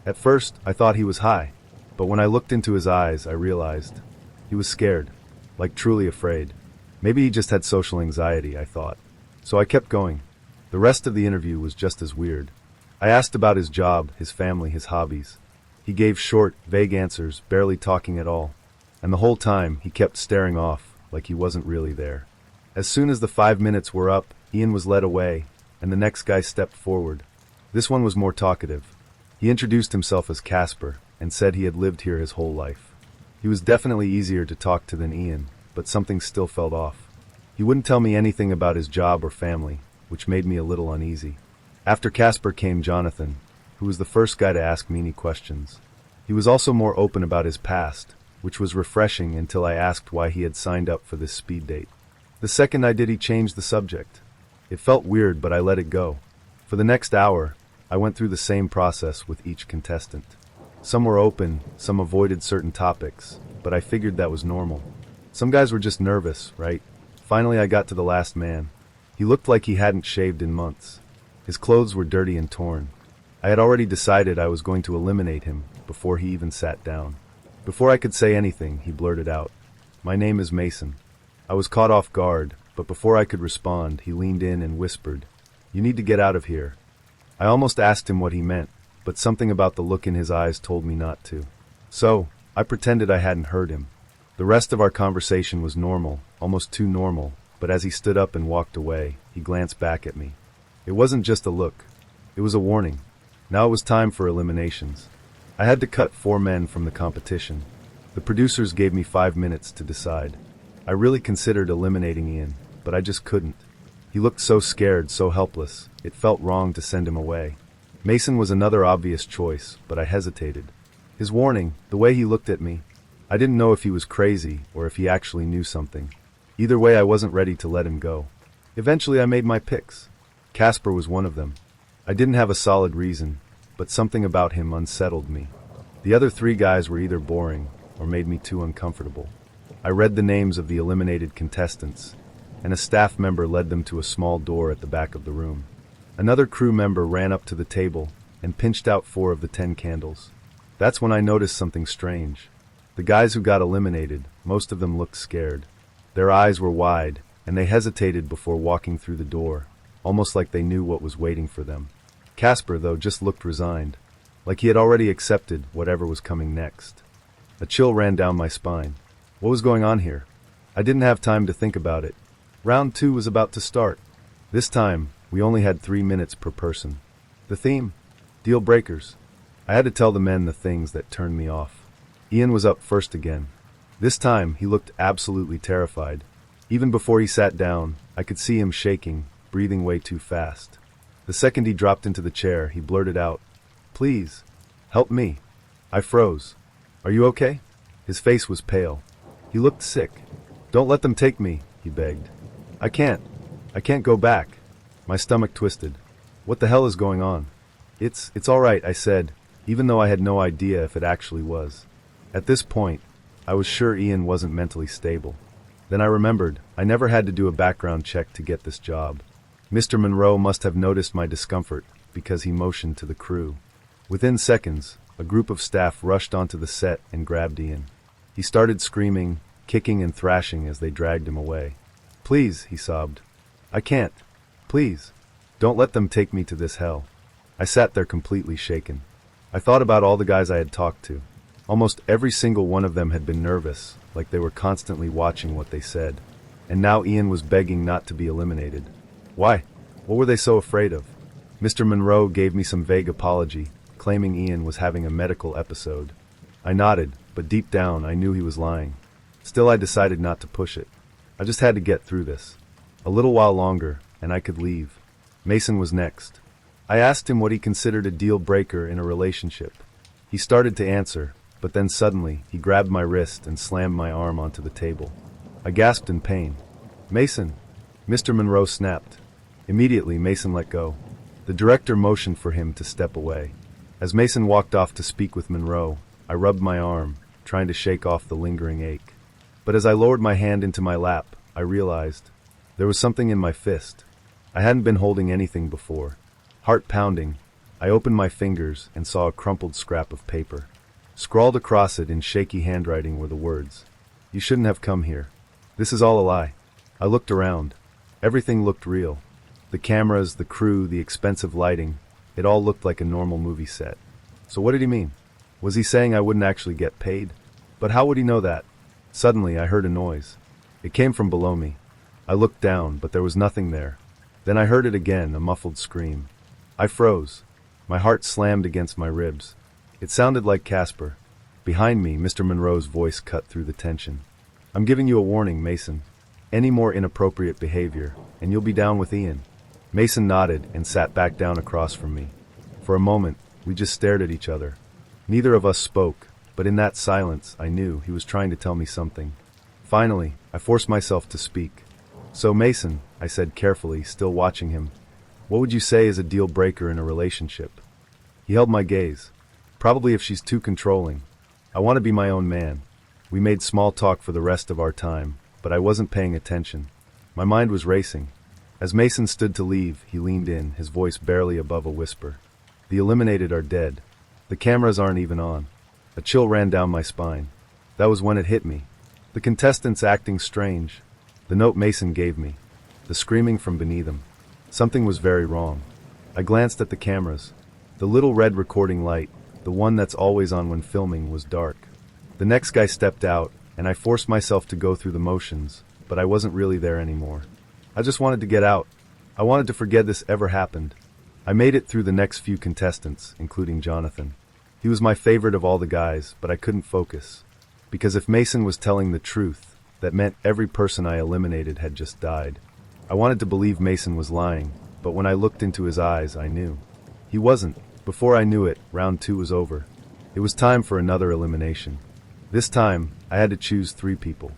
At first, I thought he was high, but when I looked into his eyes, I realized he was scared, like truly afraid. Maybe he just had social anxiety, I thought. So I kept going. The rest of the interview was just as weird. I asked about his job, his family, his hobbies. He gave short, vague answers, barely talking at all. And the whole time, he kept staring off, like he wasn't really there. As soon as the 5 minutes were up, Ian was led away, and the next guy stepped forward. This one was more talkative. He introduced himself as Casper, and said he had lived here his whole life. He was definitely easier to talk to than Ian, but something still felt off. He wouldn't tell me anything about his job or family, which made me a little uneasy. After Casper came Jonathan, who was the first guy to ask me any questions. He was also more open about his past, which was refreshing until I asked why he had signed up for this speed date. The second I did, he changed the subject. It felt weird, but I let it go. For the next hour, I went through the same process with each contestant. Some were open, some avoided certain topics, but I figured that was normal. Some guys were just nervous, right? Finally, I got to the last man. He looked like he hadn't shaved in months. His clothes were dirty and torn. I had already decided I was going to eliminate him before he even sat down. Before I could say anything, he blurted out, "My name is Mason." I was caught off guard, but before I could respond, he leaned in and whispered, "You need to get out of here." I almost asked him what he meant, but something about the look in his eyes told me not to. So, I pretended I hadn't heard him. The rest of our conversation was normal, almost too normal, but as he stood up and walked away, he glanced back at me. It wasn't just a look. It was a warning. Now it was time for eliminations. I had to cut 4 men from the competition. The producers gave me 5 minutes to decide. I really considered eliminating Ian, but I just couldn't. He looked so scared, so helpless, it felt wrong to send him away. Mason was another obvious choice, but I hesitated. His warning, the way he looked at me, I didn't know if he was crazy or if he actually knew something. Either way, I wasn't ready to let him go. Eventually I made my picks. Casper was one of them. I didn't have a solid reason, but something about him unsettled me. The other 3 guys were either boring or made me too uncomfortable. I read the names of the eliminated contestants, and a staff member led them to a small door at the back of the room. Another crew member ran up to the table and pinched out 4 of the 10 candles. That's when I noticed something strange. The guys who got eliminated, most of them looked scared. Their eyes were wide, and they hesitated before walking through the door, almost like they knew what was waiting for them. Casper, though, just looked resigned, like he had already accepted whatever was coming next. A chill ran down my spine. What was going on here? I didn't have time to think about it. Round 2 was about to start. This time, we only had 3 minutes per person. The theme? Deal breakers. I had to tell the men the things that turned me off. Ian was up first again. This time, he looked absolutely terrified. Even before he sat down, I could see him shaking, breathing way too fast. The second he dropped into the chair, he blurted out, "Please, help me." I froze. "Are you okay?" His face was pale. He looked sick. "Don't let them take me," he begged. I can't go back." My stomach twisted. What the hell is going on? It's all right," I said, even though I had no idea if it actually was. At this point, I was sure Ian wasn't mentally stable. Then I remembered, I never had to do a background check to get this job. Mr. Monroe must have noticed my discomfort because he motioned to the crew. Within seconds, a group of staff rushed onto the set and grabbed Ian. He started screaming, kicking and thrashing as they dragged him away. "Please," he sobbed. "I can't. Please. Don't let them take me to this hell." I sat there completely shaken. I thought about all the guys I had talked to. Almost every single one of them had been nervous, like they were constantly watching what they said. And now Ian was begging not to be eliminated. Why? What were they so afraid of? Mr. Monroe gave me some vague apology, claiming Ian was having a medical episode. I nodded, but deep down I knew he was lying. Still, I decided not to push it. I just had to get through this. A little while longer, and I could leave. Mason was next. I asked him what he considered a deal breaker in a relationship. He started to answer, but then suddenly he grabbed my wrist and slammed my arm onto the table. I gasped in pain. "Mason!" Mr. Monroe snapped. Immediately, Mason let go. The director motioned for him to step away. As Mason walked off to speak with Monroe, I rubbed my arm, trying to shake off the lingering ache. But as I lowered my hand into my lap, I realized there was something in my fist. I hadn't been holding anything before. Heart pounding, I opened my fingers and saw a crumpled scrap of paper. Scrawled across it in shaky handwriting were the words, "You shouldn't have come here. This is all a lie." I looked around. Everything looked real. The cameras, the crew, the expensive lighting, it all looked like a normal movie set. So what did he mean? Was he saying I wouldn't actually get paid? But how would he know that? Suddenly, I heard a noise. It came from below me. I looked down, but there was nothing there. Then I heard it again, a muffled scream. I froze. My heart slammed against my ribs. It sounded like Casper. Behind me, Mr. Monroe's voice cut through the tension. "I'm giving you a warning, Mason. Any more inappropriate behavior, and you'll be down with Ian." Mason nodded and sat back down across from me. For a moment, we just stared at each other. Neither of us spoke, but in that silence, I knew he was trying to tell me something. Finally, I forced myself to speak. "So, Mason," I said carefully, still watching him, "what would you say is a deal breaker in a relationship?" He held my gaze. "Probably if she's too controlling. I want to be my own man." We made small talk for the rest of our time, but I wasn't paying attention. My mind was racing. As Mason stood to leave, he leaned in, his voice barely above a whisper. "The eliminated are dead. The cameras aren't even on." A chill ran down my spine. That was when it hit me. The contestants acting strange. The note Mason gave me. the screaming from beneath him. Something was very wrong. I glanced at the cameras. The little red recording light, the one that's always on when filming, was dark. The next guy stepped out, and I forced myself to go through the motions, but I wasn't really there anymore. I just wanted to get out. I wanted to forget this ever happened. I made it through the next few contestants, including Jonathan. He was my favorite of all the guys, but I couldn't focus. Because if Mason was telling the truth, that meant every person I eliminated had just died. I wanted to believe Mason was lying, but when I looked into his eyes, I knew. He wasn't. Before I knew it, round 2 was over. It was time for another elimination. This time, I had to choose 3 people.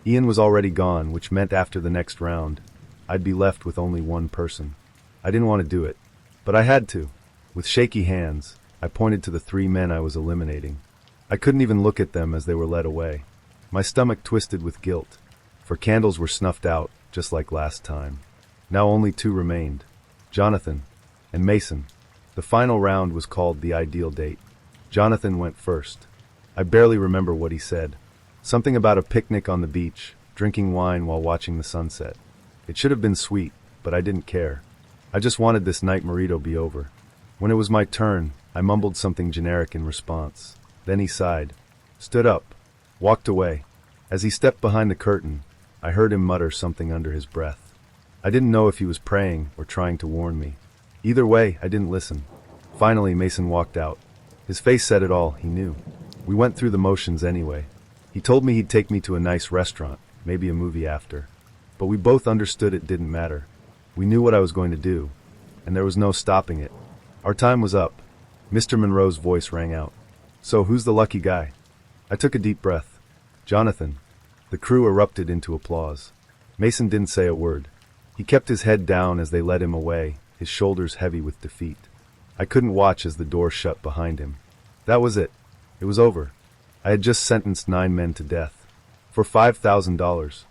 Ian was already gone, which meant after the next round, I'd be left with only one person. I didn't want to do it, but I had to. With shaky hands, I pointed to the 3 men I was eliminating. I couldn't even look at them as they were led away. My stomach twisted with guilt, for candles were snuffed out, just like last time. Now only 2 remained, Jonathan and Mason. The final round was called the ideal date. Jonathan went first. I barely remember what he said. Something about a picnic on the beach, drinking wine while watching the sunset. It should have been sweet, but I didn't care. I just wanted this night merito be over. When it was my turn, I mumbled something generic in response. Then he sighed, stood up, walked away. As he stepped behind the curtain, I heard him mutter something under his breath. I didn't know if he was praying or trying to warn me. Either way, I didn't listen. Finally, Mason walked out. His face said it all, he knew. We went through the motions anyway. He told me he'd take me to a nice restaurant, maybe a movie after. But we both understood it didn't matter. We knew what I was going to do, and there was no stopping it. Our time was up. Mr. Monroe's voice rang out. So who's the lucky guy? I took a deep breath. Jonathan. The crew erupted into applause. Mason didn't say a word. He kept his head down as they led him away, his shoulders heavy with defeat. I couldn't watch as the door shut behind him. That was it. It was over. I had just sentenced 9 men to death. For $5,000.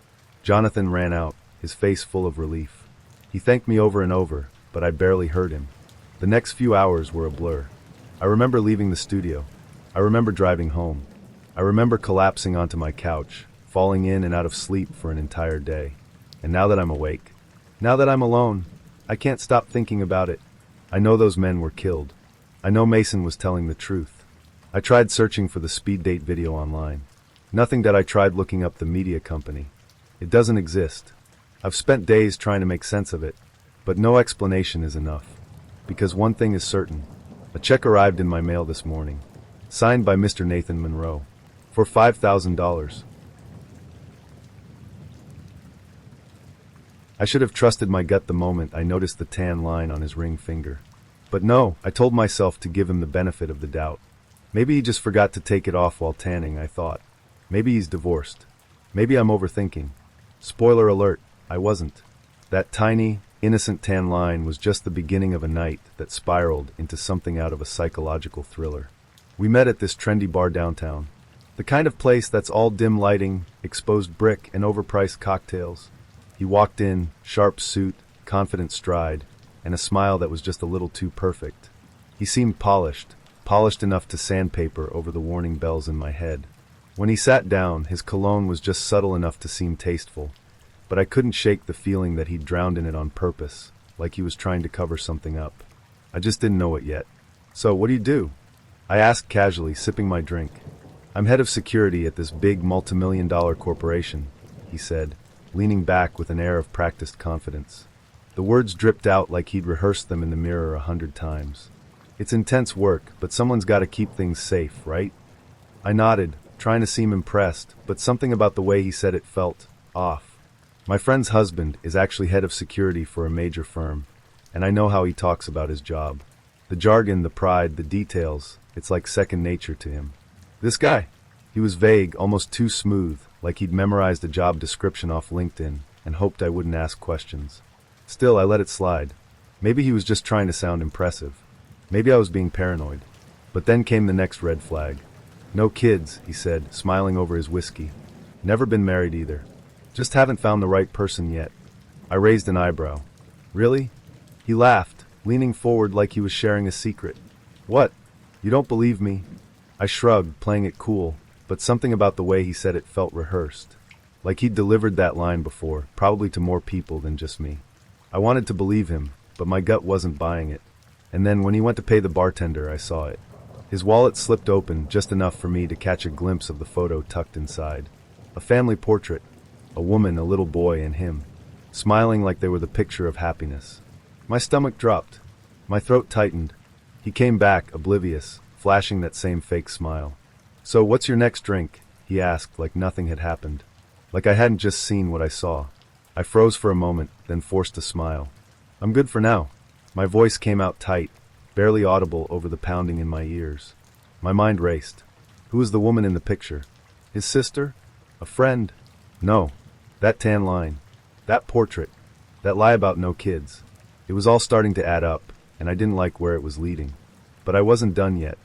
Jonathan ran out, his face full of relief. He thanked me over and over, but I barely heard him. The next few hours were a blur. I remember leaving the studio. I remember driving home. I remember collapsing onto my couch, falling in and out of sleep for an entire day. And now that I'm awake, now that I'm alone, I can't stop thinking about it. I know those men were killed. I know Mason was telling the truth. I tried searching for the speed date video online. Nothing that I tried looking up the media company. It doesn't exist. I've spent days trying to make sense of it, but no explanation is enough. Because one thing is certain. A check arrived in my mail this morning, signed by Mr. Nathan Monroe, for $5,000. I should have trusted my gut the moment I noticed the tan line on his ring finger. But no, I told myself to give him the benefit of the doubt. Maybe he just forgot to take it off while tanning, I thought. Maybe he's divorced. Maybe I'm overthinking. Spoiler alert, I wasn't. That tiny, innocent tan line was just the beginning of a night that spiraled into something out of a psychological thriller. We met at this trendy bar downtown. The kind of place that's all dim lighting, exposed brick, and overpriced cocktails. He walked in, sharp suit, confident stride, and a smile that was just a little too perfect. He seemed polished enough to sandpaper over the warning bells in my head. When he sat down, his cologne was just subtle enough to seem tasteful, but I couldn't shake the feeling that he'd drowned in it on purpose, like he was trying to cover something up. I just didn't know it yet. So, what do you do? I asked casually, sipping my drink. I'm head of security at this big multi-million-dollar corporation, he said, leaning back with an air of practiced confidence. The words dripped out like he'd rehearsed them in the mirror 100 times. It's intense work, but someone's got to keep things safe, right? I nodded, trying to seem impressed, but something about the way he said it felt off. My friend's husband is actually head of security for a major firm, and I know how he talks about his job. The jargon, the pride, the details, it's like second nature to him. This guy, he was vague, almost too smooth, like he'd memorized a job description off LinkedIn and hoped I wouldn't ask questions. Still, I let it slide. Maybe he was just trying to sound impressive. Maybe I was being paranoid. But then came the next red flag. No kids, he said, smiling over his whiskey. Never been married either. Just haven't found the right person yet. I raised an eyebrow. Really? He laughed, leaning forward like he was sharing a secret. What? You don't believe me? I shrugged, playing it cool, but something about the way he said it felt rehearsed. Like he'd delivered that line before, probably to more people than just me. I wanted to believe him, but my gut wasn't buying it. And then when he went to pay the bartender, I saw it. His wallet slipped open just enough for me to catch a glimpse of the photo tucked inside. A family portrait. A woman, a little boy, and him, smiling like they were the picture of happiness. My stomach dropped. My throat tightened. He came back, oblivious, flashing that same fake smile. "So, what's your next drink?" he asked, like nothing had happened. Like I hadn't just seen what I saw. I froze for a moment, then forced a smile. "I'm good for now." My voice came out tight, barely audible over the pounding in my ears. My mind raced. Who was the woman in the picture? His sister? A friend? No. That tan line. That portrait. That lie about no kids. It was all starting to add up, and I didn't like where it was leading. But I wasn't done yet.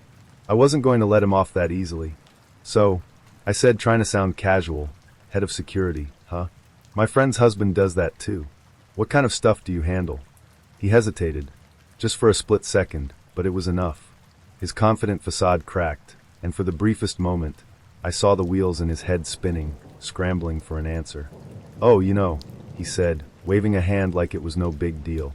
I wasn't going to let him off that easily. "So," I said, trying to sound casual, "head of security, huh? My friend's husband does that too. What kind of stuff do you handle?" He hesitated, just for a split second, but it was enough. His confident facade cracked, and for the briefest moment, I saw the wheels in his head spinning, scrambling for an answer. "Oh, he said, waving a hand like it was no big deal.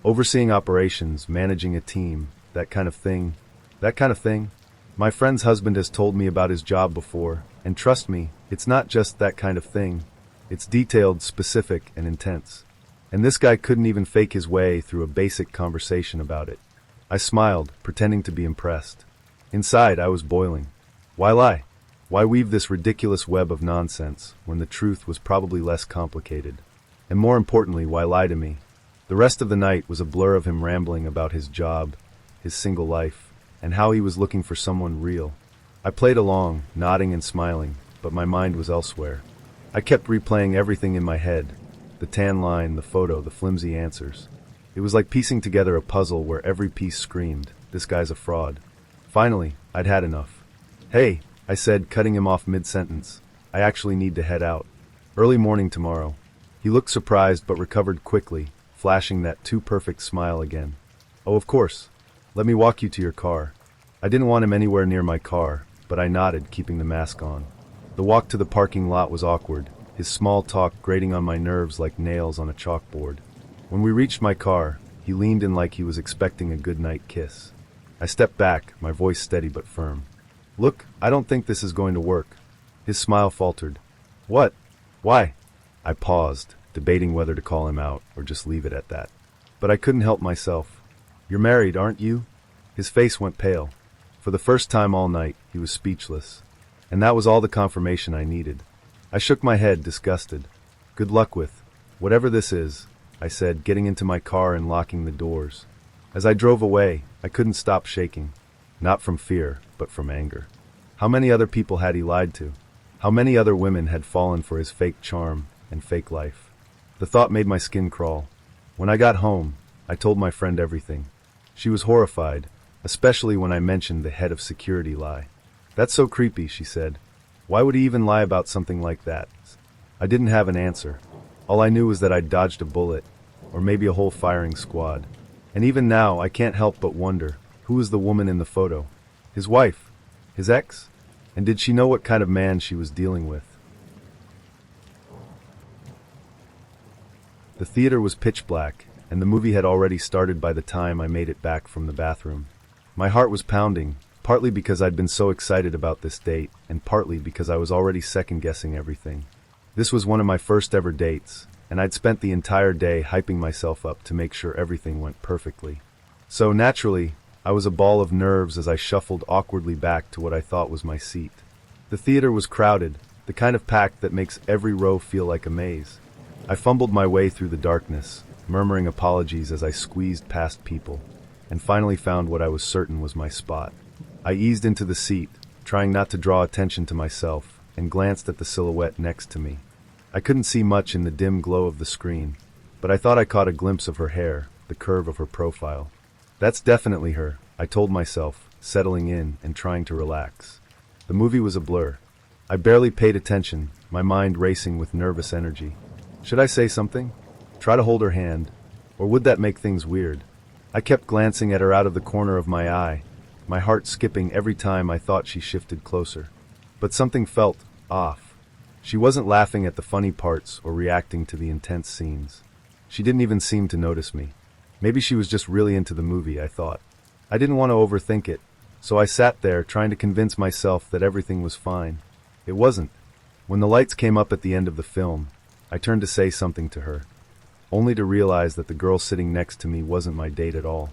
"Overseeing operations, managing a team, that kind of thing." "That kind of thing?" "My friend's husband has told me about his job before, and trust me, it's not just that kind of thing. It's detailed, specific, and intense. And this guy couldn't even fake his way through a basic conversation about it." I smiled, pretending to be impressed. Inside, I was boiling. Why lie? Why weave this ridiculous web of nonsense when the truth was probably less complicated? And more importantly, why lie to me? The rest of the night was a blur of him rambling about his job, his single life, and how he was looking for someone real. I played along, nodding and smiling, but my mind was elsewhere. I kept replaying everything in my head. The tan line, the photo, the flimsy answers. It was like piecing together a puzzle where every piece screamed, "This guy's a fraud." Finally, I'd had enough. "Hey," I said, cutting him off mid-sentence. "I actually need to head out. Early morning tomorrow." He looked surprised but recovered quickly, flashing that too-perfect smile again. "Oh, of course. Let me walk you to your car." I didn't want him anywhere near my car, but I nodded, keeping the mask on. The walk to the parking lot was awkward, his small talk grating on my nerves like nails on a chalkboard. When we reached my car, he leaned in like he was expecting a goodnight kiss. I stepped back, my voice steady but firm. "Look, I don't think this is going to work." His smile faltered. "What? Why?" I paused, debating whether to call him out or just leave it at that. But I couldn't help myself. "You're married, aren't you?" His face went pale. For the first time all night, he was speechless. And that was all the confirmation I needed. I shook my head, disgusted. "Good luck with whatever this is," I said, getting into my car and locking the doors. As I drove away, I couldn't stop shaking. Not from fear, but from anger. How many other people had he lied to? How many other women had fallen for his fake charm and fake life? The thought made my skin crawl. When I got home, I told my friend everything. She was horrified, especially when I mentioned the head of security lie. "That's so creepy," she said. "Why would he even lie about something like that?" I didn't have an answer. All I knew was that I'd dodged a bullet, or maybe a whole firing squad. And even now, I can't help but wonder, who was the woman in the photo? His wife? His ex? And did she know what kind of man she was dealing with? The theater was pitch black, and the movie had already started by the time I made it back from the bathroom. My heart was pounding, partly because I'd been so excited about this date, and partly because I was already second-guessing everything. This was one of my first ever dates, and I'd spent the entire day hyping myself up to make sure everything went perfectly. So, naturally, I was a ball of nerves as I shuffled awkwardly back to what I thought was my seat. The theater was crowded, the kind of pack that makes every row feel like a maze. I fumbled my way through the darkness, murmuring apologies as I squeezed past people, and finally found what I was certain was my spot. I eased into the seat, trying not to draw attention to myself, and glanced at the silhouette next to me. I couldn't see much in the dim glow of the screen, but I thought I caught a glimpse of her hair, the curve of her profile. "That's definitely her," I told myself, settling in and trying to relax. The movie was a blur. I barely paid attention, my mind racing with nervous energy. Should I say something? Try to hold her hand? Or would that make things weird? I kept glancing at her out of the corner of my eye, my heart skipping every time I thought she shifted closer. But something felt off. She wasn't laughing at the funny parts or reacting to the intense scenes. She didn't even seem to notice me. Maybe she was just really into the movie, I thought. I didn't want to overthink it, so I sat there trying to convince myself that everything was fine. It wasn't. When the lights came up at the end of the film, I turned to say something to her, only to realize that the girl sitting next to me wasn't my date at all.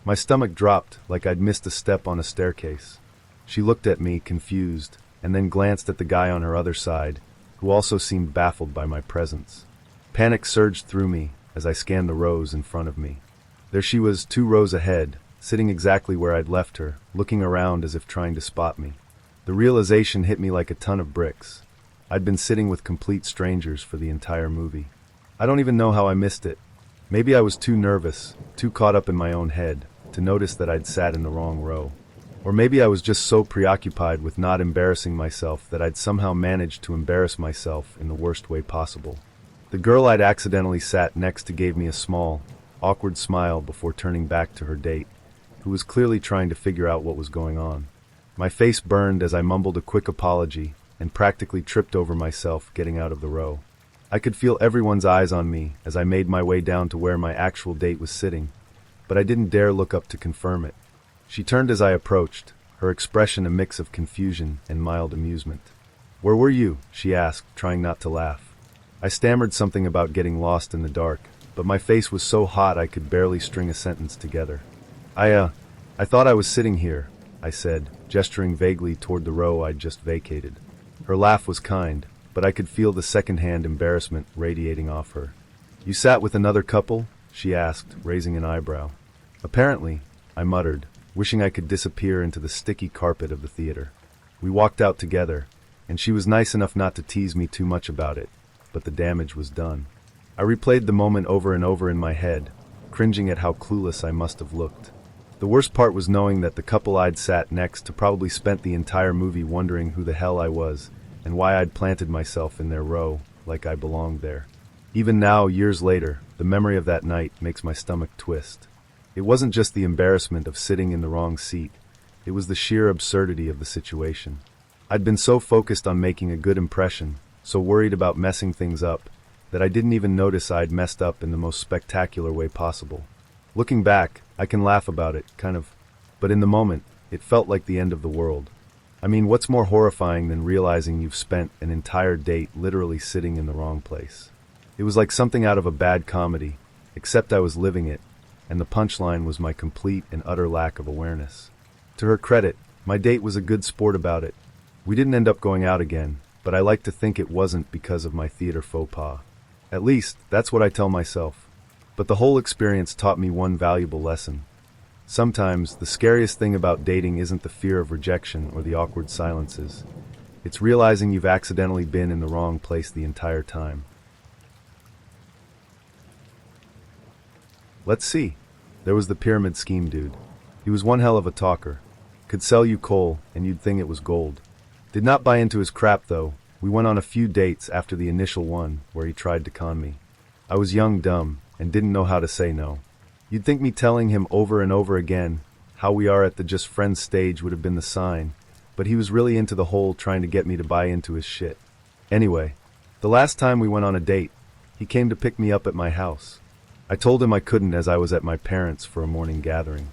My stomach dropped like I'd missed a step on a staircase. She looked at me, confused, and then glanced at the guy on her other side, who also seemed baffled by my presence. Panic surged through me as I scanned the rows in front of me. There she was, 2 rows ahead, sitting exactly where I'd left her, looking around as if trying to spot me. The realization hit me like a ton of bricks. I'd been sitting with complete strangers for the entire movie. I don't even know how I missed it. Maybe I was too nervous, too caught up in my own head, to notice that I'd sat in the wrong row. Or maybe I was just so preoccupied with not embarrassing myself that I'd somehow managed to embarrass myself in the worst way possible. The girl I'd accidentally sat next to gave me a small, awkward smile before turning back to her date, who was clearly trying to figure out what was going on. My face burned as I mumbled a quick apology and practically tripped over myself getting out of the row. I could feel everyone's eyes on me as I made my way down to where my actual date was sitting, but I didn't dare look up to confirm it. She turned as I approached, her expression a mix of confusion and mild amusement. "Where were you?" she asked, trying not to laugh. I stammered something about getting lost in the dark, but my face was so hot I could barely string a sentence together. I thought I was sitting here," I said, gesturing vaguely toward the row I'd just vacated. Her laugh was kind, but I could feel the second-hand embarrassment radiating off her. "You sat with another couple?" she asked, raising an eyebrow. "Apparently," I muttered, wishing I could disappear into the sticky carpet of the theater. We walked out together, and she was nice enough not to tease me too much about it, but the damage was done. I replayed the moment over and over in my head, cringing at how clueless I must have looked. The worst part was knowing that the couple I'd sat next to probably spent the entire movie wondering who the hell I was and why I'd planted myself in their row like I belonged there. Even now, years later, the memory of that night makes my stomach twist. It wasn't just the embarrassment of sitting in the wrong seat, it was the sheer absurdity of the situation. I'd been so focused on making a good impression, so worried about messing things up, that I didn't even notice I'd messed up in the most spectacular way possible. Looking back, I can laugh about it, kind of, but in the moment, it felt like the end of the world. I mean, what's more horrifying than realizing you've spent an entire date literally sitting in the wrong place? It was like something out of a bad comedy, except I was living it, and the punchline was my complete and utter lack of awareness. To her credit, my date was a good sport about it. We didn't end up going out again, but I like to think it wasn't because of my theater faux pas. At least, that's what I tell myself. But the whole experience taught me one valuable lesson. Sometimes, the scariest thing about dating isn't the fear of rejection or the awkward silences. It's realizing you've accidentally been in the wrong place the entire time. Let's see. There was the pyramid scheme dude. He was one hell of a talker. Could sell you coal, and you'd think it was gold. Did not buy into his crap, though. We went on a few dates after the initial one, where he tried to con me. I was young, dumb, and didn't know how to say no. You'd think me telling him over and over again how we are at the just friends stage would have been the sign, but he was really into the whole trying to get me to buy into his shit. Anyway, the last time we went on a date, he came to pick me up at my house. I told him I couldn't as I was at my parents' for a morning gathering.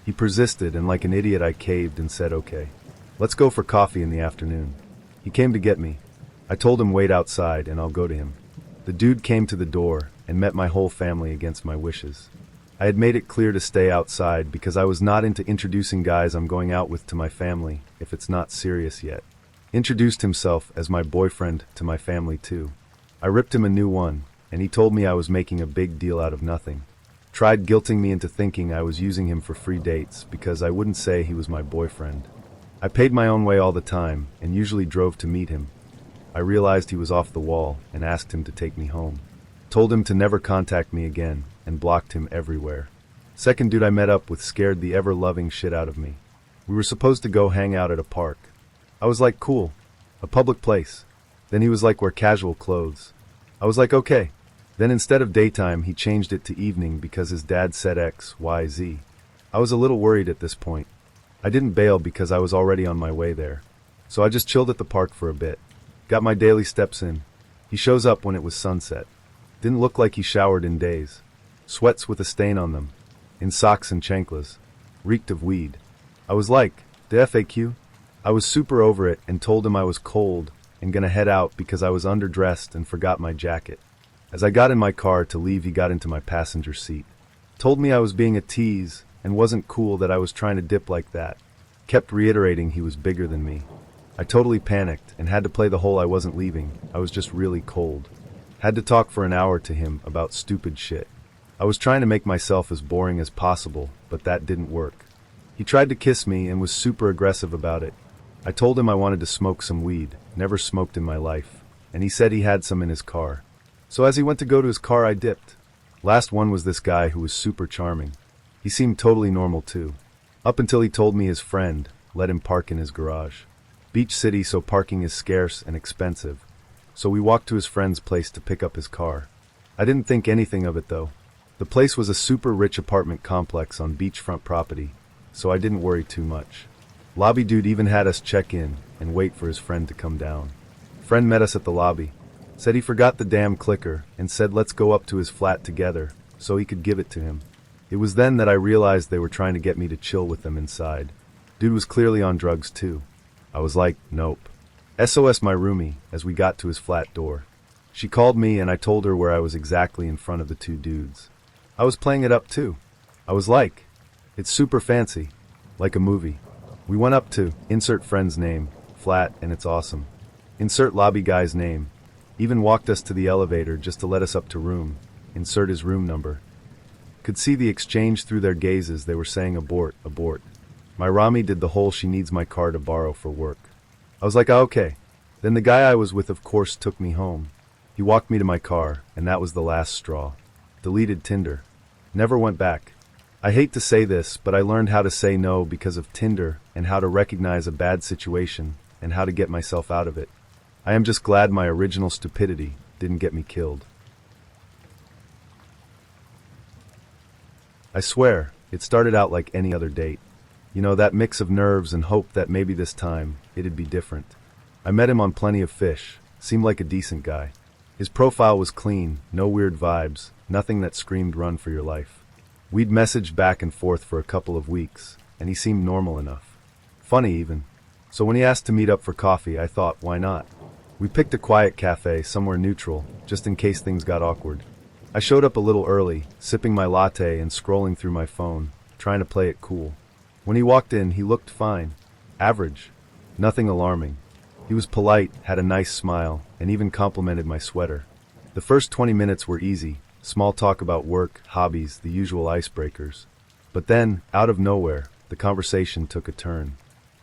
He persisted, and like an idiot I caved and said okay. Let's go for coffee in the afternoon. He came to get me. I told him wait outside and I'll go to him. The dude came to the door and met my whole family against my wishes. I had made it clear to stay outside because I was not into introducing guys I'm going out with to my family if it's not serious yet. Introduced himself as my boyfriend to my family too. I ripped him a new one, and he told me I was making a big deal out of nothing. Tried guilting me into thinking I was using him for free dates because I wouldn't say he was my boyfriend. I paid my own way all the time and usually drove to meet him. I realized he was off the wall and asked him to take me home. Told him to never contact me again and blocked him everywhere. Second dude I met up with scared the ever-loving shit out of me. We were supposed to go hang out at a park. I was like, cool, a public place. Then he was like, wear casual clothes. I was like, okay. Then instead of daytime, he changed it to evening because his dad said X, Y, Z. I was a little worried at this point. I didn't bail because I was already on my way there. So I just chilled at the park for a bit. Got my daily steps in. He shows up when it was sunset. Didn't look like he showered in days. Sweats with a stain on them. In socks and chanclas. Reeked of weed. I was like, the FAQ? I was super over it and told him I was cold and gonna head out because I was underdressed and forgot my jacket. As I got in my car to leave, he got into my passenger seat. Told me I was being a tease and wasn't cool that I was trying to dip like that. Kept reiterating he was bigger than me. I totally panicked and had to play the whole I wasn't leaving. I was just really cold. Had to talk for an hour to him about stupid shit. I was trying to make myself as boring as possible, but that didn't work. He tried to kiss me and was super aggressive about it. I told him I wanted to smoke some weed, never smoked in my life, and he said he had some in his car. So as he went to go to his car, I dipped. Last one was this guy who was super charming. He seemed totally normal too. Up until he told me his friend let him park in his garage. Beach city, so parking is scarce and expensive. So we walked to his friend's place to pick up his car. I didn't think anything of it though. The place was a super rich apartment complex on beachfront property, so I didn't worry too much. Lobby dude even had us check in and wait for his friend to come down. Friend met us at the lobby. Said he forgot the damn clicker and said let's go up to his flat together so he could give it to him. It was then that I realized they were trying to get me to chill with them inside. Dude was clearly on drugs too. I was like, nope. SOS my roomie as we got to his flat door. She called me and I told her where I was exactly in front of the two dudes. I was playing it up too. I was like, it's super fancy. Like a movie. We went up to, insert friend's name, flat, and it's awesome. Insert lobby guy's name. Even walked us to the elevator just to let us up to room. Insert his room number. Could see the exchange through their gazes. They were saying abort, abort. My Rami did the whole she needs my car to borrow for work. I was like, okay. Then the guy I was with of course took me home. He walked me to my car, and that was the last straw. Deleted Tinder. Never went back. I hate to say this, but I learned how to say no because of Tinder and how to recognize a bad situation and how to get myself out of it. I am just glad my original stupidity didn't get me killed. I swear, it started out like any other date. You know, that mix of nerves and hope that maybe this time it'd be different. I met him on Plenty of Fish, seemed like a decent guy. His profile was clean, no weird vibes, nothing that screamed run for your life. We'd messaged back and forth for a couple of weeks, and he seemed normal enough. Funny even. So when he asked to meet up for coffee, I thought, why not? We picked a quiet cafe, somewhere neutral, just in case things got awkward. I showed up a little early, sipping my latte and scrolling through my phone, trying to play it cool. When he walked in, he looked fine. Average. Nothing alarming. He was polite, had a nice smile, and even complimented my sweater. The first 20 minutes were easy, small talk about work, hobbies, the usual icebreakers. But then, out of nowhere, the conversation took a turn.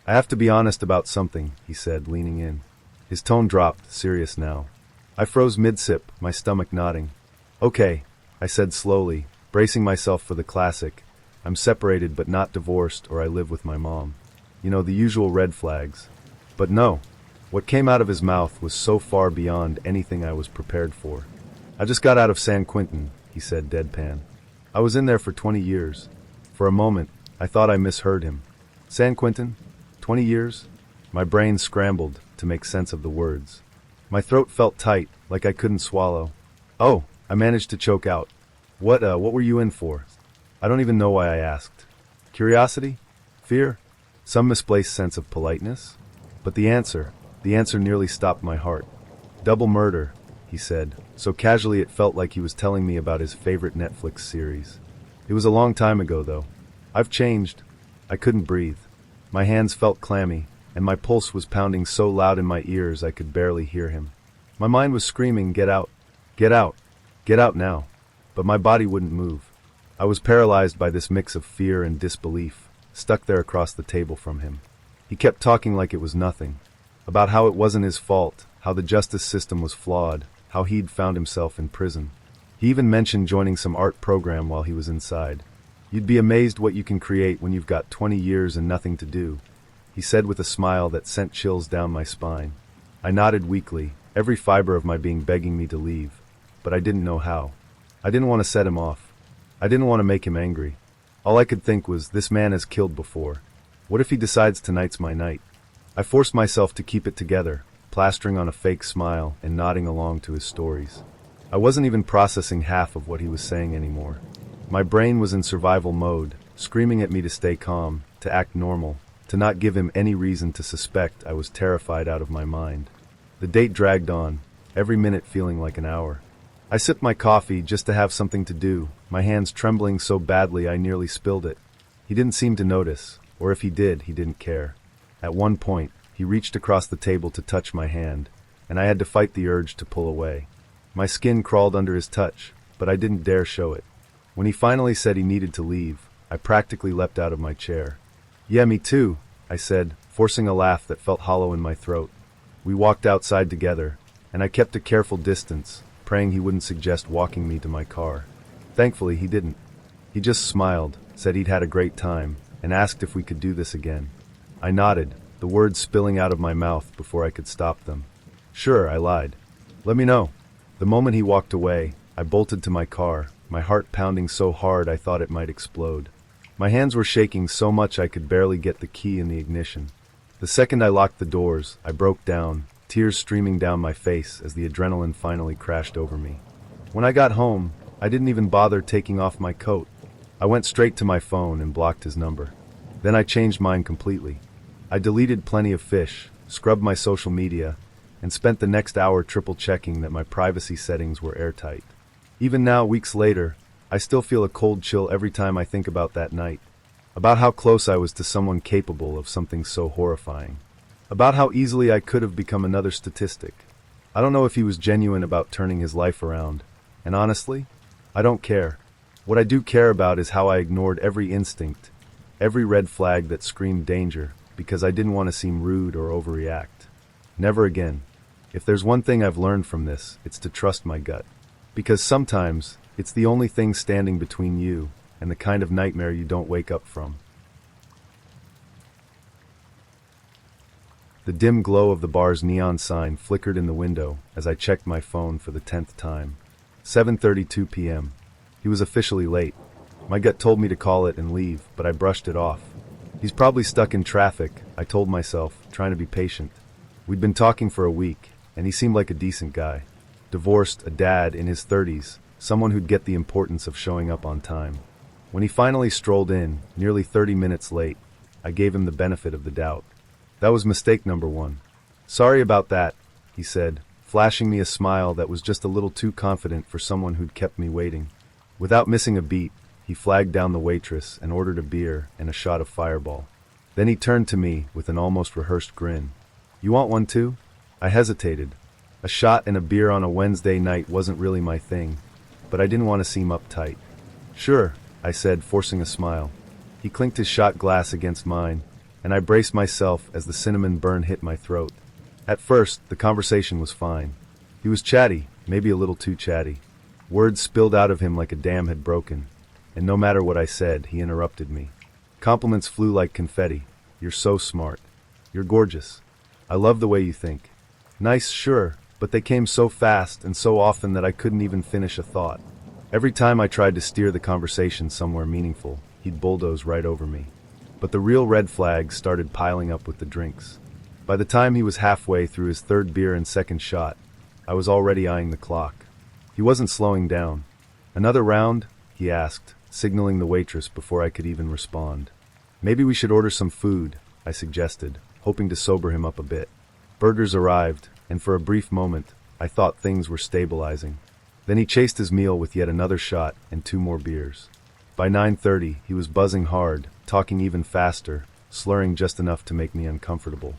I have to be honest about something, he said, leaning in. His tone dropped, serious now. I froze mid-sip, my stomach nodding. Okay, I said slowly, bracing myself for the classic. I'm separated but not divorced, or I live with my mom. You know, the usual red flags. But no. What came out of his mouth was so far beyond anything I was prepared for. I just got out of San Quentin, he said deadpan. I was in there for 20 years. For a moment, I thought I misheard him. San Quentin? 20 years? My brain scrambled to make sense of the words. My throat felt tight, like I couldn't swallow. Oh, I managed to choke out. What were you in for? I don't even know why I asked. Curiosity? Fear? Some misplaced sense of politeness? But the answer nearly stopped my heart. Double murder, he said, so casually it felt like he was telling me about his favorite Netflix series. It was a long time ago, though. I've changed. I couldn't breathe. My hands felt clammy, and my pulse was pounding so loud in my ears I could barely hear him. My mind was screaming, get out, get out, get out now. But my body wouldn't move. I was paralyzed by this mix of fear and disbelief, stuck there across the table from him. He kept talking like it was nothing, about how it wasn't his fault, how the justice system was flawed, how he'd found himself in prison. He even mentioned joining some art program while he was inside. You'd be amazed what you can create when you've got 20 years and nothing to do, he said with a smile that sent chills down my spine. I nodded weakly, every fiber of my being begging me to leave, but I didn't know how. I didn't want to set him off. I didn't want to make him angry. All I could think was, this man has killed before. What if he decides tonight's my night? I forced myself to keep it together, plastering on a fake smile and nodding along to his stories. I wasn't even processing half of what he was saying anymore. My brain was in survival mode, screaming at me to stay calm, to act normal, to not give him any reason to suspect I was terrified out of my mind. The date dragged on, every minute feeling like an hour. I sipped my coffee just to have something to do, my hands trembling so badly I nearly spilled it. He didn't seem to notice, or if he did, he didn't care. At one point, he reached across the table to touch my hand, and I had to fight the urge to pull away. My skin crawled under his touch, but I didn't dare show it. When he finally said he needed to leave, I practically leapt out of my chair. "Yeah, me too," I said, forcing a laugh that felt hollow in my throat. We walked outside together, and I kept a careful distance, praying he wouldn't suggest walking me to my car. Thankfully, he didn't. He just smiled, said he'd had a great time, and asked if we could do this again. I nodded, the words spilling out of my mouth before I could stop them. "Sure," I lied. "Let me know." The moment he walked away, I bolted to my car, my heart pounding so hard I thought it might explode. My hands were shaking so much I could barely get the key in the ignition. The second I locked the doors, I broke down, tears streaming down my face as the adrenaline finally crashed over me. When I got home, I didn't even bother taking off my coat. I went straight to my phone and blocked his number. Then I changed mine completely. I deleted plenty of fish, scrubbed my social media, and spent the next hour triple-checking that my privacy settings were airtight. Even now, weeks later, I still feel a cold chill every time I think about that night. About how close I was to someone capable of something so horrifying. About how easily I could have become another statistic. I don't know if he was genuine about turning his life around, and honestly, I don't care. What I do care about is how I ignored every instinct, every red flag that screamed danger, because I didn't want to seem rude or overreact. Never again. If there's one thing I've learned from this, it's to trust my gut. Because sometimes, it's the only thing standing between you and the kind of nightmare you don't wake up from. The dim glow of the bar's neon sign flickered in the window as I checked my phone for the 10th time. 7:32 p.m. He was officially late. My gut told me to call it and leave, but I brushed it off. He's probably stuck in traffic, I told myself, trying to be patient. We'd been talking for a week, and he seemed like a decent guy. Divorced, a dad in his 30s, someone who'd get the importance of showing up on time. When he finally strolled in, nearly 30 minutes late, I gave him the benefit of the doubt. That was mistake number one. "Sorry about that," he said, flashing me a smile that was just a little too confident for someone who'd kept me waiting. Without missing a beat, he flagged down the waitress and ordered a beer and a shot of Fireball. Then he turned to me with an almost rehearsed grin. "You want one too?" I hesitated. A shot and a beer on a Wednesday night wasn't really my thing, but I didn't want to seem uptight. "Sure," I said, forcing a smile. He clinked his shot glass against mine, and I braced myself as the cinnamon burn hit my throat. At first, the conversation was fine. He was chatty, maybe a little too chatty. Words spilled out of him like a dam had broken, and no matter what I said, he interrupted me. Compliments flew like confetti. "You're so smart. You're gorgeous. I love the way you think." Nice, sure, but they came so fast and so often that I couldn't even finish a thought. Every time I tried to steer the conversation somewhere meaningful, he'd bulldoze right over me. But the real red flags started piling up with the drinks. By the time he was halfway through his third beer and second shot, I was already eyeing the clock. He wasn't slowing down. "Another round?" he asked, signaling the waitress before I could even respond. "Maybe we should order some food," I suggested, hoping to sober him up a bit. Burgers arrived, and for a brief moment, I thought things were stabilizing. Then he chased his meal with yet another shot and 2 more beers. By 9:30, he was buzzing hard, talking even faster, slurring just enough to make me uncomfortable.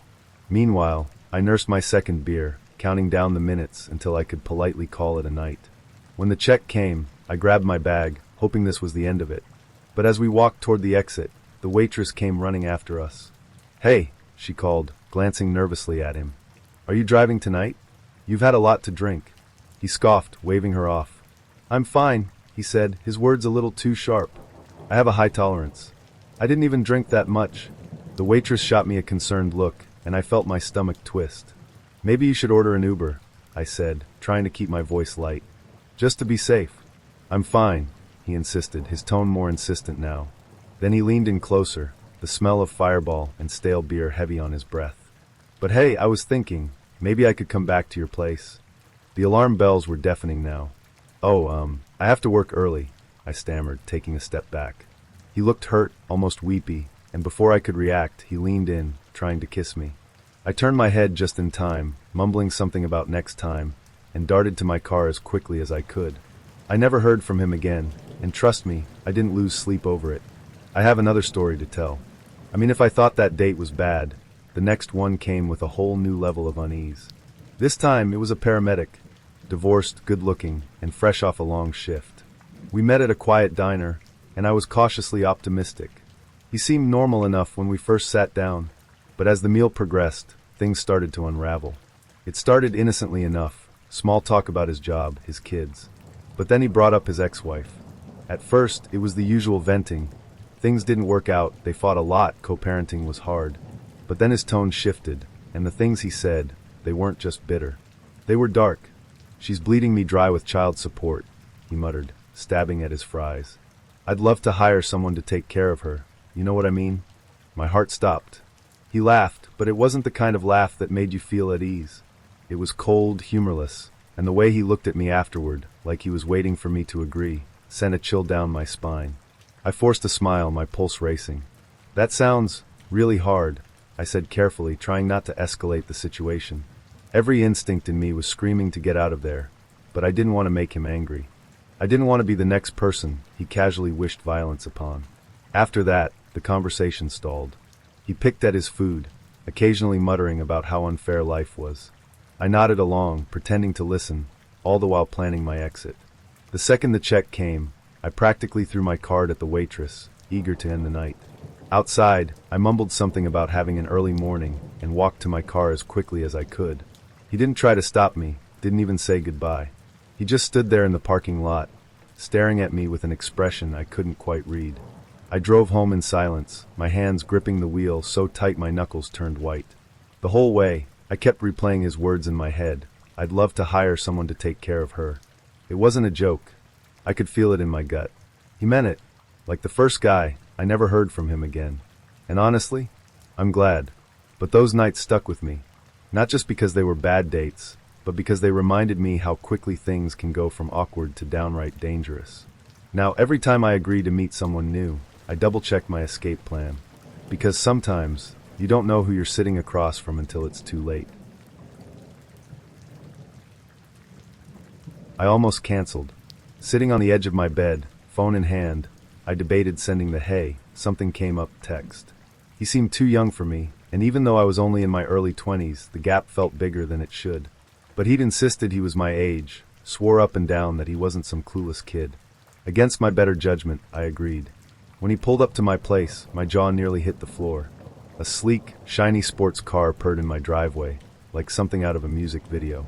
Meanwhile, I nursed my second beer, counting down the minutes until I could politely call it a night. When the check came, I grabbed my bag, hoping this was the end of it. But as we walked toward the exit, the waitress came running after us. "Hey," she called, glancing nervously at him. "Are you driving tonight? You've had a lot to drink." He scoffed, waving her off. "I'm fine," he said, his words a little too sharp. "I have a high tolerance. I didn't even drink that much." The waitress shot me a concerned look, and I felt my stomach twist. "Maybe you should order an Uber," I said, trying to keep my voice light. "Just to be safe." "I'm fine," he insisted, his tone more insistent now. Then he leaned in closer, the smell of Fireball and stale beer heavy on his breath. "But hey, I was thinking, Maybe I could come back to your place. The alarm bells were deafening now. Oh, I have to work early, I stammered, taking a step back. He looked hurt, almost weepy, and before I could react, he leaned in, trying to kiss me. I turned my head just in time, mumbling something about next time, and darted to my car as quickly as I could. I never heard from him again, and trust me, I didn't lose sleep over it. I have another story to tell. I mean, if I thought that date was bad, the next one came with a whole new level of unease. This time, it was a paramedic, divorced, good-looking, and fresh off a long shift. We met at a quiet diner, and I was cautiously optimistic. He seemed normal enough when we first sat down, but as the meal progressed, things started to unravel. It started innocently enough, small talk about his job, his kids. But then he brought up his ex-wife. At first, it was the usual venting. Things didn't work out, they fought a lot, co-parenting was hard. But then his tone shifted, and the things he said, they weren't just bitter. They were dark. "She's bleeding me dry with child support," he muttered, stabbing at his fries. "I'd love to hire someone to take care of her. You know what I mean?" My heart stopped. He laughed, but it wasn't the kind of laugh that made you feel at ease. It was cold, humorless, and the way he looked at me afterward, like he was waiting for me to agree, sent a chill down my spine. I forced a smile, my pulse racing. "That sounds really hard," I said carefully, trying not to escalate the situation. Every instinct in me was screaming to get out of there, but I didn't want to make him angry. I didn't want to be the next person he casually wished violence upon. After that, the conversation stalled. He picked at his food, occasionally muttering about how unfair life was. I nodded along, pretending to listen, all the while planning my exit. The second the check came, I practically threw my card at the waitress, eager to end the night. Outside, I mumbled something about having an early morning and walked to my car as quickly as I could. He didn't try to stop me, didn't even say goodbye. He just stood there in the parking lot, staring at me with an expression I couldn't quite read. I drove home in silence, my hands gripping the wheel so tight my knuckles turned white. The whole way, I kept replaying his words in my head. I'd love to hire someone to take care of her. It wasn't a joke. I could feel it in my gut. He meant it. Like the first guy, I never heard from him again. And honestly, I'm glad. But those nights stuck with me. Not just because they were bad dates, but because they reminded me how quickly things can go from awkward to downright dangerous. Now, every time I agree to meet someone new, I double-check my escape plan. Because sometimes, you don't know who you're sitting across from until it's too late. I almost canceled. Sitting on the edge of my bed, phone in hand, I debated sending the "hey, something came up" text. He seemed too young for me, and even though I was only in my early 20s, the gap felt bigger than it should. But he'd insisted he was my age, swore up and down that he wasn't some clueless kid. Against my better judgment, I agreed. When he pulled up to my place, my jaw nearly hit the floor. A sleek, shiny sports car purred in my driveway, like something out of a music video.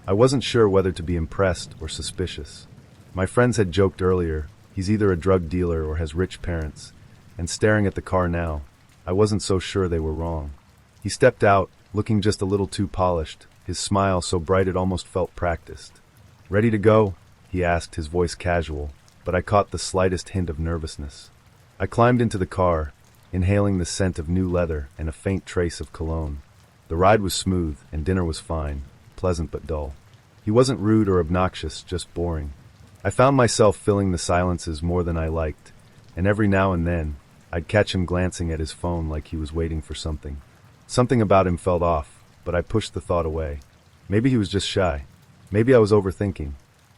I wasn't sure whether to be impressed or suspicious. My friends had joked earlier, he's either a drug dealer or has rich parents, and staring at the car now, I wasn't so sure they were wrong. He stepped out, looking just a little too polished, his smile so bright it almost felt practiced. "Ready to go?" he asked, his voice casual, but I caught the slightest hint of nervousness. I climbed into the car, inhaling the scent of new leather and a faint trace of cologne. The ride was smooth, and dinner was fine, pleasant but dull. He wasn't rude or obnoxious, just boring. I found myself filling the silences more than I liked, and every now and then, I'd catch him glancing at his phone like he was waiting for something. Something about him felt off, but I pushed the thought away. Maybe he was just shy. Maybe I was overthinking.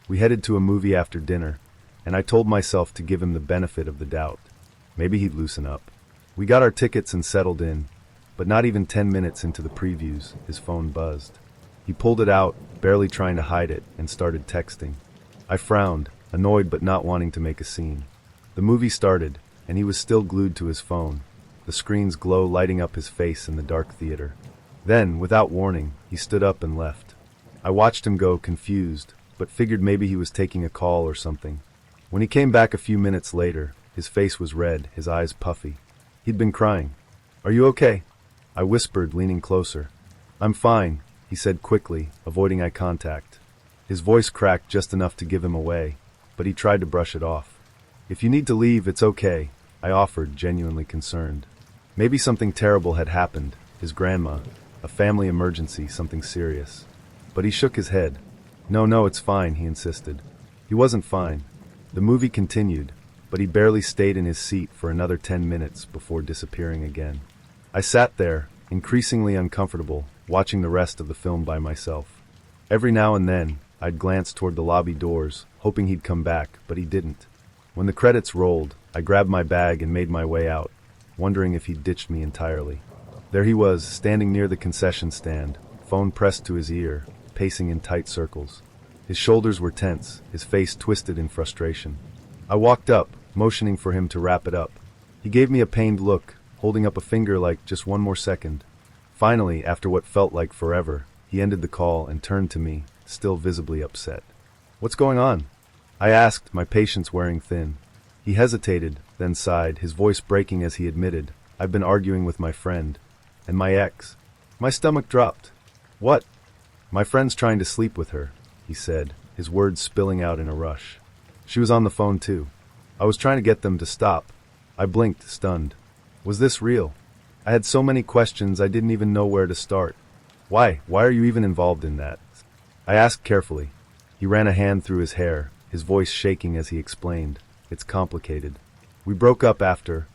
We headed to a movie after dinner, and I told myself to give him the benefit of the doubt. Maybe he'd loosen up. We got our tickets and settled in, but not even 10 minutes into the previews, his phone buzzed. He pulled it out, barely trying to hide it, and started texting. I frowned, annoyed but not wanting to make a scene. The movie started, and he was still glued to his phone, the screen's glow lighting up his face in the dark theater. Then, without warning, he stood up and left. I watched him go, confused, but figured maybe he was taking a call or something. When he came back a few minutes later, his face was red, his eyes puffy. He'd been crying. "Are you okay?" I whispered, leaning closer. "I'm fine," he said quickly, avoiding eye contact. His voice cracked just enough to give him away, but he tried to brush it off. "If you need to leave, it's okay," I offered, genuinely concerned. Maybe something terrible had happened. His grandma, a family emergency, something serious. But he shook his head. No, it's fine, he insisted. He wasn't fine. The movie continued, but he barely stayed in his seat for another 10 minutes before disappearing again. I sat there, increasingly uncomfortable, watching the rest of the film by myself. Every now and then, I'd glance toward the lobby doors, hoping he'd come back, but he didn't. When the credits rolled, I grabbed my bag and made my way out, wondering if he'd ditched me entirely. There he was, standing near the concession stand, phone pressed to his ear, pacing in tight circles. His shoulders were tense, his face twisted in frustration. I walked up, motioning for him to wrap it up. He gave me a pained look, holding up a finger like just one more second. Finally, after what felt like forever, he ended the call and turned to me, still visibly upset. "What's going on?" I asked, my patience wearing thin. He hesitated, then sighed, his voice breaking as he admitted, "I've been arguing with my friend. And my ex." My stomach dropped. "What?" "My friend's trying to sleep with her," he said, his words spilling out in a rush. "She was on the phone too. I was trying to get them to stop." I blinked, stunned. Was this real? I had so many questions I didn't even know where to start. Why are you even involved in that?" I asked carefully. He ran a hand through his hair, his voice shaking as he explained. "It's complicated. We broke up after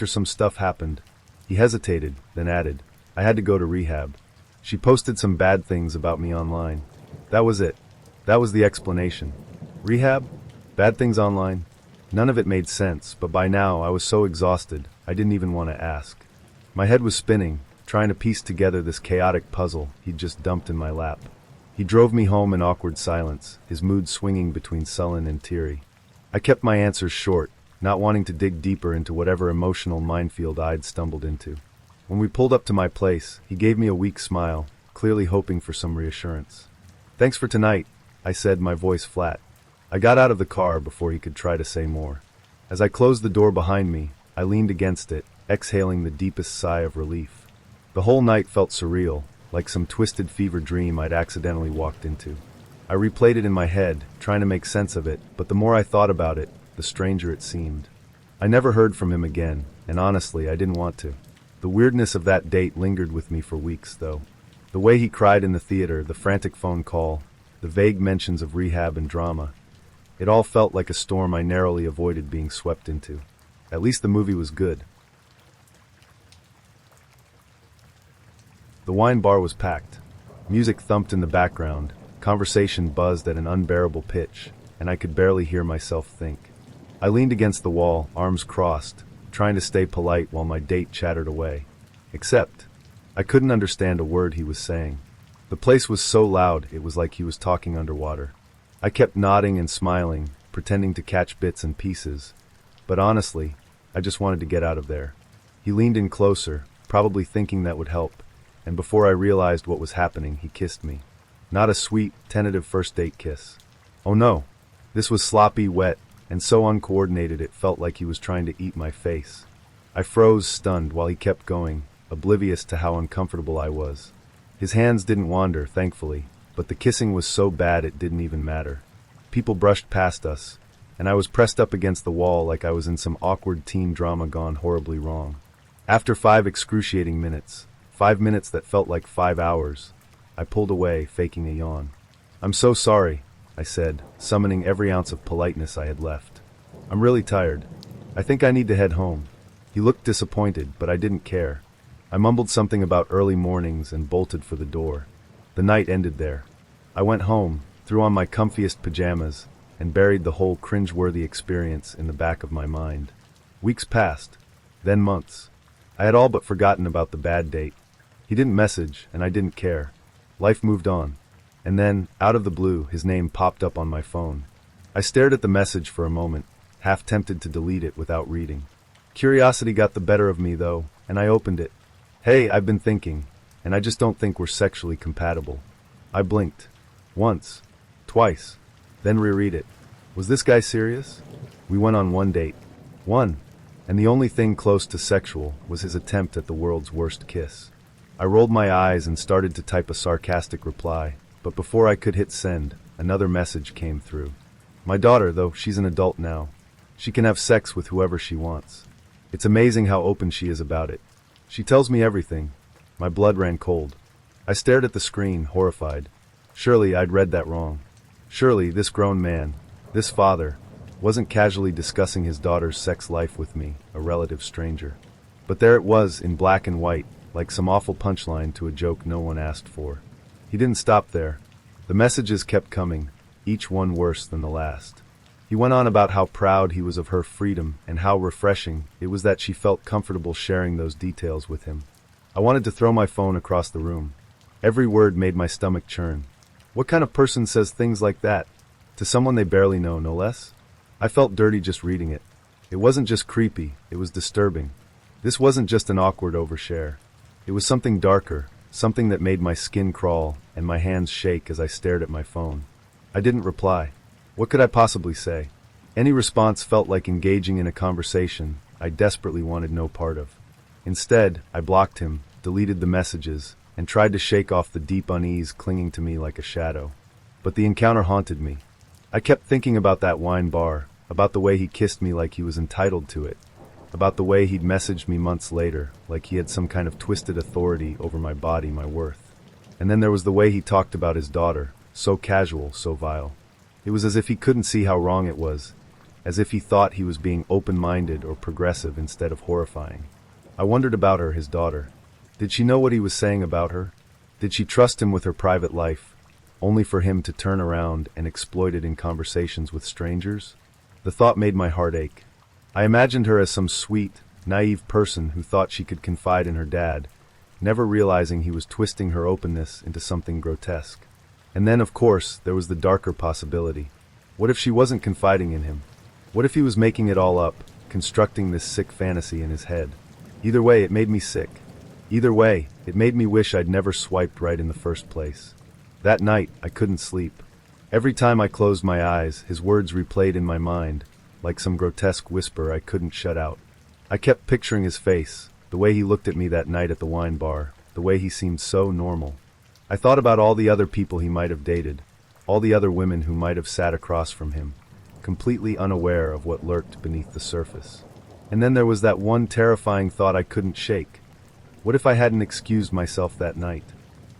some stuff happened." He hesitated, then added, "I had to go to rehab. She posted some bad things about me online. That was it. That was the explanation." Rehab? Bad things online? None of it made sense, but by now I was so exhausted, I didn't even want to ask. My head was spinning, trying to piece together this chaotic puzzle he'd just dumped in my lap. He drove me home in awkward silence, his mood swinging between sullen and teary. I kept my answers short, not wanting to dig deeper into whatever emotional minefield I'd stumbled into. When we pulled up to my place, he gave me a weak smile, clearly hoping for some reassurance. "Thanks for tonight," I said, my voice flat. I got out of the car before he could try to say more. As I closed the door behind me, I leaned against it, exhaling the deepest sigh of relief. The whole night felt surreal, like some twisted fever dream I'd accidentally walked into. I replayed it in my head, trying to make sense of it, but the more I thought about it, the stranger it seemed. I never heard from him again, and honestly, I didn't want to. The weirdness of that date lingered with me for weeks, though. The way he cried in the theater, the frantic phone call, the vague mentions of rehab and drama. It all felt like a storm I narrowly avoided being swept into. At least the movie was good. The wine bar was packed. Music thumped in the background, conversation buzzed at an unbearable pitch, and I could barely hear myself think. I leaned against the wall, arms crossed, trying to stay polite while my date chattered away. Except, I couldn't understand a word he was saying. The place was so loud, it was like he was talking underwater. I kept nodding and smiling, pretending to catch bits and pieces, but honestly, I just wanted to get out of there. He leaned in closer, probably thinking that would help, and before I realized what was happening, he kissed me. Not a sweet, tentative first date kiss. Oh no, this was sloppy, wet, and so uncoordinated it felt like he was trying to eat my face. I froze, stunned, while he kept going, oblivious to how uncomfortable I was. His hands didn't wander, thankfully, but the kissing was so bad it didn't even matter. People brushed past us, and I was pressed up against the wall like I was in some awkward teen drama gone horribly wrong. After 5 excruciating minutes, 5 minutes that felt like 5 hours, I pulled away, faking a yawn. "I'm so sorry," I said, summoning every ounce of politeness I had left. "I'm really tired. I think I need to head home." He looked disappointed, but I didn't care. I mumbled something about early mornings and bolted for the door. The night ended there. I went home, threw on my comfiest pajamas, and buried the whole cringe-worthy experience in the back of my mind. Weeks passed, then months. I had all but forgotten about the bad date. He didn't message, and I didn't care. Life moved on. And then, out of the blue, his name popped up on my phone. I stared at the message for a moment, half tempted to delete it without reading. Curiosity got the better of me, though, and I opened it. "Hey, I've been thinking, and I just don't think we're sexually compatible." I blinked. Once. Twice. Then reread it. Was this guy serious? We went on one date. One. And the only thing close to sexual was his attempt at the world's worst kiss. I rolled my eyes and started to type a sarcastic reply, but before I could hit send, another message came through. My daughter, though she's an adult now, she can have sex with whoever she wants. It's amazing how open she is about it. She tells me everything. My blood ran cold. I stared at the screen, horrified. Surely I'd read that wrong. Surely this grown man, this father, wasn't casually discussing his daughter's sex life with me, a relative stranger. But there it was, in black and white, like some awful punchline to a joke no one asked for. He didn't stop there. The messages kept coming, each one worse than the last. He went on about how proud he was of her freedom and how refreshing it was that she felt comfortable sharing those details with him. I wanted to throw my phone across the room. Every word made my stomach churn. What kind of person says things like that? To someone they barely know, no less? I felt dirty just reading it. It wasn't just creepy, it was disturbing. This wasn't just an awkward overshare. It was something darker, something that made my skin crawl and my hands shake as I stared at my phone. I didn't reply. What could I possibly say? Any response felt like engaging in a conversation I desperately wanted no part of. Instead, I blocked him, deleted the messages, and tried to shake off the deep unease clinging to me like a shadow. But the encounter haunted me. I kept thinking about that wine bar, about the way he kissed me like he was entitled to it, about the way he'd messaged me months later, like he had some kind of twisted authority over my body, my worth. And then there was the way he talked about his daughter, so casual, so vile. It was as if he couldn't see how wrong it was, as if he thought he was being open-minded or progressive instead of horrifying. I wondered about her, his daughter. Did she know what he was saying about her? Did she trust him with her private life, only for him to turn around and exploit it in conversations with strangers? The thought made my heart ache. I imagined her as some sweet, naive person who thought she could confide in her dad, never realizing he was twisting her openness into something grotesque. And then, of course, there was the darker possibility. What if she wasn't confiding in him? What if he was making it all up, constructing this sick fantasy in his head? Either way, it made me sick. Either way, it made me wish I'd never swiped right in the first place. That night, I couldn't sleep. Every time I closed my eyes, his words replayed in my mind, like some grotesque whisper I couldn't shut out. I kept picturing his face, the way he looked at me that night at the wine bar, the way he seemed so normal. I thought about all the other people he might have dated, all the other women who might have sat across from him, completely unaware of what lurked beneath the surface. And then there was that one terrifying thought I couldn't shake. What if I hadn't excused myself that night?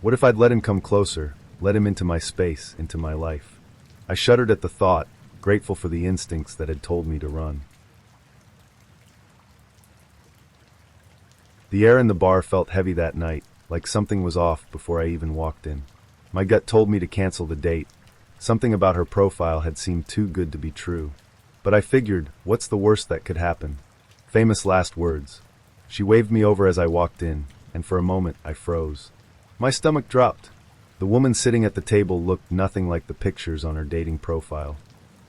What if I'd let him come closer, let him into my space, into my life? I shuddered at the thought, grateful for the instincts that had told me to run. The air in the bar felt heavy that night, like something was off before I even walked in. My gut told me to cancel the date. Something about her profile had seemed too good to be true. But I figured, what's the worst that could happen? Famous last words. She waved me over as I walked in, and for a moment I froze. My stomach dropped. The woman sitting at the table looked nothing like the pictures on her dating profile.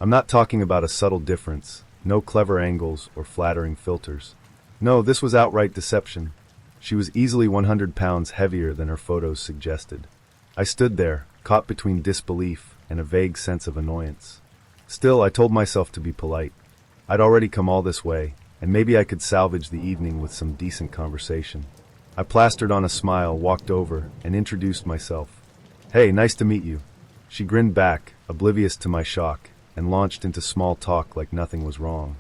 I'm not talking about a subtle difference, no clever angles or flattering filters. No, this was outright deception. She was easily 100 pounds heavier than her photos suggested. I stood there, caught between disbelief and a vague sense of annoyance. Still, I told myself to be polite. I'd already come all this way, and maybe I could salvage the evening with some decent conversation. I plastered on a smile, walked over, and introduced myself. "Hey, nice to meet you." She grinned back, oblivious to my shock, and launched into small talk like nothing was wrong.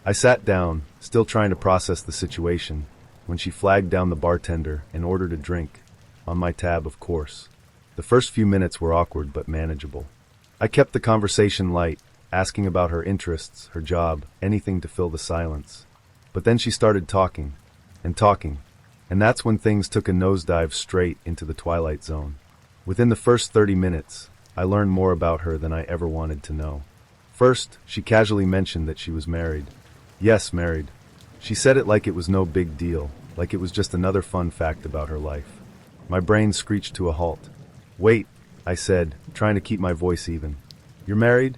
I sat down, still trying to process the situation, when she flagged down the bartender and ordered a drink. On my tab, of course. The first few minutes were awkward but manageable. I kept the conversation light, asking about her interests, her job, anything to fill the silence. But then she started talking, and that's when things took a nosedive straight into the twilight zone. Within the first 30 minutes, I learned more about her than I ever wanted to know. First, she casually mentioned that she was married. Yes, married. She said it like it was no big deal, like it was just another fun fact about her life. My brain screeched to a halt. "Wait," I said, trying to keep my voice even. "You're married?"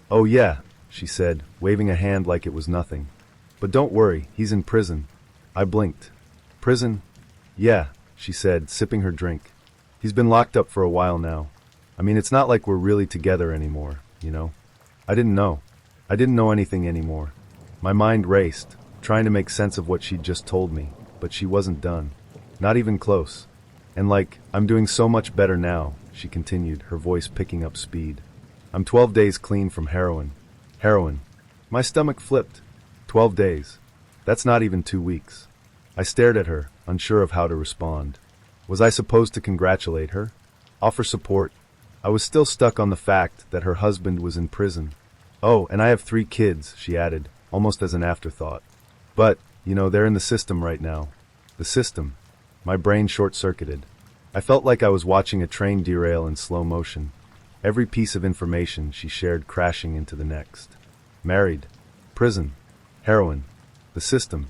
"Oh yeah," she said, waving a hand like it was nothing. "But don't worry, he's in prison." I blinked. "Prison?" "Yeah," she said, sipping her drink. "He's been locked up for a while now. I mean, it's not like we're really together anymore, you know?" I didn't know. I didn't know anything anymore. My mind raced, trying to make sense of what she'd just told me, but she wasn't done. Not even close. "And I'm doing so much better now," she continued, her voice picking up speed. "I'm 12 days clean from heroin." Heroin. My stomach flipped. 12 days. That's not even 2 weeks. I stared at her, unsure of how to respond. Was I supposed to congratulate her? Offer support? I was still stuck on the fact that her husband was in prison. Oh, and I have 3 kids, she added, almost as an afterthought. But, they're in the system right now. The system. My brain short-circuited. I felt like I was watching a train derail in slow motion. Every piece of information she shared crashing into the next. Married. Prison. Heroin. The system.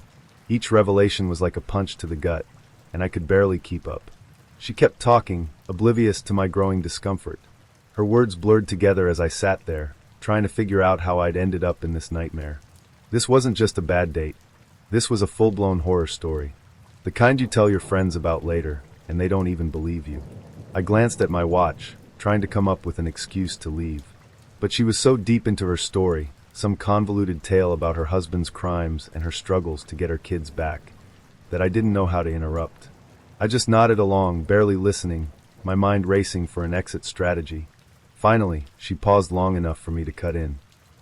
Each revelation was like a punch to the gut, and I could barely keep up. She kept talking, oblivious to my growing discomfort. Her words blurred together as I sat there, trying to figure out how I'd ended up in this nightmare. This wasn't just a bad date. This was a full-blown horror story. The kind you tell your friends about later, and they don't even believe you. I glanced at my watch, trying to come up with an excuse to leave. But she was so deep into her story, some convoluted tale about her husband's crimes and her struggles to get her kids back, that I didn't know how to interrupt. I just nodded along, barely listening, my mind racing for an exit strategy. Finally, she paused long enough for me to cut in.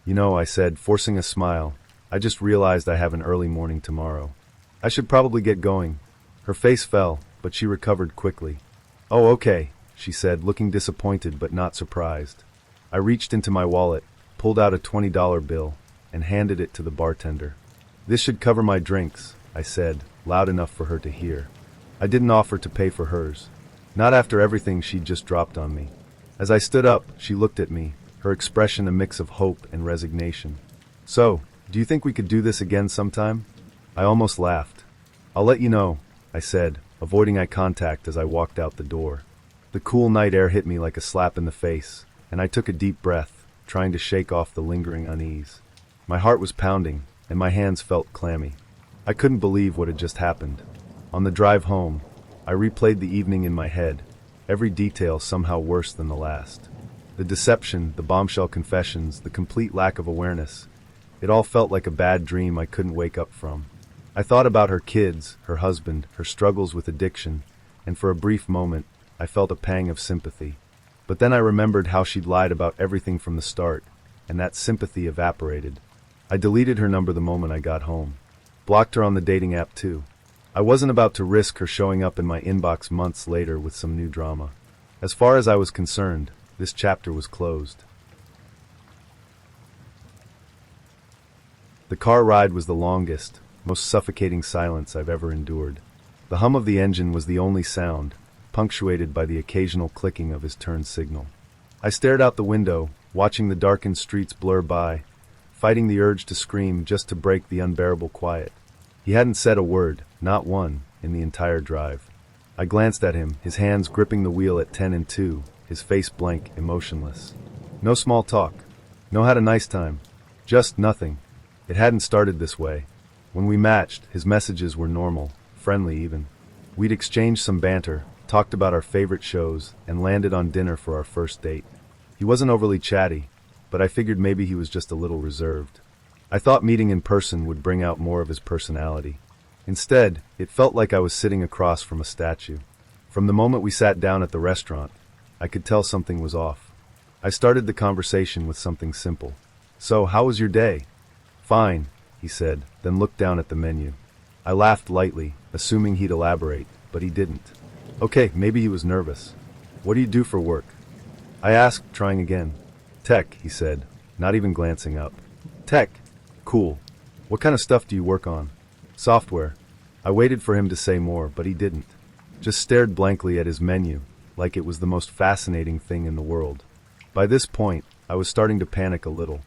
I said, forcing a smile, I just realized I have an early morning tomorrow. I should probably get going. Her face fell, but she recovered quickly. Oh, okay, she said, looking disappointed but not surprised. I reached into my wallet, pulled out a $20 bill, and handed it to the bartender. This should cover my drinks, I said, loud enough for her to hear. I didn't offer to pay for hers. Not after everything she'd just dropped on me. As I stood up, she looked at me, her expression a mix of hope and resignation. So, do you think we could do this again sometime? I almost laughed. I'll let you know, I said, avoiding eye contact as I walked out the door. The cool night air hit me like a slap in the face, and I took a deep breath, trying to shake off the lingering unease. My heart was pounding, and my hands felt clammy. I couldn't believe what had just happened. On the drive home, I replayed the evening in my head, every detail somehow worse than the last. The deception, the bombshell confessions, the complete lack of awareness. It all felt like a bad dream I couldn't wake up from. I thought about her kids, her husband, her struggles with addiction, and for a brief moment, I felt a pang of sympathy. But then I remembered how she'd lied about everything from the start, and that sympathy evaporated. I deleted her number the moment I got home. Blocked her on the dating app too. I wasn't about to risk her showing up in my inbox months later with some new drama. As far as I was concerned, this chapter was closed. The car ride was the longest, most suffocating silence I've ever endured. The hum of the engine was the only sound, punctuated by the occasional clicking of his turn signal. I stared out the window, watching the darkened streets blur by, fighting the urge to scream just to break the unbearable quiet. He hadn't said a word, not one, in the entire drive. I glanced at him, his hands gripping the wheel at 10 and 2, his face blank, emotionless. No small talk. No had a nice time. Just nothing. It hadn't started this way. When we matched, his messages were normal, friendly even. We'd exchanged some banter, talked about our favorite shows, and landed on dinner for our first date. He wasn't overly chatty, but I figured maybe he was just a little reserved. I thought meeting in person would bring out more of his personality. Instead, it felt like I was sitting across from a statue. From the moment we sat down at the restaurant, I could tell something was off. I started the conversation with something simple. So, how was your day? Fine, he said, then looked down at the menu. I laughed lightly, assuming he'd elaborate, but he didn't. Okay, maybe he was nervous. What do you do for work? I asked, trying again. Tech, he said, not even glancing up. Tech? Cool. What kind of stuff do you work on? Software. I waited for him to say more, but he didn't. Just stared blankly at his menu, like it was the most fascinating thing in the world. By this point, I was starting to panic a little.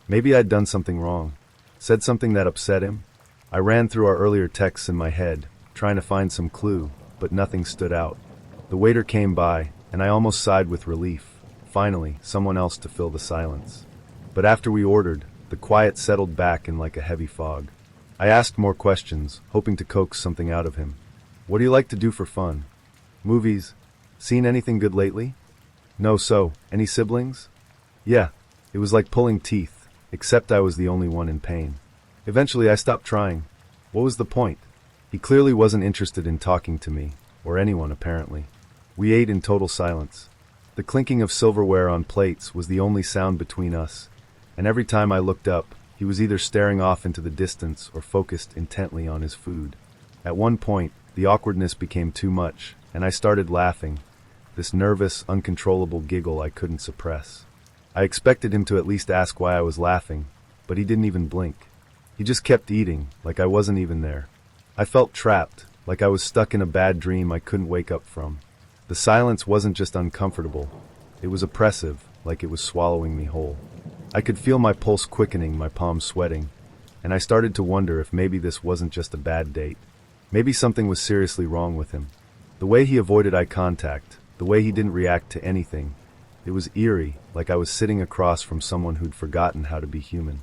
Maybe I'd done something wrong. Said something that upset him? I ran through our earlier texts in my head, trying to find some clue, but nothing stood out. The waiter came by, and I almost sighed with relief. Finally, someone else to fill the silence. But after we ordered, the quiet settled back in like a heavy fog. I asked more questions, hoping to coax something out of him. What do you like to do for fun? Movies? Seen anything good lately? No, so, any siblings? Yeah, it was like pulling teeth, except I was the only one in pain. Eventually I stopped trying. What was the point? He clearly wasn't interested in talking to me, or anyone apparently. We ate in total silence. The clinking of silverware on plates was the only sound between us, and every time I looked up, he was either staring off into the distance or focused intently on his food. At one point, the awkwardness became too much, and I started laughing, this nervous, uncontrollable giggle I couldn't suppress. I expected him to at least ask why I was laughing, but he didn't even blink. He just kept eating, like I wasn't even there. I felt trapped, like I was stuck in a bad dream I couldn't wake up from. The silence wasn't just uncomfortable, it was oppressive, like it was swallowing me whole. I could feel my pulse quickening, my palms sweating, and I started to wonder if maybe this wasn't just a bad date. Maybe something was seriously wrong with him. The way he avoided eye contact, the way he didn't react to anything, it was eerie, like I was sitting across from someone who'd forgotten how to be human.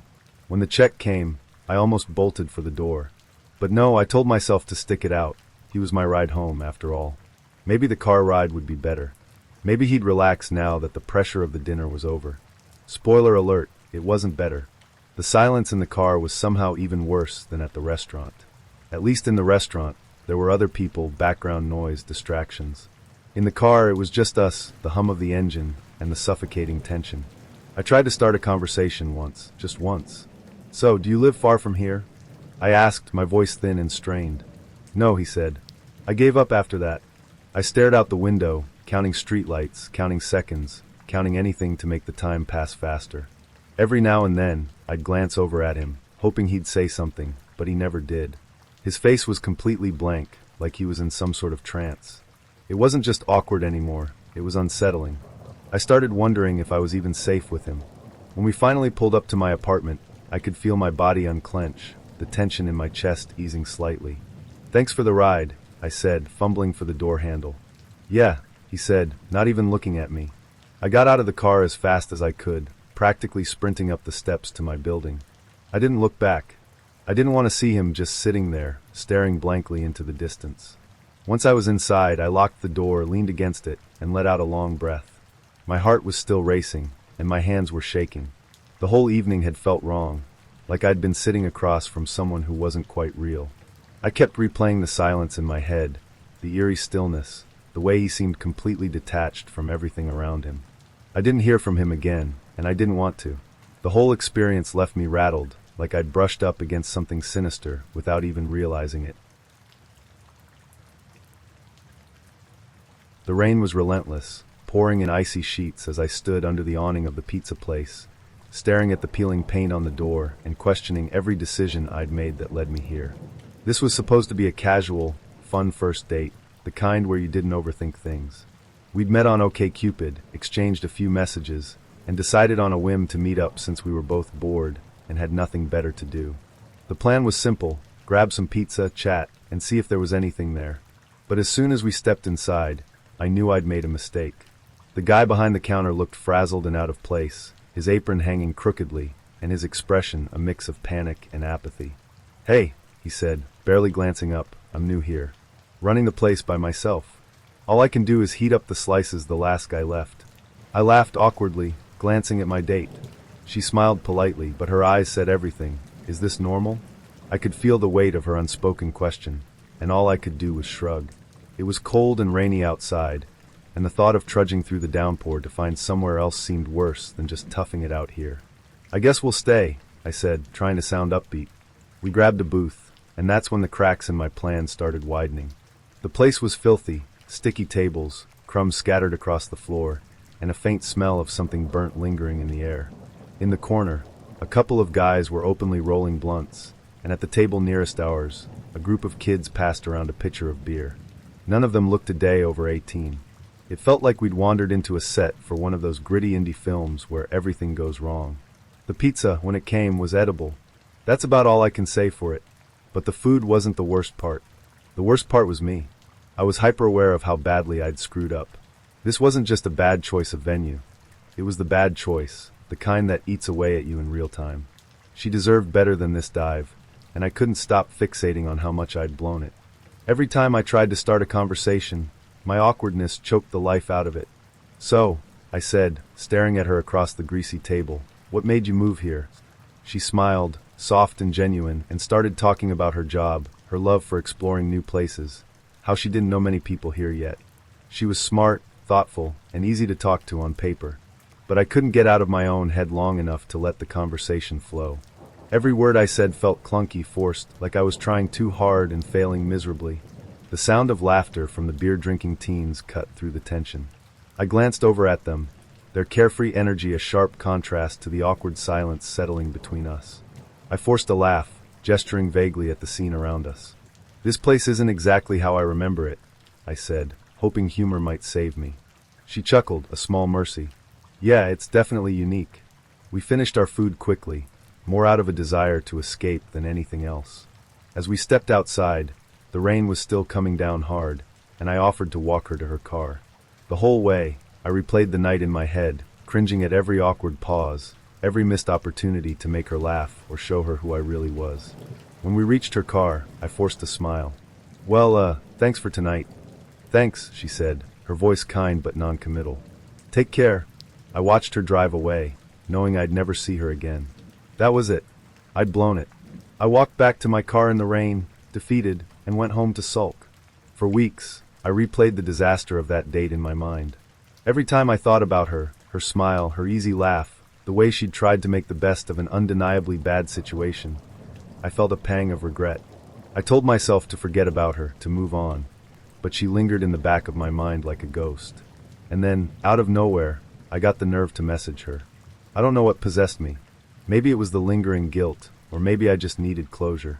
When the check came, I almost bolted for the door. But no, I told myself to stick it out. He was my ride home, after all. Maybe the car ride would be better. Maybe he'd relax now that the pressure of the dinner was over. Spoiler alert, it wasn't better. The silence in the car was somehow even worse than at the restaurant. At least in the restaurant, there were other people, background noise, distractions. In the car, it was just us, the hum of the engine, and the suffocating tension. I tried to start a conversation once, just once. "So, do you live far from here?" I asked, my voice thin and strained. "No," he said. I gave up after that. I stared out the window, counting streetlights, counting seconds, counting anything to make the time pass faster. Every now and then, I'd glance over at him, hoping he'd say something, but he never did. His face was completely blank, like he was in some sort of trance. It wasn't just awkward anymore, it was unsettling. I started wondering if I was even safe with him. When we finally pulled up to my apartment, I could feel my body unclench, the tension in my chest easing slightly. "Thanks for the ride," I said, fumbling for the door handle. "Yeah," he said, not even looking at me. I got out of the car as fast as I could, practically sprinting up the steps to my building. I didn't look back. I didn't want to see him just sitting there, staring blankly into the distance. Once I was inside, I locked the door, leaned against it, and let out a long breath. My heart was still racing, and my hands were shaking. The whole evening had felt wrong, like I'd been sitting across from someone who wasn't quite real. I kept replaying the silence in my head, the eerie stillness, the way he seemed completely detached from everything around him. I didn't hear from him again, and I didn't want to. The whole experience left me rattled, like I'd brushed up against something sinister without even realizing it. The rain was relentless, pouring in icy sheets as I stood under the awning of the pizza place, staring at the peeling paint on the door and questioning every decision I'd made that led me here. This was supposed to be a casual, fun first date, the kind where you didn't overthink things. We'd met on OkCupid, exchanged a few messages, and decided on a whim to meet up since we were both bored and had nothing better to do. The plan was simple: grab some pizza, chat, and see if there was anything there. But as soon as we stepped inside, I knew I'd made a mistake. The guy behind the counter looked frazzled and out of place, his apron hanging crookedly, and his expression a mix of panic and apathy. "Hey," he said, barely glancing up, "I'm new here. Running the place by myself. All I can do is heat up the slices the last guy left." I laughed awkwardly, glancing at my date. She smiled politely, but her eyes said everything. Is this normal? I could feel the weight of her unspoken question, and all I could do was shrug. It was cold and rainy outside, and the thought of trudging through the downpour to find somewhere else seemed worse than just toughing it out here. "I guess we'll stay," I said, trying to sound upbeat. We grabbed a booth, and that's when the cracks in my plan started widening. The place was filthy, sticky tables, crumbs scattered across the floor, and a faint smell of something burnt lingering in the air. In the corner, a couple of guys were openly rolling blunts, and at the table nearest ours, a group of kids passed around a pitcher of beer. None of them looked a day over 18. It felt like we'd wandered into a set for one of those gritty indie films where everything goes wrong. The pizza, when it came, was edible. That's about all I can say for it. But the food wasn't the worst part. The worst part was me. I was hyper-aware of how badly I'd screwed up. This wasn't just a bad choice of venue. It was the bad choice, the kind that eats away at you in real time. She deserved better than this dive, and I couldn't stop fixating on how much I'd blown it. Every time I tried to start a conversation, my awkwardness choked the life out of it. "So," I said, staring at her across the greasy table, "what made you move here?" She smiled, soft and genuine, and started talking about her job, her love for exploring new places, how she didn't know many people here yet. She was smart, thoughtful, and easy to talk to on paper, but I couldn't get out of my own head long enough to let the conversation flow. Every word I said felt clunky, forced, like I was trying too hard and failing miserably. The sound of laughter from the beer-drinking teens cut through the tension. I glanced over at them, their carefree energy a sharp contrast to the awkward silence settling between us. I forced a laugh, gesturing vaguely at the scene around us. "This place isn't exactly how I remember it," I said, hoping humor might save me. She chuckled, a small mercy. "Yeah, it's definitely unique." We finished our food quickly, more out of a desire to escape than anything else. As we stepped outside, the rain was still coming down hard, and I offered to walk her to her car. The whole way, I replayed the night in my head, cringing at every awkward pause, every missed opportunity to make her laugh or show her who I really was. When we reached her car, I forced a smile. "Well, thanks for tonight." "Thanks," she said, her voice kind but non-committal. "Take care." I watched her drive away, knowing I'd never see her again. That was it. I'd blown it. I walked back to my car in the rain, defeated, and went home to sulk. For weeks, I replayed the disaster of that date in my mind. Every time I thought about her, her smile, her easy laugh, the way she'd tried to make the best of an undeniably bad situation, I felt a pang of regret. I told myself to forget about her, to move on, but she lingered in the back of my mind like a ghost. And then, out of nowhere, I got the nerve to message her. I don't know what possessed me. Maybe it was the lingering guilt, or maybe I just needed closure.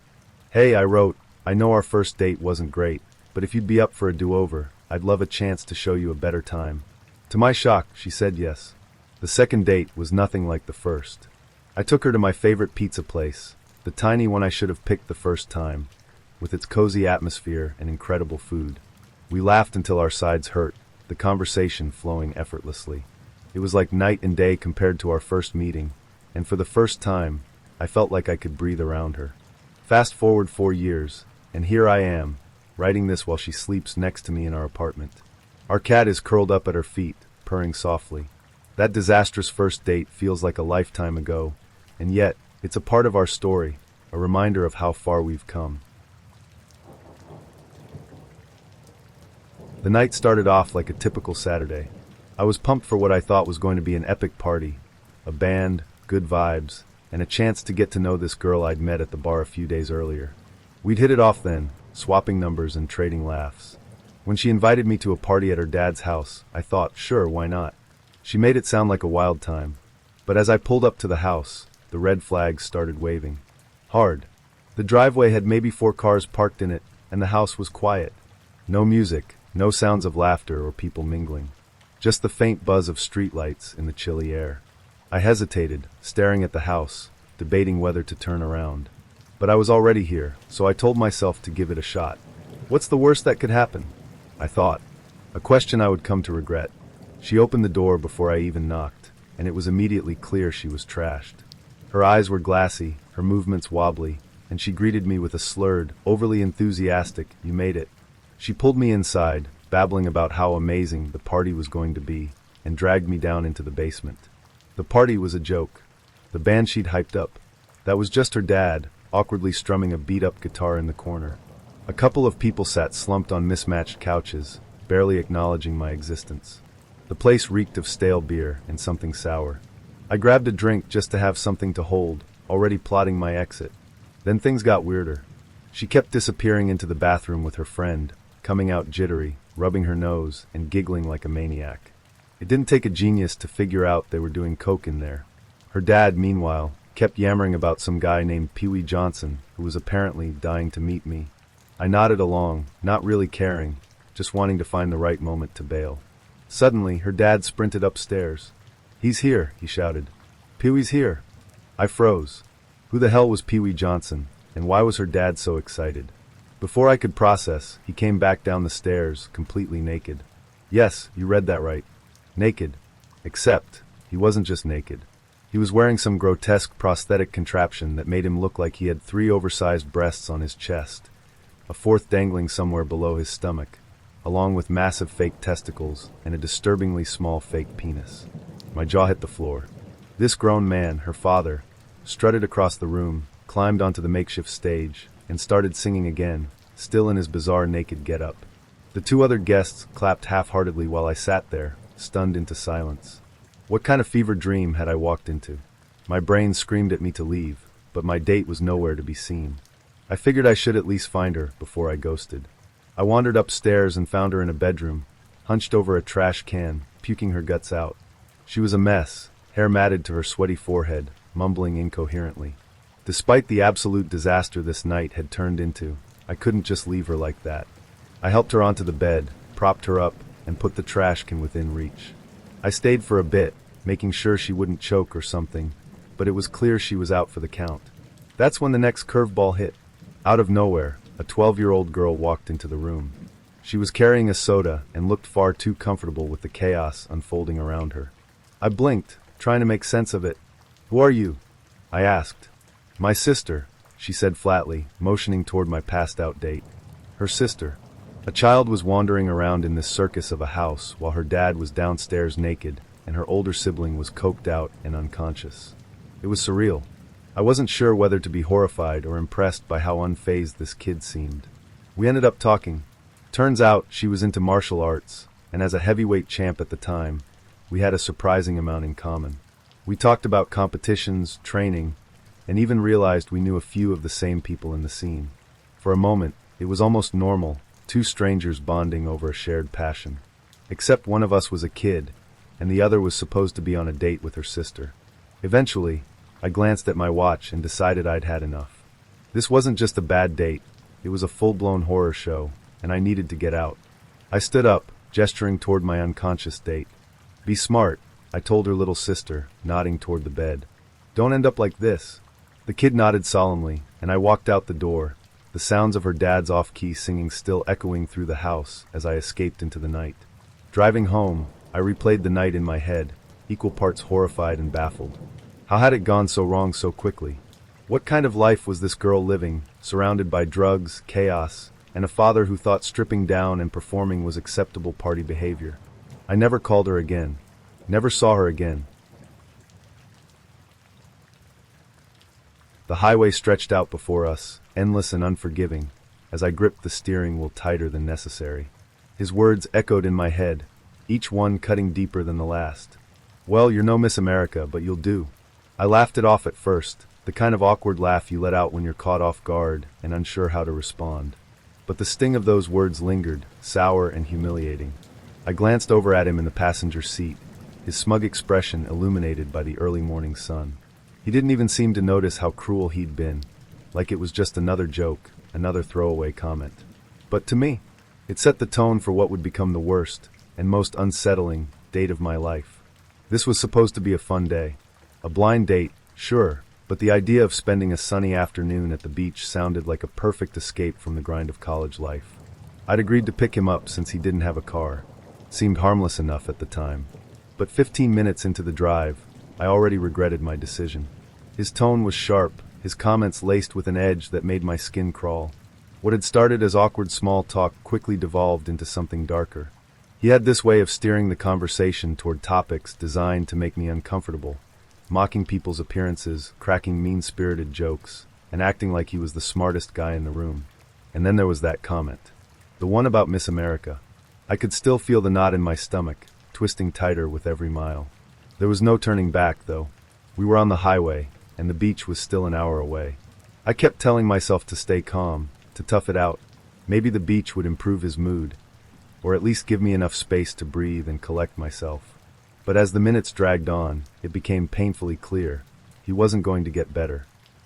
"Hey," I wrote, "I know our first date wasn't great, but if you'd be up for a do-over, I'd love a chance to show you a better time." To my shock, she said yes. The second date was nothing like the first. I took her to my favorite pizza place, the tiny one I should have picked the first time, with its cozy atmosphere and incredible food. We laughed until our sides hurt, the conversation flowing effortlessly. It was like night and day compared to our first meeting, and for the first time, I felt like I could breathe around her. Fast forward 4 years, and here I am, writing this while she sleeps next to me in our apartment. Our cat is curled up at her feet, purring softly. That disastrous first date feels like a lifetime ago, and yet, it's a part of our story, a reminder of how far we've come. The night started off like a typical Saturday. I was pumped for what I thought was going to be an epic party, a band, good vibes, and a chance to get to know this girl I'd met at the bar a few days earlier. We'd hit it off then, swapping numbers and trading laughs. When she invited me to a party at her dad's house, I thought, sure, why not? She made it sound like a wild time. But as I pulled up to the house, the red flags started waving. Hard. The driveway had maybe 4 cars parked in it, and the house was quiet. No music, no sounds of laughter or people mingling. Just the faint buzz of streetlights in the chilly air. I hesitated, staring at the house, debating whether to turn around. But I was already here, so I told myself to give it a shot. What's the worst that could happen? I thought. A question I would come to regret. She opened the door before I even knocked, and it was immediately clear she was trashed. Her eyes were glassy, her movements wobbly, and she greeted me with a slurred, overly enthusiastic, "You made it." She pulled me inside, babbling about how amazing the party was going to be, and dragged me down into the basement. The party was a joke. The band she'd hyped up. That was just her dad, awkwardly strumming a beat-up guitar in the corner. A couple of people sat slumped on mismatched couches, barely acknowledging my existence. The place reeked of stale beer and something sour. I grabbed a drink just to have something to hold, already plotting my exit. Then things got weirder. She kept disappearing into the bathroom with her friend, coming out jittery, rubbing her nose, and giggling like a maniac. It didn't take a genius to figure out they were doing coke in there. Her dad, meanwhile, kept yammering about some guy named Pee Wee Johnson, who was apparently dying to meet me. I nodded along, not really caring, just wanting to find the right moment to bail. Suddenly, her dad sprinted upstairs. "He's here," he shouted. "Pee Wee's here." I froze. Who the hell was Pee Wee Johnson, and why was her dad so excited? Before I could process, he came back down the stairs, completely naked. Yes, you read that right. Naked. Except, he wasn't just naked. He was wearing some grotesque prosthetic contraption that made him look like he had 3 oversized breasts on his chest, a 4th dangling somewhere below his stomach, along with massive fake testicles and a disturbingly small fake penis. My jaw hit the floor. This grown man, her father, strutted across the room, climbed onto the makeshift stage, and started singing again, still in his bizarre naked getup. The 2 other guests clapped half-heartedly while I sat there, stunned into silence. What kind of fever dream had I walked into? My brain screamed at me to leave, but my date was nowhere to be seen. I figured I should at least find her before I ghosted. I wandered upstairs and found her in a bedroom, hunched over a trash can, puking her guts out. She was a mess, hair matted to her sweaty forehead, mumbling incoherently. Despite the absolute disaster this night had turned into, I couldn't just leave her like that. I helped her onto the bed, propped her up, and put the trash can within reach. I stayed for a bit, making sure she wouldn't choke or something, but it was clear she was out for the count. That's when the next curveball hit. Out of nowhere, a 12-year-old girl walked into the room. She was carrying a soda and looked far too comfortable with the chaos unfolding around her. I blinked, trying to make sense of it. "Who are you?" I asked. "My sister," she said flatly, motioning toward my passed-out date. Her sister. A child was wandering around in this circus of a house while her dad was downstairs naked and her older sibling was coked out and unconscious. It was surreal. I wasn't sure whether to be horrified or impressed by how unfazed this kid seemed. We ended up talking. Turns out she was into martial arts, and as a heavyweight champ at the time, we had a surprising amount in common. We talked about competitions, training, and even realized we knew a few of the same people in the scene. For a moment, it was almost normal, two strangers bonding over a shared passion. Except one of us was a kid, and the other was supposed to be on a date with her sister. Eventually, I glanced at my watch and decided I'd had enough. This wasn't just a bad date, it was a full-blown horror show, and I needed to get out. I stood up, gesturing toward my unconscious date. "Be smart," I told her little sister, nodding toward the bed. "Don't end up like this." The kid nodded solemnly, and I walked out the door, the sounds of her dad's off-key singing still echoing through the house as I escaped into the night. Driving home, I replayed the night in my head, equal parts horrified and baffled. How had it gone so wrong so quickly? What kind of life was this girl living, surrounded by drugs, chaos, and a father who thought stripping down and performing was acceptable party behavior? I never called her again. Never saw her again. The highway stretched out before us, endless and unforgiving, as I gripped the steering wheel tighter than necessary. His words echoed in my head, each one cutting deeper than the last. "Well, you're no Miss America, but you'll do." I laughed it off at first, the kind of awkward laugh you let out when you're caught off guard and unsure how to respond. But the sting of those words lingered, sour and humiliating. I glanced over at him in the passenger seat, his smug expression illuminated by the early morning sun. He didn't even seem to notice how cruel he'd been, like it was just another joke, another throwaway comment. But to me, it set the tone for what would become the worst and most unsettling date of my life. This was supposed to be a fun day. A blind date, sure, but the idea of spending a sunny afternoon at the beach sounded like a perfect escape from the grind of college life. I'd agreed to pick him up since he didn't have a car. It seemed harmless enough at the time. But 15 minutes into the drive, I already regretted my decision. His tone was sharp, his comments laced with an edge that made my skin crawl. What had started as awkward small talk quickly devolved into something darker. He had this way of steering the conversation toward topics designed to make me uncomfortable, mocking people's appearances, cracking mean-spirited jokes, and acting like he was the smartest guy in the room. And then there was that comment. The one about Miss America. I could still feel the knot in my stomach, twisting tighter with every mile. There was no turning back, though. We were on the highway, and the beach was still an hour away. I kept telling myself to stay calm, to tough it out. Maybe the beach would improve his mood, or at least give me enough space to breathe and collect myself. But as the minutes dragged on, it became painfully clear. He wasn't going to get better.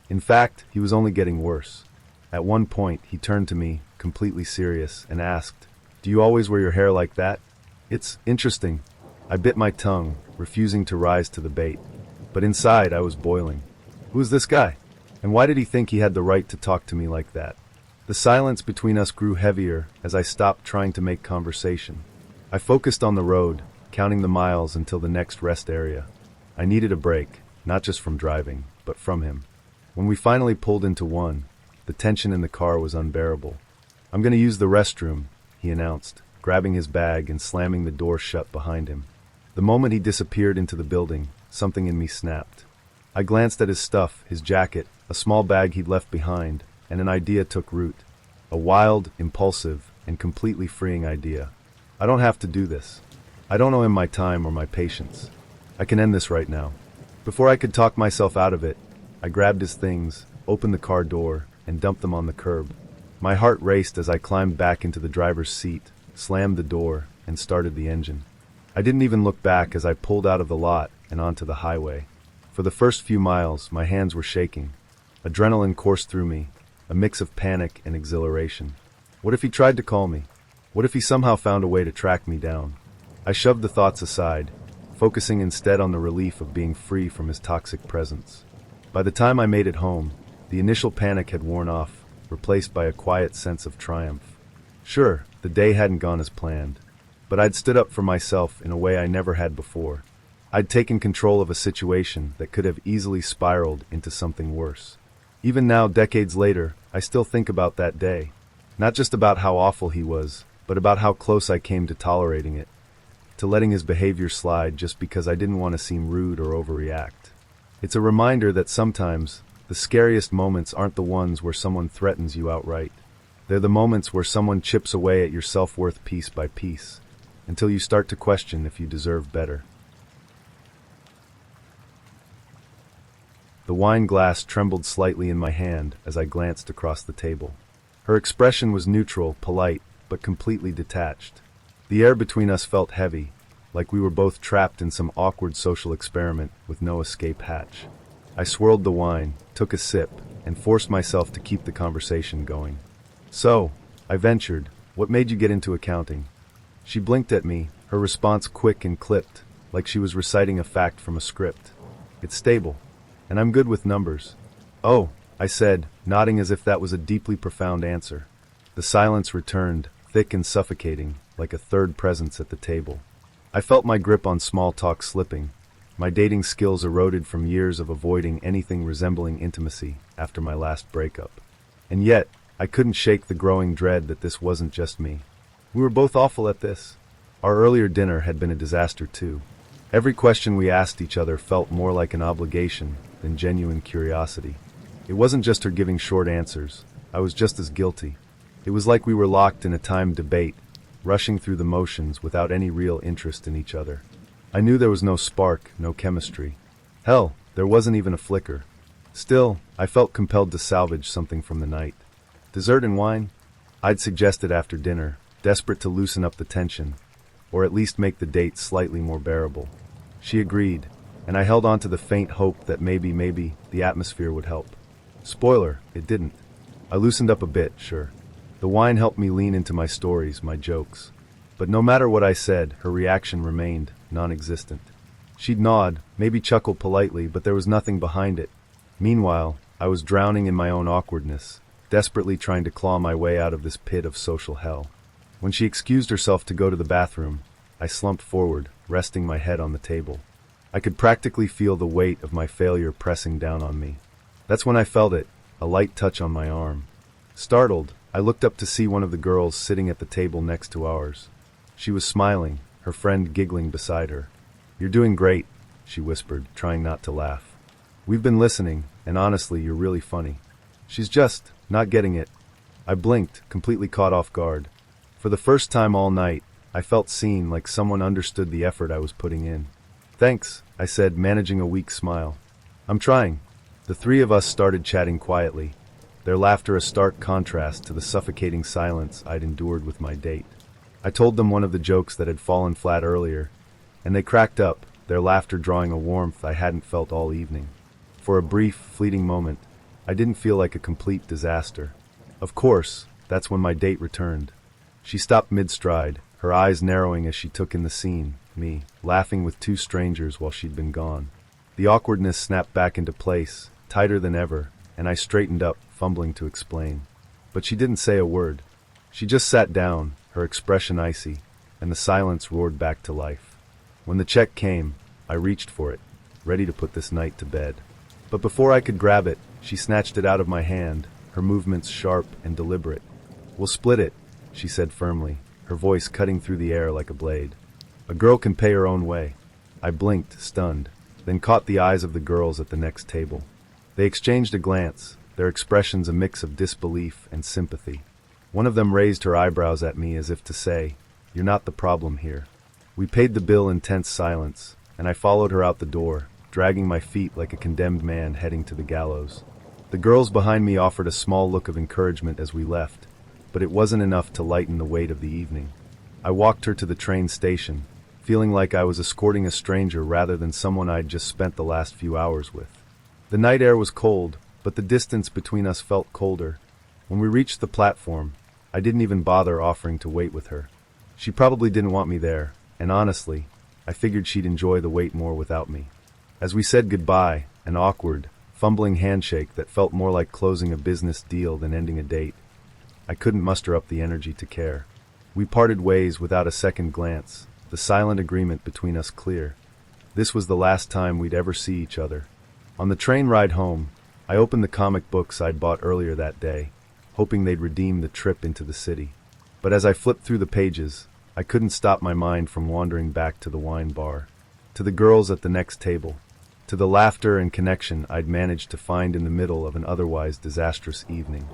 In fact, he was only getting worse. At one point, he turned to me, completely serious, and asked, "Do you always wear your hair like that?" "It's interesting." I bit my tongue, refusing to rise to the bait. But inside, I was boiling. Who was this guy? And why did he think he had the right to talk to me like that? The silence between us grew heavier as I stopped trying to make conversation. I focused on the road, counting the miles until the next rest area. I needed a break, not just from driving, but from him. When we finally pulled into one, the tension in the car was unbearable. "I'm going to use the restroom," he announced, grabbing his bag and slamming the door shut behind him. The moment he disappeared into the building, something in me snapped. I glanced at his stuff, his jacket, a small bag he'd left behind, and an idea took root. A wild, impulsive, and completely freeing idea. I don't have to do this. I don't owe him my time or my patience. I can end this right now. Before I could talk myself out of it, I grabbed his things, opened the car door, and dumped them on the curb. My heart raced as I climbed back into the driver's seat, slammed the door, and started the engine. I didn't even look back as I pulled out of the lot and onto the highway. For the first few miles, my hands were shaking. Adrenaline coursed through me, a mix of panic and exhilaration. What if he tried to call me? What if he somehow found a way to track me down? I shoved the thoughts aside, focusing instead on the relief of being free from his toxic presence. By the time I made it home, the initial panic had worn off, replaced by a quiet sense of triumph. Sure, the day hadn't gone as planned, but I'd stood up for myself in a way I never had before. I'd taken control of a situation that could have easily spiraled into something worse. Even now, decades later, I still think about that day. Not just about how awful he was, but about how close I came to tolerating it, to letting his behavior slide just because I didn't want to seem rude or overreact. It's a reminder that sometimes, the scariest moments aren't the ones where someone threatens you outright. They're the moments where someone chips away at your self-worth piece by piece, until you start to question if you deserve better. The wine glass trembled slightly in my hand as I glanced across the table. Her expression was neutral, polite, but completely detached. The air between us felt heavy, like we were both trapped in some awkward social experiment with no escape hatch. I swirled the wine, took a sip, and forced myself to keep the conversation going. "So," I ventured, "what made you get into accounting?" She blinked at me, her response quick and clipped, like she was reciting a fact from a script. "It's stable, and I'm good with numbers." "Oh," I said, nodding as if that was a deeply profound answer. The silence returned, thick and suffocating, like a third presence at the table. I felt my grip on small talk slipping, my dating skills eroded from years of avoiding anything resembling intimacy after my last breakup. And yet, I couldn't shake the growing dread that this wasn't just me. We were both awful at this. Our earlier dinner had been a disaster too. Every question we asked each other felt more like an obligation than genuine curiosity. It wasn't just her giving short answers. I was just as guilty. It was like we were locked in a timed debate, rushing through the motions without any real interest in each other. I knew there was no spark, no chemistry. Hell, there wasn't even a flicker. Still, I felt compelled to salvage something from the night. Dessert and wine? I'd suggested after dinner, desperate to loosen up the tension, or at least make the date slightly more bearable. She agreed, and I held on to the faint hope that maybe, the atmosphere would help. Spoiler, it didn't. I loosened up a bit, sure. The wine helped me lean into my stories, my jokes. But no matter what I said, her reaction remained non-existent. She'd nod, maybe chuckle politely, but there was nothing behind it. Meanwhile, I was drowning in my own awkwardness, desperately trying to claw my way out of this pit of social hell. When she excused herself to go to the bathroom, I slumped forward, resting my head on the table. I could practically feel the weight of my failure pressing down on me. That's when I felt it, a light touch on my arm. Startled, I looked up to see one of the girls sitting at the table next to ours. She was smiling, her friend giggling beside her. "You're doing great," she whispered, trying not to laugh. "We've been listening, and honestly, you're really funny." "She's just not getting it." I blinked, completely caught off guard. For the first time all night, I felt seen, like someone understood the effort I was putting in. "Thanks," I said, managing a weak smile. "I'm trying." The three of us started chatting quietly, their laughter a stark contrast to the suffocating silence I'd endured with my date. I told them one of the jokes that had fallen flat earlier, and they cracked up, their laughter drawing a warmth I hadn't felt all evening. For a brief, fleeting moment, I didn't feel like a complete disaster. Of course, that's when my date returned. She stopped mid-stride, her eyes narrowing as she took in the scene, me, laughing with two strangers while she'd been gone. The awkwardness snapped back into place, tighter than ever, and I straightened up, fumbling to explain. But she didn't say a word. She just sat down, her expression icy, and the silence roared back to life. When the check came, I reached for it, ready to put this night to bed. But before I could grab it, she snatched it out of my hand, her movements sharp and deliberate. "We'll split it," she said firmly, her voice cutting through the air like a blade. "A girl can pay her own way." I blinked, stunned, then caught the eyes of the girls at the next table. They exchanged a glance, their expressions a mix of disbelief and sympathy. One of them raised her eyebrows at me as if to say, "You're not the problem here." We paid the bill in tense silence, and I followed her out the door, dragging my feet like a condemned man heading to the gallows. The girls behind me offered a small look of encouragement as we left, but it wasn't enough to lighten the weight of the evening. I walked her to the train station, feeling like I was escorting a stranger rather than someone I'd just spent the last few hours with. The night air was cold, but the distance between us felt colder. When we reached the platform, I didn't even bother offering to wait with her. She probably didn't want me there, and honestly, I figured she'd enjoy the wait more without me. As we said goodbye, an awkward, fumbling handshake that felt more like closing a business deal than ending a date, I couldn't muster up the energy to care. We parted ways without a second glance, the silent agreement between us clear. This was the last time we'd ever see each other. On the train ride home, I opened the comic books I'd bought earlier that day, hoping they'd redeem the trip into the city. But as I flipped through the pages, I couldn't stop my mind from wandering back to the wine bar, to the girls at the next table, to the laughter and connection I'd managed to find in the middle of an otherwise disastrous evening.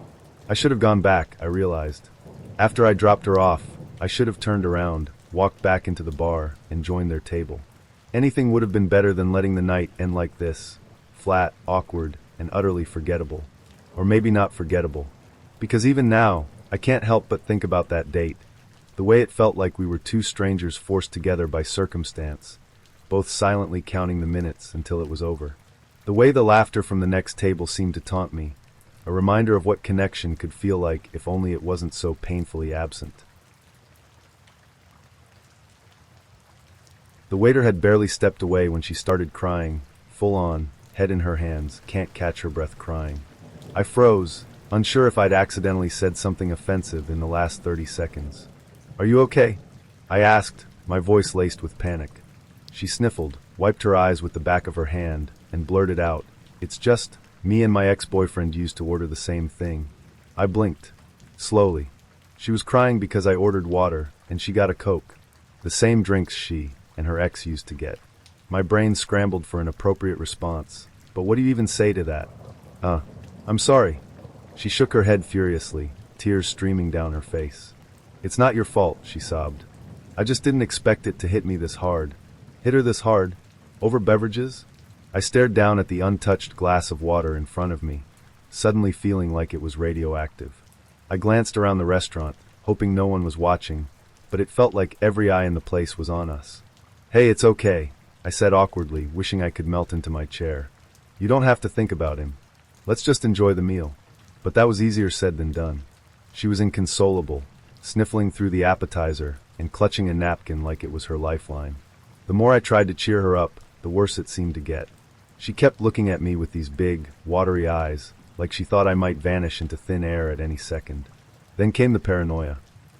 I should have gone back, I realized. After I dropped her off, I should have turned around, walked back into the bar, and joined their table. Anything would have been better than letting the night end like this, flat, awkward, and utterly forgettable. Or maybe not forgettable. Because even now, I can't help but think about that date. The way it felt like we were two strangers forced together by circumstance, both silently counting the minutes until it was over. The way the laughter from the next table seemed to taunt me, a reminder of what connection could feel like if only it wasn't so painfully absent. The waiter had barely stepped away when she started crying, full on, head in her hands, can't catch her breath crying. I froze, unsure if I'd accidentally said something offensive in the last 30 seconds. "Are you okay?" I asked, my voice laced with panic. She sniffled, wiped her eyes with the back of her hand, and blurted out, "It's just, me and my ex-boyfriend used to order the same thing." I blinked. Slowly. She was crying because I ordered water, and she got a Coke. The same drinks she and her ex used to get. My brain scrambled for an appropriate response. But what do you even say to that? I'm sorry." She shook her head furiously, tears streaming down her face. "It's not your fault," she sobbed. "I just didn't expect it to hit me this hard." Hit her this hard? Over beverages? I stared down at the untouched glass of water in front of me, suddenly feeling like it was radioactive. I glanced around the restaurant, hoping no one was watching, but it felt like every eye in the place was on us. "Hey, it's okay," I said awkwardly, wishing I could melt into my chair. "You don't have to think about him. Let's just enjoy the meal." But that was easier said than done. She was inconsolable, sniffling through the appetizer and clutching a napkin like it was her lifeline. The more I tried to cheer her up, the worse it seemed to get. She kept looking at me with these big, watery eyes, like she thought I might vanish into thin air at any second. Then came the paranoia.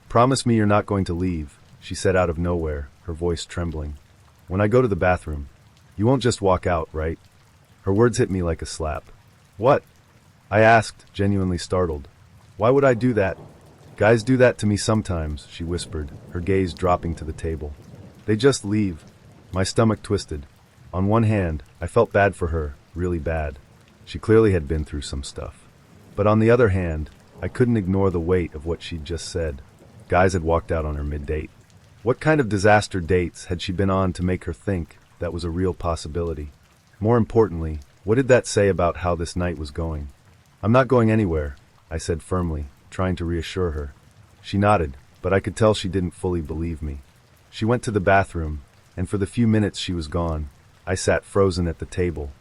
"Promise me you're not going to leave," she said out of nowhere, her voice trembling. "When I go to the bathroom, you won't just walk out, right?" Her words hit me like a slap. "What?" I asked, genuinely startled. "Why would I do that?" "Guys do that to me sometimes," she whispered, her gaze dropping to the table. "They just leave." My stomach twisted. On one hand, I felt bad for her, really bad. She clearly had been through some stuff. But on the other hand, I couldn't ignore the weight of what she'd just said. Guys had walked out on her mid-date. What kind of disaster dates had she been on to make her think that was a real possibility? More importantly, what did that say about how this night was going? "I'm not going anywhere," I said firmly, trying to reassure her. She nodded, but I could tell she didn't fully believe me. She went to the bathroom, and for the few minutes she was gone, I sat frozen at the table,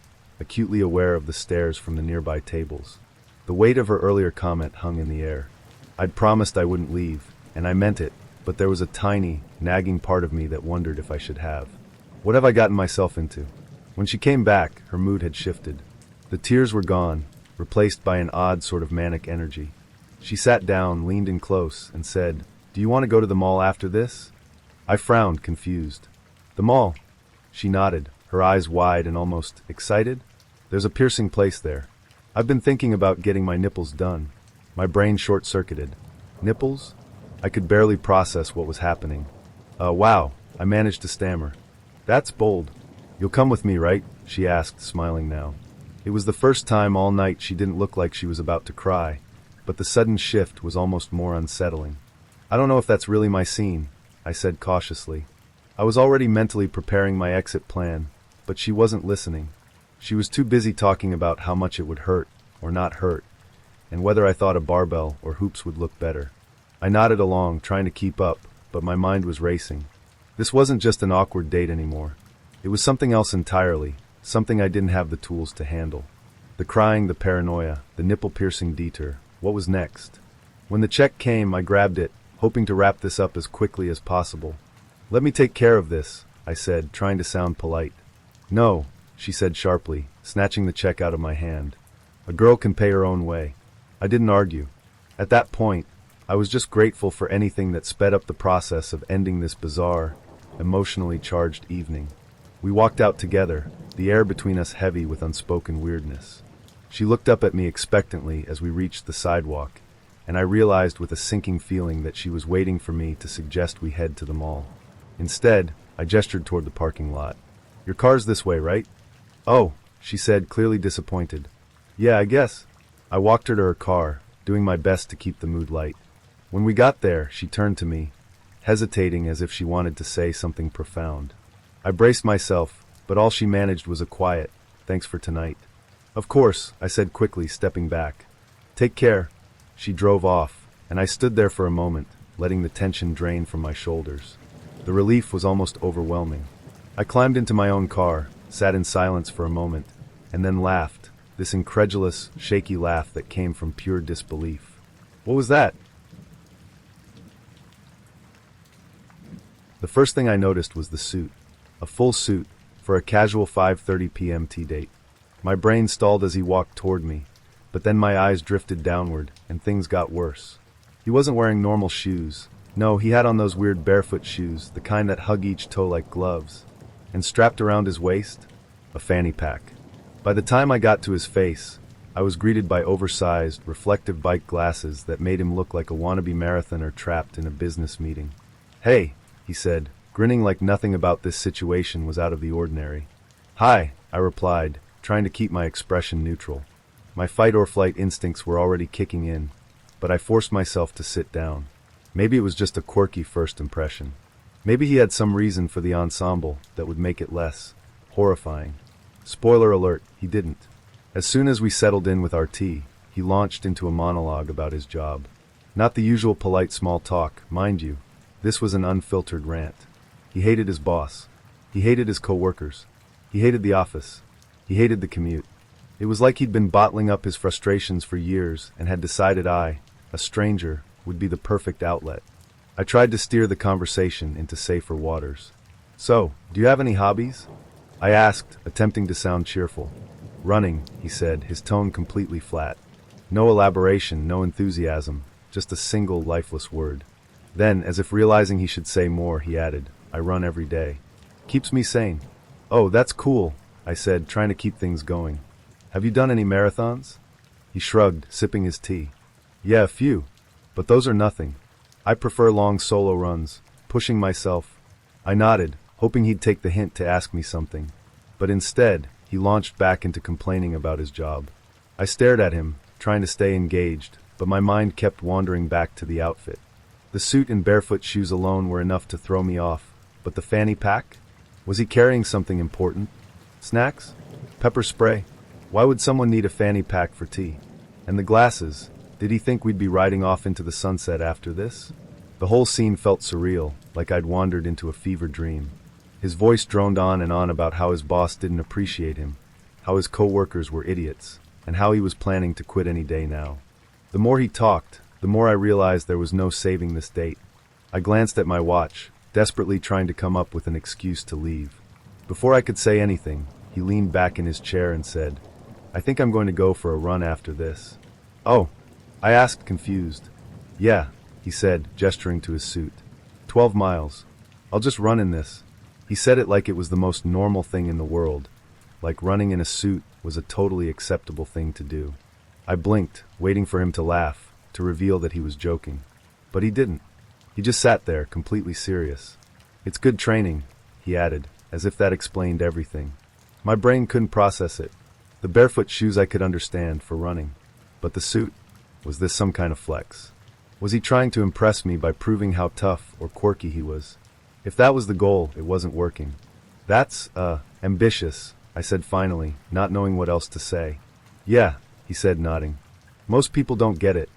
acutely aware of the stares from the nearby tables. The weight of her earlier comment hung in the air. I'd promised I wouldn't leave, and I meant it, but there was a tiny, nagging part of me that wondered if I should have. What have I gotten myself into? When she came back, her mood had shifted. The tears were gone, replaced by an odd sort of manic energy. She sat down, leaned in close, and said, "Do you want to go to the mall after this?" I frowned, confused. "The mall?" She nodded, her eyes wide and almost excited. "There's a piercing place there. I've been thinking about getting my nipples done." My brain short-circuited. Nipples? I could barely process what was happening. Wow, I managed to stammer. "That's bold. You'll come with me, right?" she asked, smiling now. It was the first time all night she didn't look like she was about to cry, but the sudden shift was almost more unsettling. "I don't know if that's really my scene," I said cautiously. I was already mentally preparing my exit plan, but she wasn't listening. She was too busy talking about how much it would hurt, or not hurt, and whether I thought a barbell or hoops would look better. I nodded along, trying to keep up, but my mind was racing. This wasn't just an awkward date anymore. It was something else entirely, something I didn't have the tools to handle. The crying, the paranoia, the nipple-piercing detour. What was next? When the check came, I grabbed it, hoping to wrap this up as quickly as possible. "Let me take care of this," I said, trying to sound polite. "No," she said sharply, snatching the check out of my hand. "A girl can pay her own way." I didn't argue. At that point, I was just grateful for anything that sped up the process of ending this bizarre, emotionally charged evening. We walked out together, the air between us heavy with unspoken weirdness. She looked up at me expectantly as we reached the sidewalk, and I realized with a sinking feeling that she was waiting for me to suggest we head to the mall. Instead, I gestured toward the parking lot. "Your car's this way, right?" "Oh," she said, clearly disappointed. "Yeah, I guess." I walked her to her car, doing my best to keep the mood light. When we got there, she turned to me, hesitating as if she wanted to say something profound. I braced myself, but all she managed was a quiet, "Thanks for tonight." "Of course," I said quickly, stepping back. "Take care." She drove off, and I stood there for a moment, letting the tension drain from my shoulders. The relief was almost overwhelming. I climbed into my own car, sat in silence for a moment, and then laughed, this incredulous, shaky laugh that came from pure disbelief. "What was that?" The first thing I noticed was the suit. A full suit, for a casual 5:30 p.m. tea date. My brain stalled as he walked toward me, but then my eyes drifted downward, and things got worse. He wasn't wearing normal shoes. No, he had on those weird barefoot shoes, the kind that hug each toe like gloves. And strapped around his waist, a fanny pack. By the time I got to his face, I was greeted by oversized, reflective bike glasses that made him look like a wannabe marathoner trapped in a business meeting. "Hey," he said, grinning like nothing about this situation was out of the ordinary. "Hi," I replied, trying to keep my expression neutral. My fight-or-flight instincts were already kicking in, but I forced myself to sit down. Maybe it was just a quirky first impression. Maybe he had some reason for the ensemble that would make it less horrifying. Spoiler alert, he didn't. As soon as we settled in with our tea, he launched into a monologue about his job. Not the usual polite small talk, mind you. This was an unfiltered rant. He hated his boss. He hated his co-workers. He hated the office. He hated the commute. It was like he'd been bottling up his frustrations for years and had decided I, a stranger, would be the perfect outlet. I tried to steer the conversation into safer waters. "So, do you have any hobbies?" I asked, attempting to sound cheerful. "Running," he said, his tone completely flat. No elaboration, no enthusiasm, just a single lifeless word. Then, as if realizing he should say more, he added, "I run every day. Keeps me sane." "Oh, that's cool," I said, trying to keep things going. "Have you done any marathons?" He shrugged, sipping his tea. "Yeah, a few. But those are nothing. I prefer long solo runs, pushing myself." I nodded, hoping he'd take the hint to ask me something. But instead, he launched back into complaining about his job. I stared at him, trying to stay engaged, but my mind kept wandering back to the outfit. The suit and barefoot shoes alone were enough to throw me off, but the fanny pack? Was he carrying something important? Snacks? Pepper spray? Why would someone need a fanny pack for tea? And the glasses? Did he think we'd be riding off into the sunset after this? The whole scene felt surreal, like I'd wandered into a fever dream. His voice droned on and on about how his boss didn't appreciate him, how his co-workers were idiots, and how he was planning to quit any day now. The more he talked, the more I realized there was no saving this date. I glanced at my watch, desperately trying to come up with an excuse to leave. Before I could say anything, he leaned back in his chair and said, "I think I'm going to go for a run after this." "Oh," I asked, confused. "Yeah," he said, gesturing to his suit. 12 miles. I'll just run in this." He said it like it was the most normal thing in the world, like running in a suit was a totally acceptable thing to do. I blinked, waiting for him to laugh, to reveal that he was joking. But he didn't. He just sat there, completely serious. "It's good training," he added, as if that explained everything. My brain couldn't process it. The barefoot shoes I could understand, for running. But the suit? Was this some kind of flex? Was he trying to impress me by proving how tough or quirky he was? If that was the goal, it wasn't working. "That's, ambitious," I said finally, not knowing what else to say. "Yeah," he said, nodding. Most people don't get it,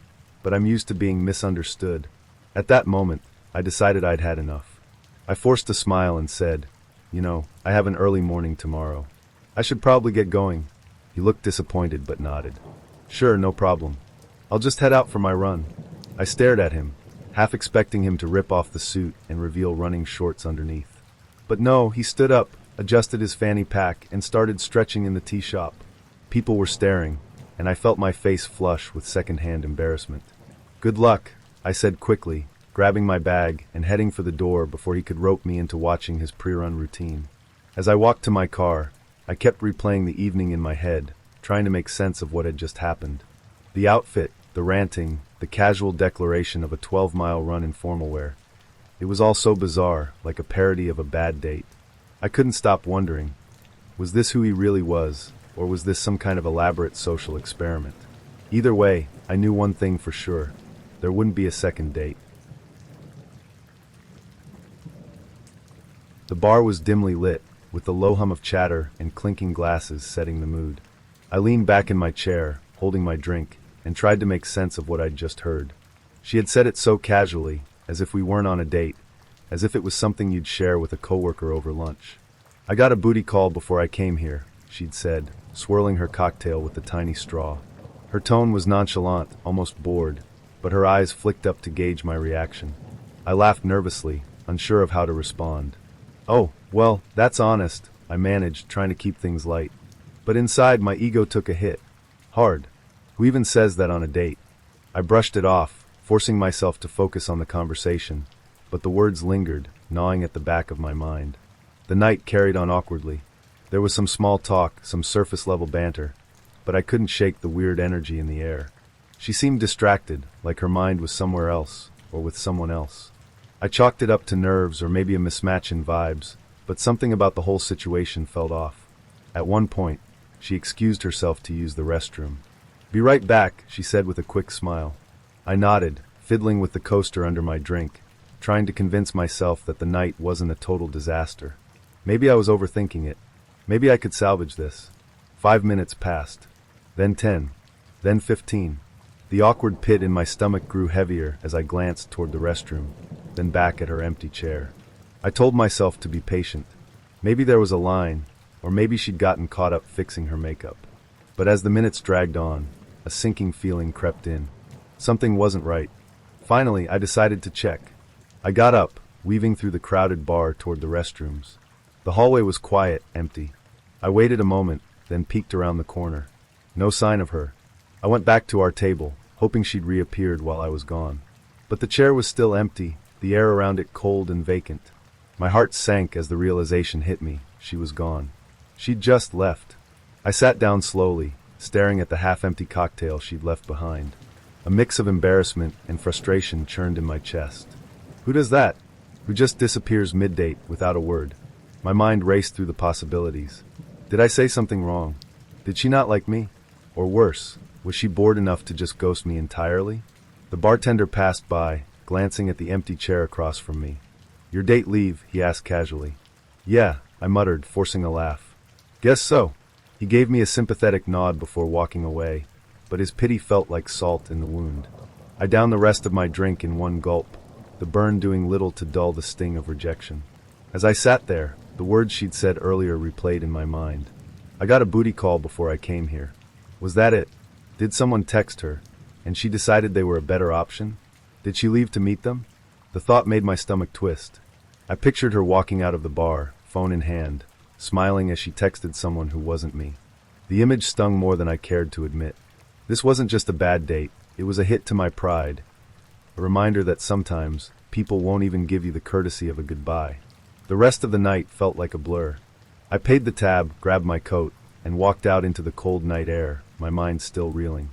but I'm used to being misunderstood. At that moment, I decided I'd had enough. I forced a smile and said, I have an early morning tomorrow. I should probably get going. He looked disappointed but nodded. Sure, no problem. I'll just head out for my run. I stared at him, half expecting him to rip off the suit and reveal running shorts underneath. But no, he stood up, adjusted his fanny pack, and started stretching in the tea shop. People were staring, and I felt my face flush with second-hand embarrassment. Good luck, I said quickly, grabbing my bag and heading for the door before he could rope me into watching his pre-run routine. As I walked to my car, I kept replaying the evening in my head, trying to make sense of what had just happened. The outfit, the ranting, the casual declaration of a 12-mile run in formal wear. It was all so bizarre, like a parody of a bad date. I couldn't stop wondering, was this who he really was, or was this some kind of elaborate social experiment? Either way, I knew one thing for sure. There wouldn't be a second date. The bar was dimly lit, with the low hum of chatter and clinking glasses setting the mood. I leaned back in my chair, holding my drink, and tried to make sense of what I'd just heard. She had said it so casually, as if we weren't on a date, as if it was something you'd share with a coworker over lunch. I got a booty call before I came here, she'd said, swirling her cocktail with a tiny straw. Her tone was nonchalant, almost bored, but her eyes flicked up to gauge my reaction. I laughed nervously, unsure of how to respond. Oh, well, that's honest, I managed, trying to keep things light. But inside, my ego took a hit. Hard. Who even says that on a date? I brushed it off, forcing myself to focus on the conversation, but the words lingered, gnawing at the back of my mind. The night carried on awkwardly. There was some small talk, some surface-level banter, but I couldn't shake the weird energy in the air. She seemed distracted, like her mind was somewhere else, or with someone else. I chalked it up to nerves or maybe a mismatch in vibes, but something about the whole situation felt off. At one point, she excused herself to use the restroom. Be right back, she said with a quick smile. I nodded, fiddling with the coaster under my drink, trying to convince myself that the night wasn't a total disaster. Maybe I was overthinking it. Maybe I could salvage this. 5 minutes passed. Then 10. Then 15. The awkward pit in my stomach grew heavier as I glanced toward the restroom, then back at her empty chair. I told myself to be patient. Maybe there was a line, or maybe she'd gotten caught up fixing her makeup. But as the minutes dragged on, a sinking feeling crept in. Something wasn't right. Finally, I decided to check. I got up, weaving through the crowded bar toward the restrooms. The hallway was quiet, empty. I waited a moment, then peeked around the corner. No sign of her. I went back to our table, hoping she'd reappeared while I was gone. But the chair was still empty, the air around it cold and vacant. My heart sank as the realization hit me. She was gone. She'd just left. I sat down slowly, staring at the half-empty cocktail she'd left behind. A mix of embarrassment and frustration churned in my chest. Who does that? Who just disappears mid-date without a word? My mind raced through the possibilities. Did I say something wrong? Did she not like me? Or worse, was she bored enough to just ghost me entirely? The bartender passed by, glancing at the empty chair across from me. Your date leave? He asked casually. Yeah, I muttered, forcing a laugh. Guess so. He gave me a sympathetic nod before walking away, but his pity felt like salt in the wound. I downed the rest of my drink in one gulp, the burn doing little to dull the sting of rejection. As I sat there, the words she'd said earlier replayed in my mind. I got a booty call before I came here. Was that it? Did someone text her, and she decided they were a better option? Did she leave to meet them? The thought made my stomach twist. I pictured her walking out of the bar, phone in hand, smiling as she texted someone who wasn't me. The image stung more than I cared to admit. This wasn't just a bad date, it was a hit to my pride. A reminder that sometimes, people won't even give you the courtesy of a goodbye. The rest of the night felt like a blur. I paid the tab, grabbed my coat, and walked out into the cold night air, my mind still reeling.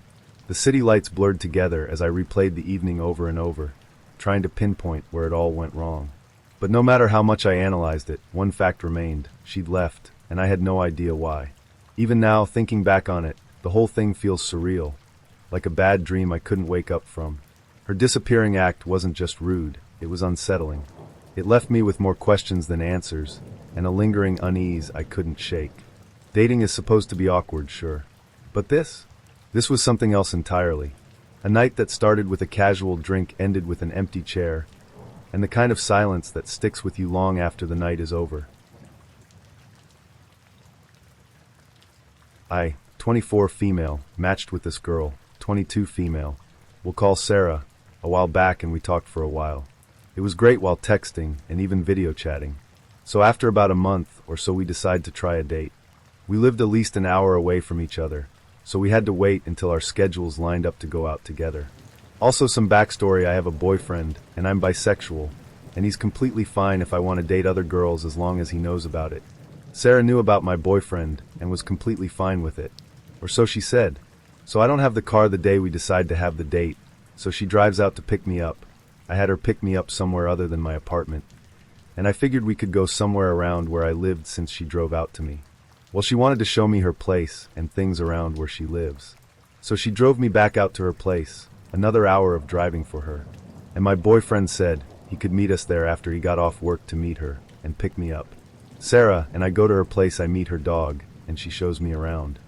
The city lights blurred together as I replayed the evening over and over, trying to pinpoint where it all went wrong. But no matter how much I analyzed it, one fact remained. She'd left, and I had no idea why. Even now, thinking back on it, the whole thing feels surreal, like a bad dream I couldn't wake up from. Her disappearing act wasn't just rude, it was unsettling. It left me with more questions than answers, and a lingering unease I couldn't shake. Dating is supposed to be awkward, sure. But this? This was something else entirely. A night that started with a casual drink ended with an empty chair, and the kind of silence that sticks with you long after the night is over. 24 female, matched with this girl, 22 female. We'll call Sarah, a while back, and we talked for a while. It was great while texting and even video chatting. So after about a month or so we decided to try a date. We lived at least an hour away from each other, so we had to wait until our schedules lined up to go out together. Also, some backstory: I have a boyfriend, and I'm bisexual, and he's completely fine if I want to date other girls as long as he knows about it. Sarah knew about my boyfriend and was completely fine with it. Or so she said. So I don't have the car the day we decide to have the date, so she drives out to pick me up. I had her pick me up somewhere other than my apartment, and I figured we could go somewhere around where I lived since she drove out to me. Well, she wanted to show me her place and things around where she lives. So she drove me back out to her place, another hour of driving for her. And my boyfriend said he could meet us there after he got off work to meet her and pick me up. Sarah and I go to her place. I meet her dog, and she shows me around.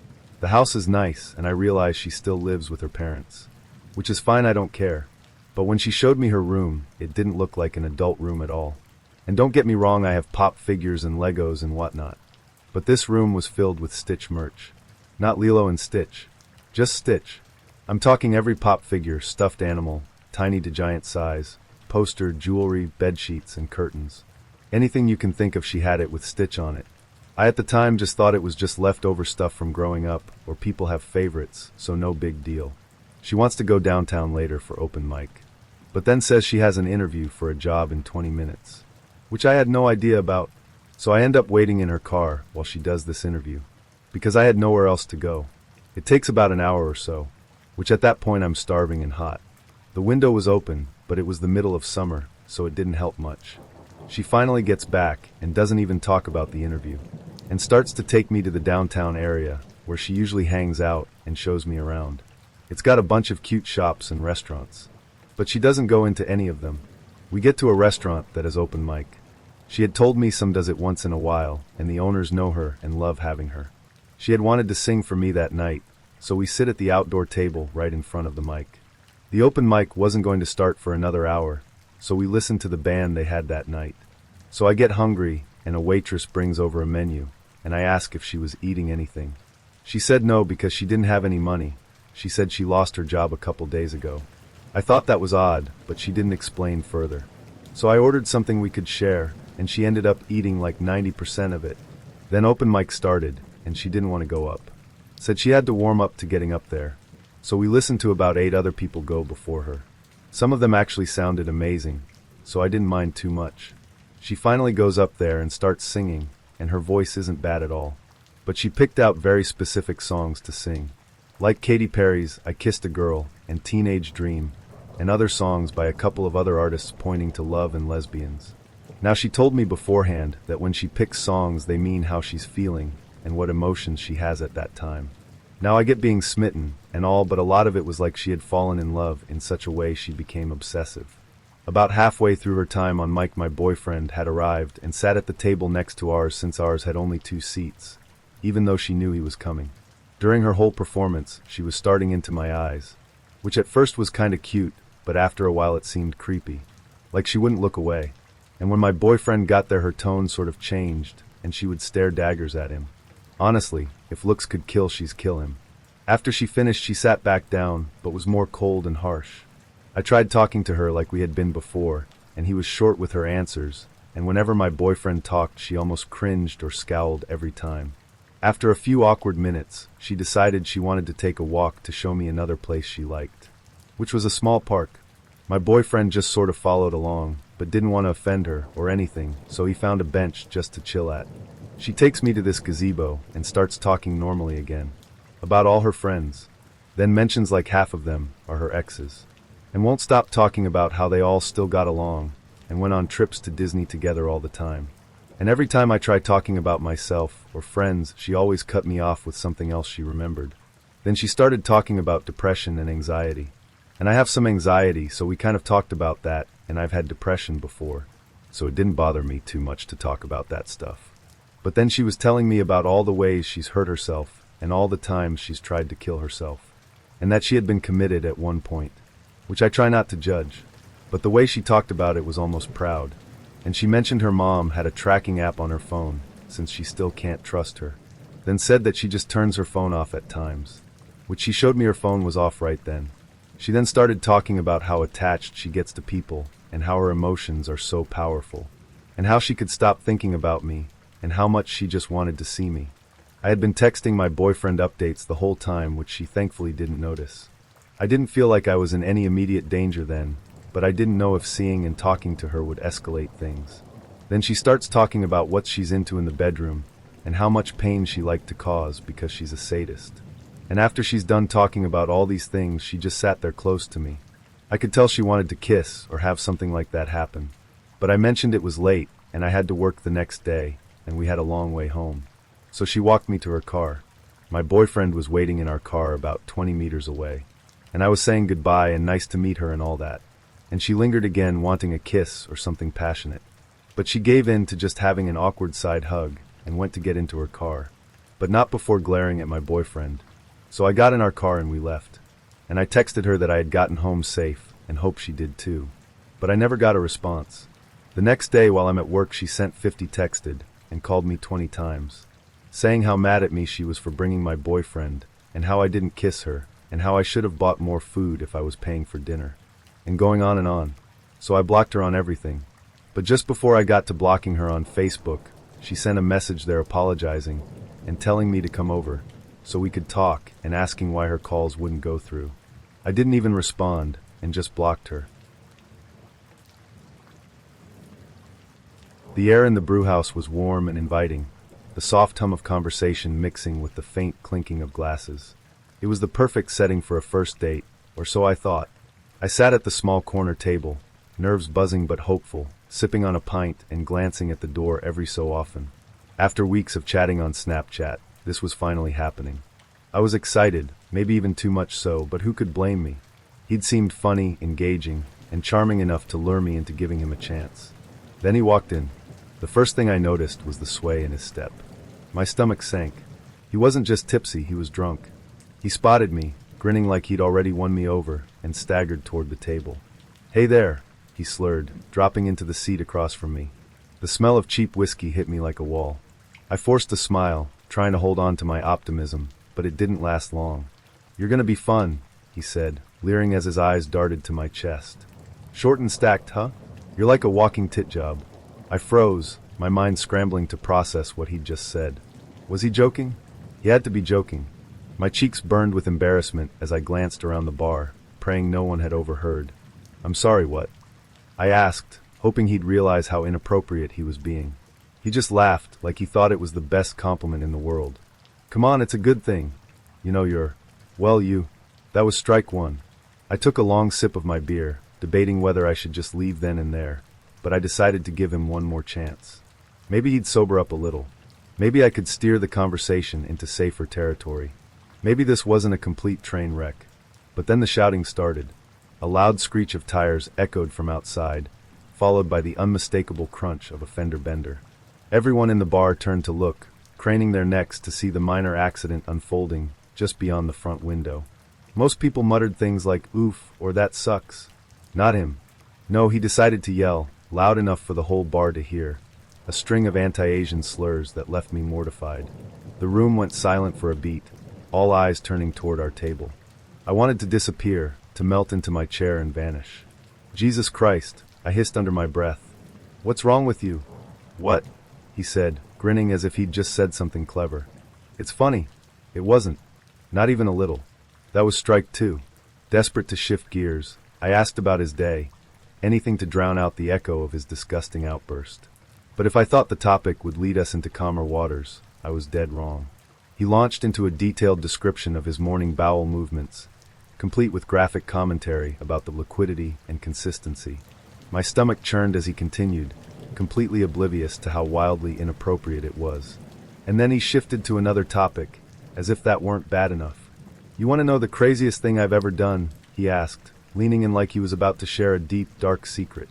The house is nice, and I realize she still lives with her parents, which is fine, I don't care. But when she showed me her room, it didn't look like an adult room at all. And don't get me wrong, I have pop figures and Legos and whatnot. But this room was filled with Stitch merch. Not Lilo and Stitch. Just Stitch. I'm talking every pop figure, stuffed animal, tiny to giant size, poster, jewelry, bed sheets, and curtains. Anything you can think of, she had it with Stitch on it. I at the time just thought it was just leftover stuff from growing up, or people have favorites, so no big deal. She wants to go downtown later for open mic, but then says she has an interview for a job in 20 minutes, which I had no idea about. So I end up waiting in her car while she does this interview, because I had nowhere else to go. It takes about an hour or so, which at that point I'm starving and hot. The window was open, but it was the middle of summer, so it didn't help much. She finally gets back and doesn't even talk about the interview, and starts to take me to the downtown area where she usually hangs out and shows me around. It's got a bunch of cute shops and restaurants, but she doesn't go into any of them. We get to a restaurant that is open mic. She had told me some does it once in a while, and the owners know her and love having her. She had wanted to sing for me that night, so we sit at the outdoor table right in front of the mic. The open mic wasn't going to start for another hour, so we listened to the band they had that night. So I get hungry, and a waitress brings over a menu, and I ask if she was eating anything. She said no because she didn't have any money. She said she lost her job a couple days ago. I thought that was odd, but she didn't explain further. So I ordered something we could share, and she ended up eating like 90% of it. Then open mic started, and she didn't want to go up. Said she had to warm up to getting up there. So we listened to about 8 other people go before her. Some of them actually sounded amazing, so I didn't mind too much. She finally goes up there and starts singing, and her voice isn't bad at all. But she picked out very specific songs to sing, like Katy Perry's I Kissed a Girl and Teenage Dream, and other songs by a couple of other artists pointing to love and lesbians. Now, she told me beforehand that when she picks songs, they mean how she's feeling and what emotions she has at that time. Now, I get being smitten and all, but a lot of it was like she had fallen in love in such a way she became obsessive. About halfway through her time on mic, my boyfriend had arrived and sat at the table next to ours since ours had only 2 seats, even though she knew he was coming. During her whole performance, she was starting into my eyes, which at first was kinda cute, but after a while it seemed creepy, like she wouldn't look away. And when my boyfriend got there, her tone sort of changed, and she would stare daggers at him. Honestly, if looks could kill, she's kill him. After she finished, she sat back down, but was more cold and harsh. I tried talking to her like we had been before, and he was short with her answers, and whenever my boyfriend talked, she almost cringed or scowled every time. After a few awkward minutes, she decided she wanted to take a walk to show me another place she liked, which was a small park. My boyfriend just sort of followed along, but didn't want to offend her or anything, so he found a bench just to chill at. She takes me to this gazebo and starts talking normally again, about all her friends, then mentions like half of them are her exes, and won't stop talking about how they all still got along and went on trips to Disney together all the time. And every time I try talking about myself or friends, she always cut me off with something else she remembered. Then she started talking about depression and anxiety. And I have some anxiety, so we kind of talked about that, and I've had depression before, so it didn't bother me too much to talk about that stuff. But then she was telling me about all the ways she's hurt herself and all the times she's tried to kill herself. and that she had been committed at one point, which I try not to judge. But the way she talked about it was almost proud. And she mentioned her mom had a tracking app on her phone, since she still can't trust her. Then said that she just turns her phone off at times, which she showed me her phone was off right then. She then started talking about how attached she gets to people and how her emotions are so powerful, and how she could stop thinking about me and how much she just wanted to see me. I had been texting my boyfriend updates the whole time, which she thankfully didn't notice. I didn't feel like I was in any immediate danger then, but I didn't know if seeing and talking to her would escalate things. Then she starts talking about what she's into in the bedroom and how much pain she liked to cause because she's a sadist. And after she's done talking about all these things, she just sat there close to me. I could tell she wanted to kiss or have something like that happen. But I mentioned it was late and I had to work the next day and we had a long way home. So she walked me to her car. My boyfriend was waiting in our car about 20 meters away. And I was saying goodbye and nice to meet her and all that. And she lingered again, wanting a kiss or something passionate. But she gave in to just having an awkward side hug and went to get into her car. But not before glaring at my boyfriend. So I got in our car and we left. And I texted her that I had gotten home safe and hoped she did too. But I never got a response. The next day while I'm at work, she sent 50 texted and called me 20 times, saying how mad at me she was for bringing my boyfriend and how I didn't kiss her and how I should have bought more food if I was paying for dinner. And going on and on. So I blocked her on everything. But just before I got to blocking her on Facebook, she sent a message there apologizing and telling me to come over so we could talk and asking why her calls wouldn't go through. I didn't even respond and just blocked her. The air in the brewhouse was warm and inviting, the soft hum of conversation mixing with the faint clinking of glasses. It was the perfect setting for a first date, or so I thought. I sat at the small corner table, nerves buzzing but hopeful, sipping on a pint and glancing at the door every so often. After weeks of chatting on Snapchat, this was finally happening. I was excited, maybe even too much so, but who could blame me? He'd seemed funny, engaging, and charming enough to lure me into giving him a chance. Then he walked in. The first thing I noticed was the sway in his step. My stomach sank. He wasn't just tipsy, he was drunk. He spotted me, grinning like he'd already won me over, and staggered toward the table. "Hey there," he slurred, dropping into the seat across from me. The smell of cheap whiskey hit me like a wall. I forced a smile, trying to hold on to my optimism, but it didn't last long. "You're gonna be fun," he said, leering as his eyes darted to my chest. "Short and stacked, huh? You're like a walking tit job." I froze, my mind scrambling to process what he'd just said. Was he joking? He had to be joking. My cheeks burned with embarrassment as I glanced around the bar, praying no one had overheard. "I'm sorry, what?" I asked, hoping he'd realize how inappropriate he was being. He just laughed, like he thought it was the best compliment in the world. "Come on, it's a good thing. You know you." That was strike one. I took a long sip of my beer, debating whether I should just leave then and there, but I decided to give him one more chance. Maybe he'd sober up a little. Maybe I could steer the conversation into safer territory. Maybe this wasn't a complete train wreck. But then the shouting started. A loud screech of tires echoed from outside, followed by the unmistakable crunch of a fender bender. Everyone in the bar turned to look, craning their necks to see the minor accident unfolding just beyond the front window. Most people muttered things like "oof" or "that sucks." Not him. No, he decided to yell, loud enough for the whole bar to hear, a string of anti-Asian slurs that left me mortified. The room went silent for a beat, all eyes turning toward our table. I wanted to disappear, to melt into my chair and vanish. "Jesus Christ," I hissed under my breath. "What's wrong with you?" "What?" he said, grinning as if he'd just said something clever. "It's funny." It wasn't. Not even a little. That was strike two. Desperate to shift gears, I asked about his day, anything to drown out the echo of his disgusting outburst. But if I thought the topic would lead us into calmer waters, I was dead wrong. He launched into a detailed description of his morning bowel movements, complete with graphic commentary about the liquidity and consistency. My stomach churned as he continued, completely oblivious to how wildly inappropriate it was. And then he shifted to another topic, as if that weren't bad enough. "You want to know the craziest thing I've ever done?" he asked, leaning in like he was about to share a deep, dark secret.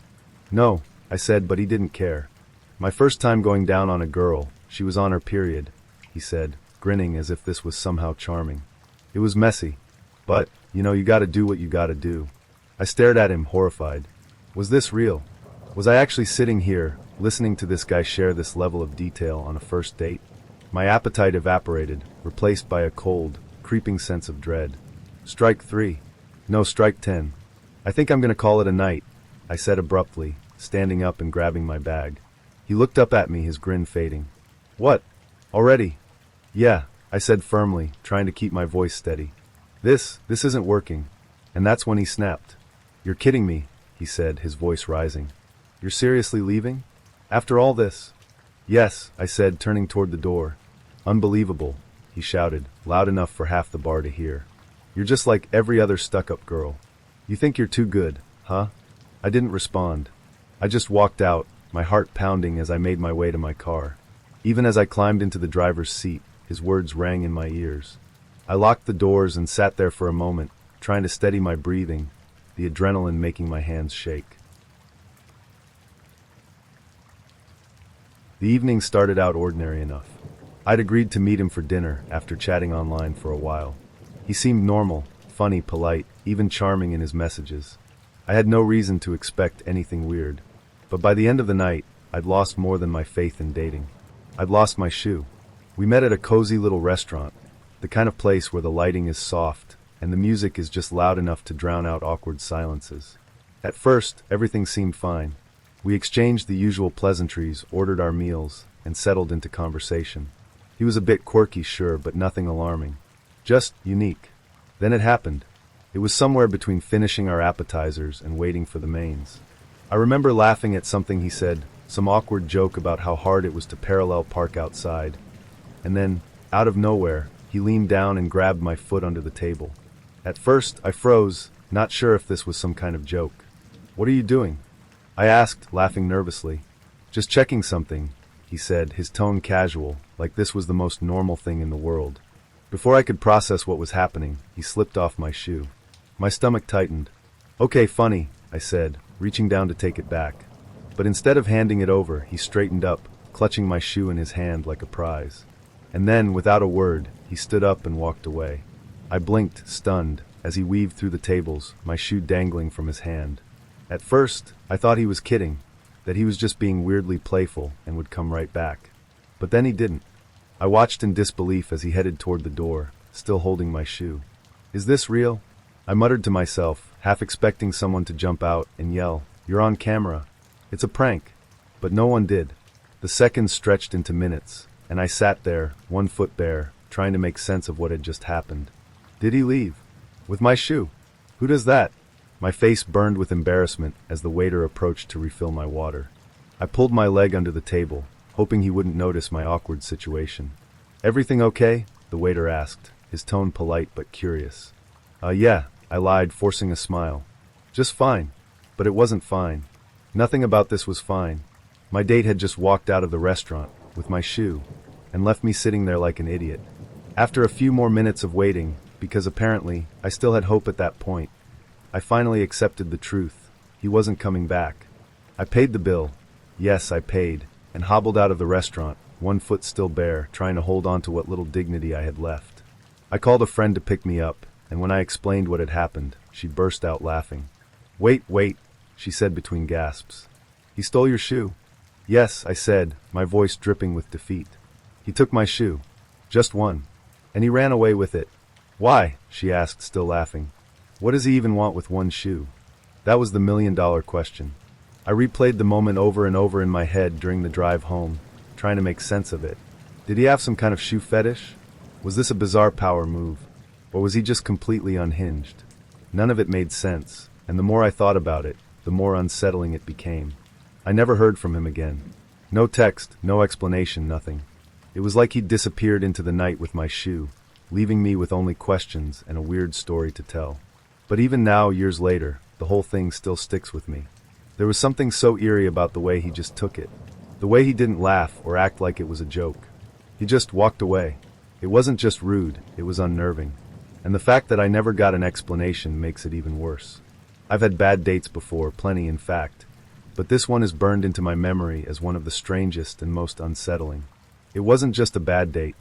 "No," I said, but he didn't care. "My first time going down on a girl, she was on her period," he said, grinning as if this was somehow charming. "It was messy, but," You know, you gotta do what you gotta do. I stared at him, horrified. Was this real? Was I actually sitting here, listening to this guy share this level of detail on a first date? My appetite evaporated, replaced by a cold, creeping sense of dread. Strike 3. No, strike 10. I think I'm gonna call it a night, I said abruptly, standing up and grabbing my bag. He looked up at me, his grin fading. What? Already? Yeah, I said firmly, trying to keep my voice steady. This isn't working. And that's when he snapped. You're kidding me, he said, his voice rising. You're seriously leaving? After all this? Yes, I said, turning toward the door. Unbelievable, he shouted, loud enough for half the bar to hear. You're just like every other stuck-up girl. You think you're too good, huh? I didn't respond. I just walked out, my heart pounding as I made my way to my car. Even as I climbed into the driver's seat, his words rang in my ears. I locked the doors and sat there for a moment, trying to steady my breathing, the adrenaline making my hands shake. The evening started out ordinary enough. I'd agreed to meet him for dinner after chatting online for a while. He seemed normal, funny, polite, even charming in his messages. I had no reason to expect anything weird. But by the end of the night, I'd lost more than my faith in dating. I'd lost my shoe. We met at a cozy little restaurant, the kind of place where the lighting is soft and the music is just loud enough to drown out awkward silences. At first, everything seemed fine. We exchanged the usual pleasantries, ordered our meals, and settled into conversation. He was a bit quirky, sure, but nothing alarming. Just unique. Then it happened. It was somewhere between finishing our appetizers and waiting for the mains. I remember laughing at something he said, some awkward joke about how hard it was to parallel park outside. And then, out of nowhere, he leaned down and grabbed my foot under the table. At first, I froze, not sure if this was some kind of joke. What are you doing? I asked, laughing nervously. Just checking something, he said, his tone casual, like this was the most normal thing in the world. Before I could process what was happening, he slipped off my shoe. My stomach tightened. Okay, funny, I said, reaching down to take it back. But instead of handing it over, he straightened up, clutching my shoe in his hand like a prize. And then, without a word, he stood up and walked away. I blinked, stunned, as he weaved through the tables, my shoe dangling from his hand. At first, I thought he was kidding, that he was just being weirdly playful and would come right back. But then he didn't. I watched in disbelief as he headed toward the door, still holding my shoe. Is this real? I muttered to myself, half expecting someone to jump out and yell, "You're on camera." It's a prank. But no one did. The seconds stretched into minutes, and I sat there, 1 foot bare, trying to make sense of what had just happened. Did he leave? With my shoe? Who does that? My face burned with embarrassment as the waiter approached to refill my water. I pulled my leg under the table, hoping he wouldn't notice my awkward situation. Everything okay? The waiter asked, his tone polite but curious. Yeah, I lied, forcing a smile. Just fine. But it wasn't fine. Nothing about this was fine. My date had just walked out of the restaurant, with my shoe, and left me sitting there like an idiot. After a few more minutes of waiting, because apparently I still had hope at that point, I finally accepted the truth. He wasn't coming back. I paid the bill. Yes, I paid, and hobbled out of the restaurant, 1 foot still bare, trying to hold on to what little dignity I had left. I called a friend to pick me up, and when I explained what had happened, she burst out laughing. Wait, she said between gasps. He stole your shoe? Yes, I said, my voice dripping with defeat. He took my shoe. Just one. And he ran away with it. Why? She asked, still laughing. What does he even want with one shoe? That was the million-dollar question. I replayed the moment over and over in my head during the drive home, trying to make sense of it. Did he have some kind of shoe fetish? Was this a bizarre power move? Or was he just completely unhinged? None of it made sense, and the more I thought about it, the more unsettling it became. I never heard from him again. No text, no explanation, nothing. It was like he'd disappeared into the night with my shoe, leaving me with only questions and a weird story to tell. But even now, years later, the whole thing still sticks with me. There was something so eerie about the way he just took it. The way he didn't laugh or act like it was a joke. He just walked away. It wasn't just rude, it was unnerving. And the fact that I never got an explanation makes it even worse. I've had bad dates before, plenty in fact, but this one is burned into my memory as one of the strangest and most unsettling. It wasn't just a bad date.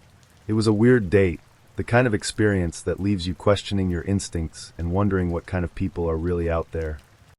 It was a weird date The kind of experience that leaves you questioning your instincts and wondering what kind of people are really out there.